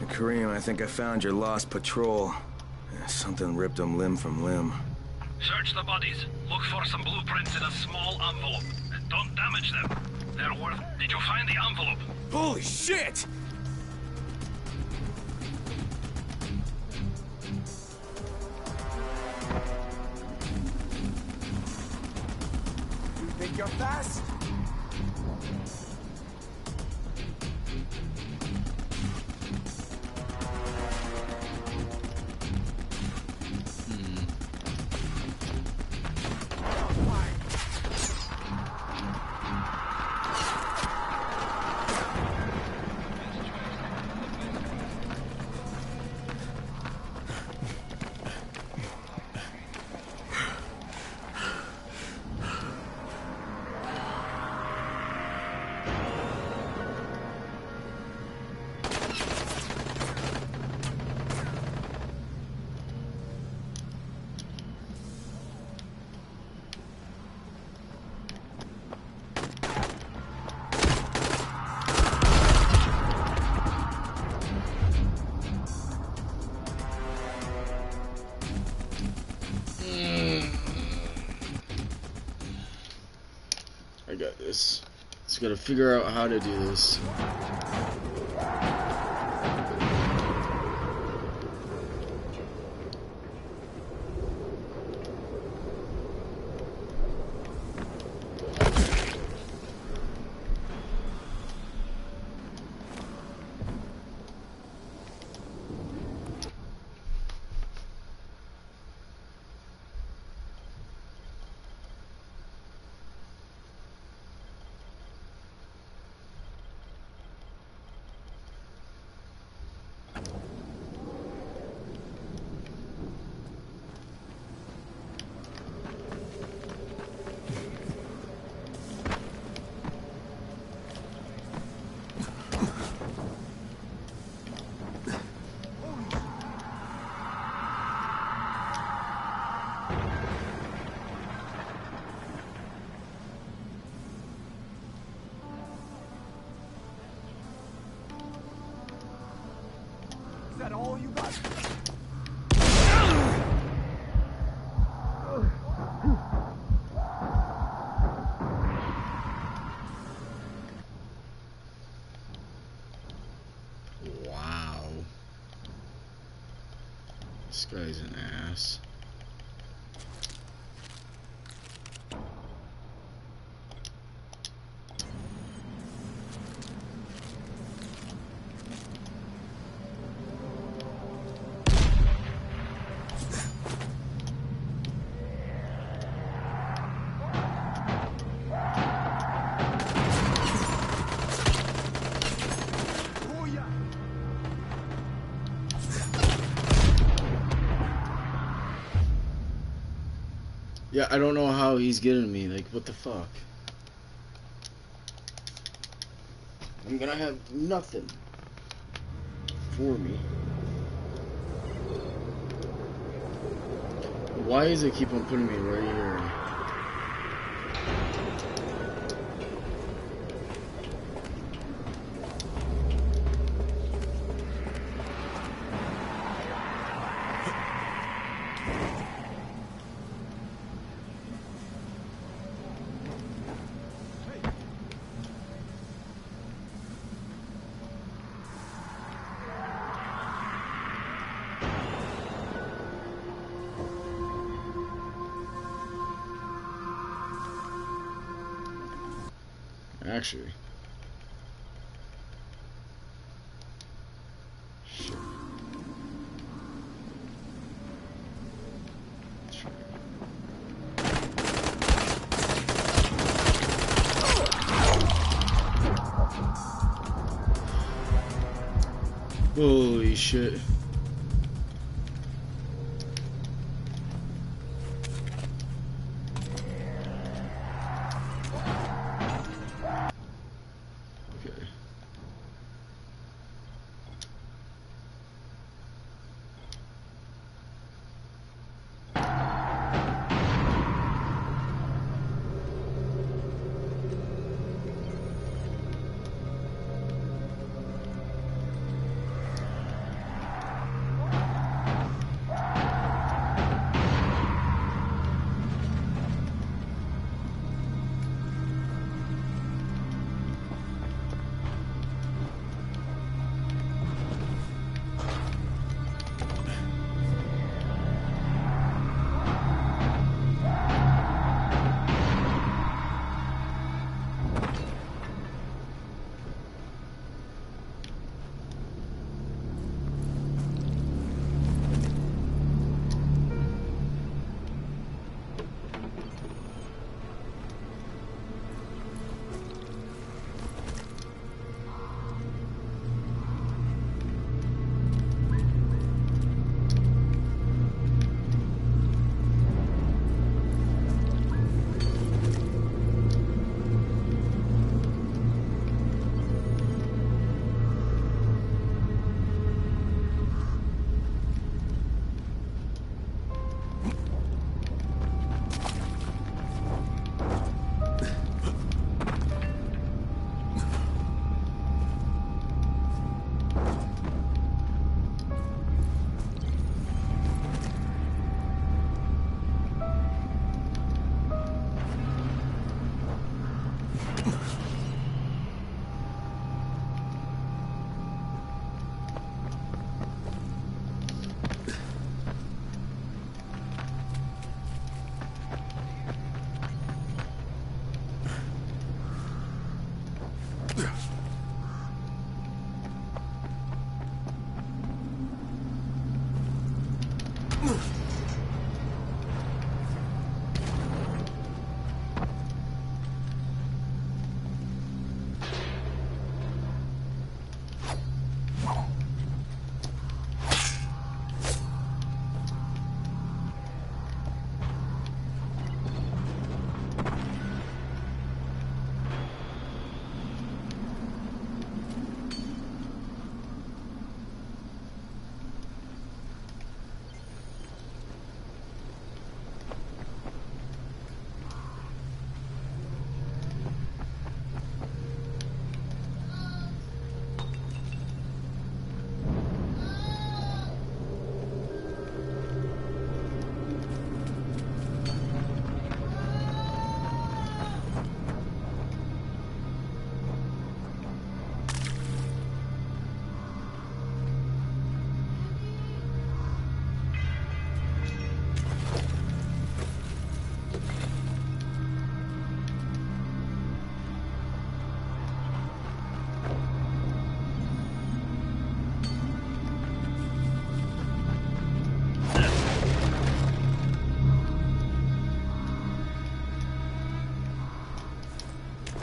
Kareem, I think I found your lost patrol. Something ripped them limb from limb. Search the bodies. Look for some blueprints in a small envelope. Don't damage them. They're worth... Did you find the envelope? Holy shit! You think you're fast? I got this. Just gotta figure out how to do this. that all you got? Wow. This guy's an ass. Yeah, I don't know how he's getting me. Like, what the fuck? I'm gonna have nothing for me. Why does it keep on putting me right here? Actually. Shit. Holy shit.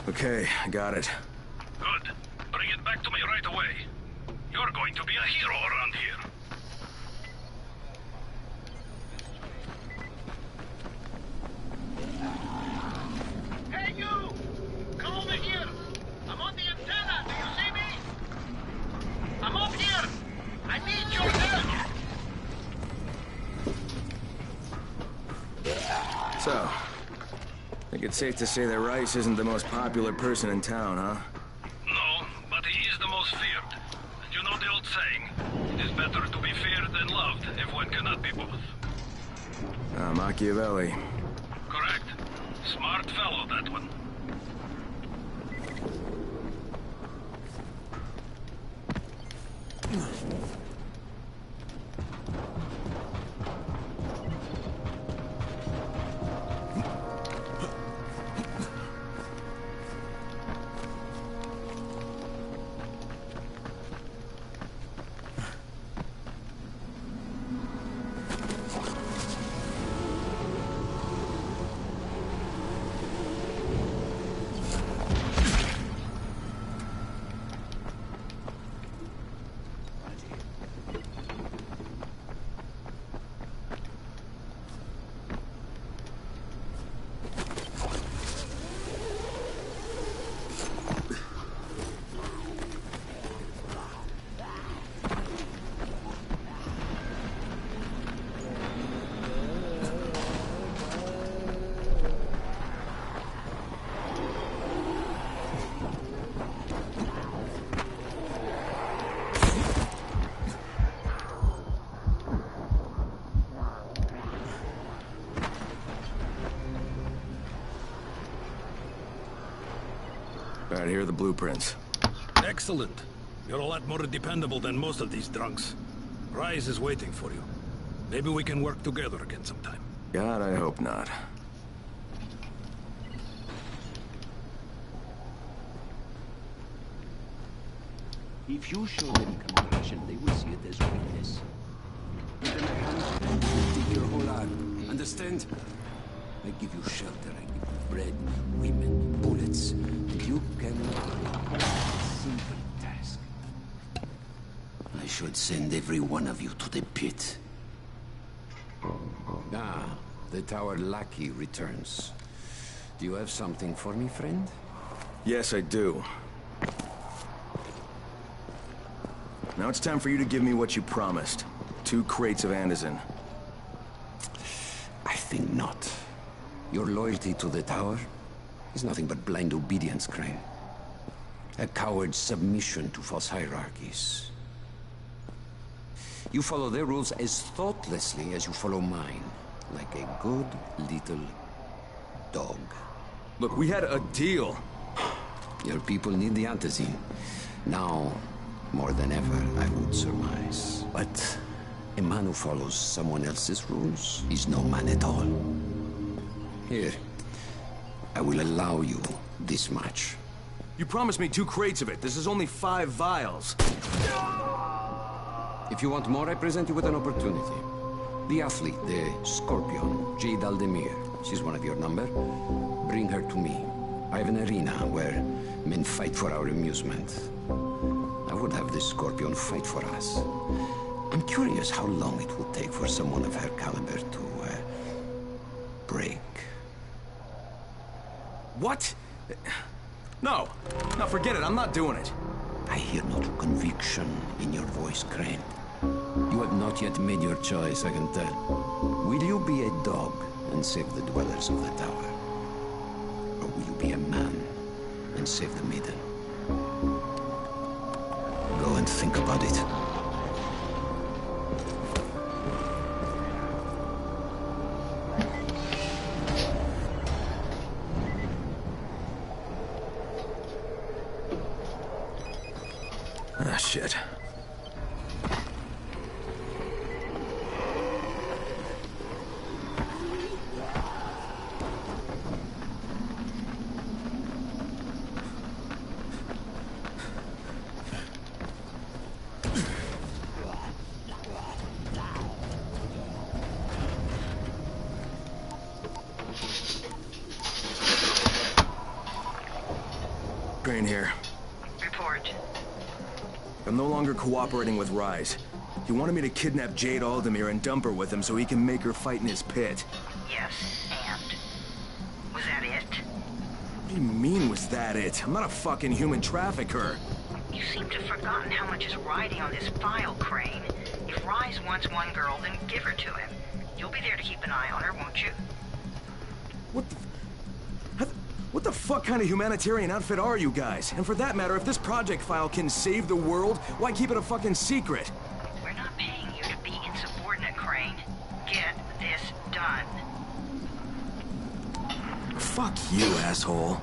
Okay, I got it. Good. Bring it back to me right away. You're going to be a hero around here. Hey, you! Come over here! I'm on the antenna! Do you see me? I'm up here! I need your help! So, I think it's safe to say that Rice isn't the most popular person in town, huh? No, but he is the most feared. And you know the old saying, it is better to be feared than loved if one cannot be both. Machiavelli. Correct. Smart fellow, that one. Alright, here are the blueprints. Excellent. You're a lot more dependable than most of these drunks. Rise is waiting for you. Maybe we can work together again sometime. God, I hope not. If you show them compassion, they will see it as weakness. Give them a hand, they take your whole arm. Understand? I give you shelter, I give you bread, women, bullets. You can do a simple task. I should send every one of you to the pit. Ah, the tower lackey returns. Do you have something for me, friend? Yes, I do. Now it's time for you to give me what you promised. 2 crates of Anderson. I think not. Your loyalty to the tower is nothing but blind obedience, Crane. A coward's submission to false hierarchies. You follow their rules as thoughtlessly as you follow mine. Like a good little dog. Look, we had a deal. Your people need the antizine. Now, more than ever, I would surmise. But a man who follows someone else's rules is no man at all. Here, I will allow you this much. You promised me 2 crates of it. This is only 5 vials. If you want more, I present you with an opportunity. The athlete, the Scorpion, Jade Aldemir. She's one of your number. Bring her to me. I have an arena where men fight for our amusement. I would have the Scorpion fight for us. I'm curious how long it will take for someone of her caliber to, break. What? No. No, forget it. I'm not doing it. I hear no conviction in your voice, Crane. You have not yet made your choice, I can tell. Will you be a dog and save the dwellers of the tower? Or will you be a man and save the maiden? Go and think about it. Ah, shit. Crane here. Report. I'm no longer cooperating with Rise. He wanted me to kidnap Jade Aldemir and dump her with him so he can make her fight in his pit. Yes, and? Was that it? What do you mean, was that it? I'm not a fucking human trafficker. You seem to have forgotten how much is riding on this file, Crane. If Rise wants one girl, then give her to him. You'll be there to keep an eye on her, won't you? What the fuck kind of humanitarian outfit are you guys? And for that matter, if this project file can save the world, why keep it a fucking secret? We're not paying you to be insubordinate, Crane. Get this done. Fuck you, asshole.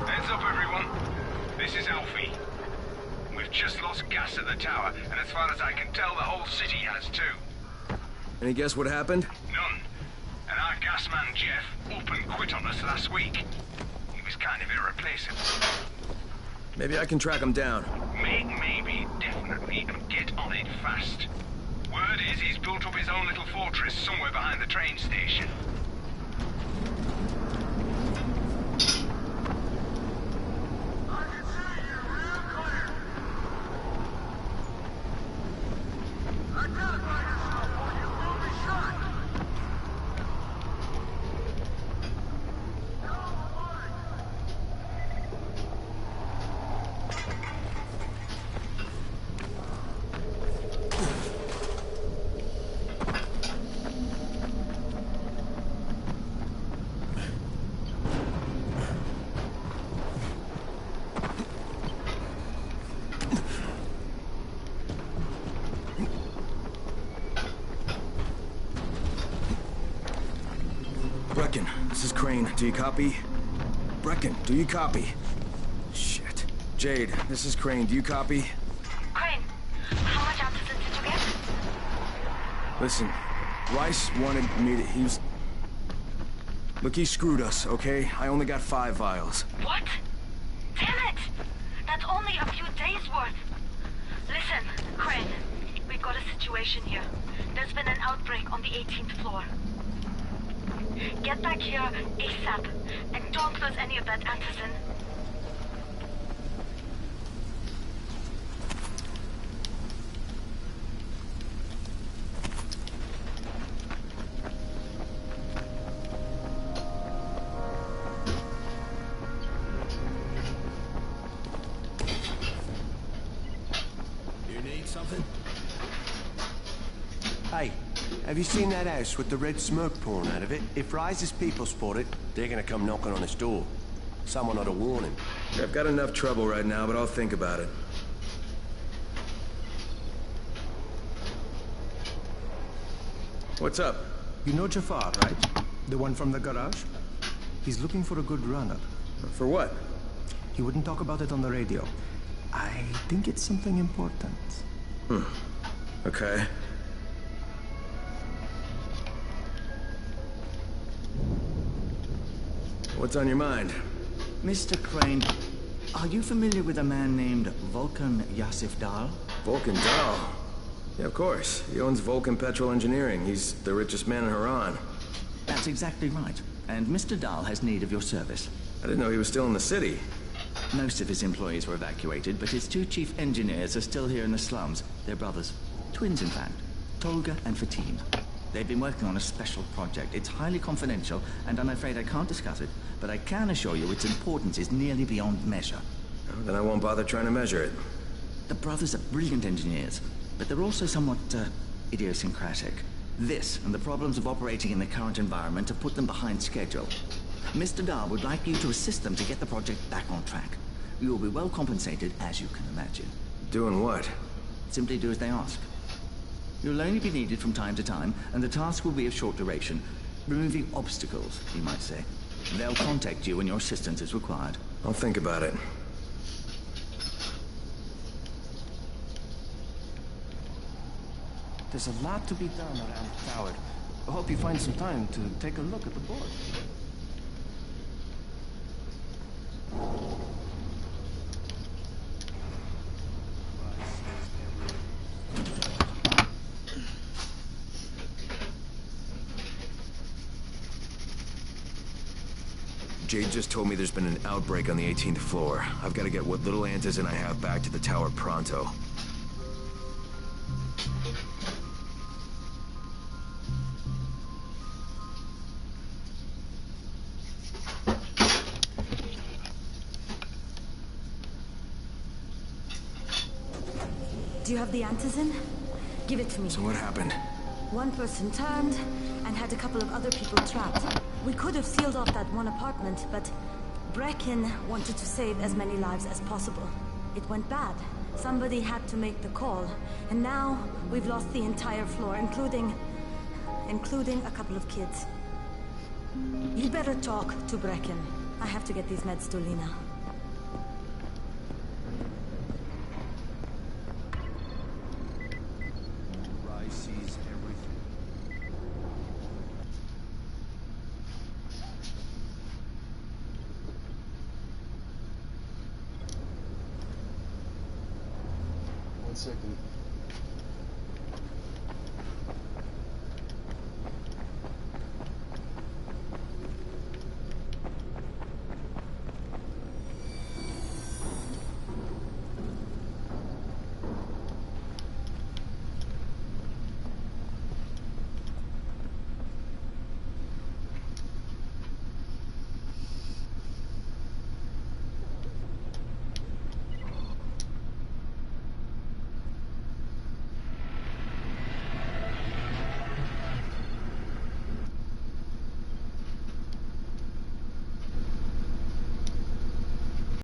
Heads up, everyone. This is Alfie. We've just lost gas at the tower, and as far as I can tell, the whole city has too. Any guess what happened? None. And our gas man, Jeff, up and quit on us last week. He was kind of irreplaceable. Maybe I can track him down. Maybe, definitely, and get on it fast. Word is he's built up his own little fortress somewhere behind the train station. Brecken, this is Crane. Do you copy? Brecken, do you copy? Shit. Jade, this is Crane. Do you copy? Crane, how much oxygen did you get? Listen, Rice wanted me to... Look, he screwed us, okay? I only got 5 vials. What? Damn it! That's only a few days' worth. Listen, Crane, we've got a situation here. There's been an outbreak on the 18th floor. Get back here ASAP, and don't lose any of that antizin. You need something? Hey, have you seen that house with the red smoke pouring out of it? If Rise's people spot it, they're gonna come knocking on his door. Someone ought to warn him. I've got enough trouble right now, but I'll think about it. What's up? You know Jafar, right? The one from the garage? He's looking for a good runner. For what? He wouldn't talk about it on the radio. I think it's something important. Okay. What's on your mind? Mr. Crane, are you familiar with a man named Vulcan Yasif Dahl? Vulcan Dahl? Yeah, of course. He owns Vulcan Petrol Engineering. He's the richest man in Haran. That's exactly right. And Mr. Dahl has need of your service. I didn't know he was still in the city. Most of his employees were evacuated, but his 2 chief engineers are still here in the slums. They're brothers. Twins, in fact. Tolga and Fatim. They've been working on a special project. It's highly confidential, and I'm afraid I can't discuss it, but I can assure you its importance is nearly beyond measure. Oh, then I won't bother trying to measure it. The brothers are brilliant engineers, but they're also somewhat, idiosyncratic. This, and the problems of operating in the current environment, have put them behind schedule. Mr. Dahl would like you to assist them to get the project back on track. You will be well compensated, as you can imagine. Doing what? Simply do as they ask. You'll only be needed from time to time, and the task will be of short duration. Removing obstacles, you might say. They'll contact you when your assistance is required. I'll think about it. There's a lot to be done around the tower. I hope you find some time to take a look at the board. Jade just told me there's been an outbreak on the 18th floor. I've got to get what little Antizin I have back to the tower pronto. Do you have the Antizin? Give it to me. So what happened? One person turned and had a couple of other people trapped. We could have sealed off that one apartment, but Brecken wanted to save as many lives as possible. It went bad. Somebody had to make the call, and now we've lost the entire floor, including a couple of kids. You better talk to Brecken. I have to get these meds to Lena. Rise sees everything. One second.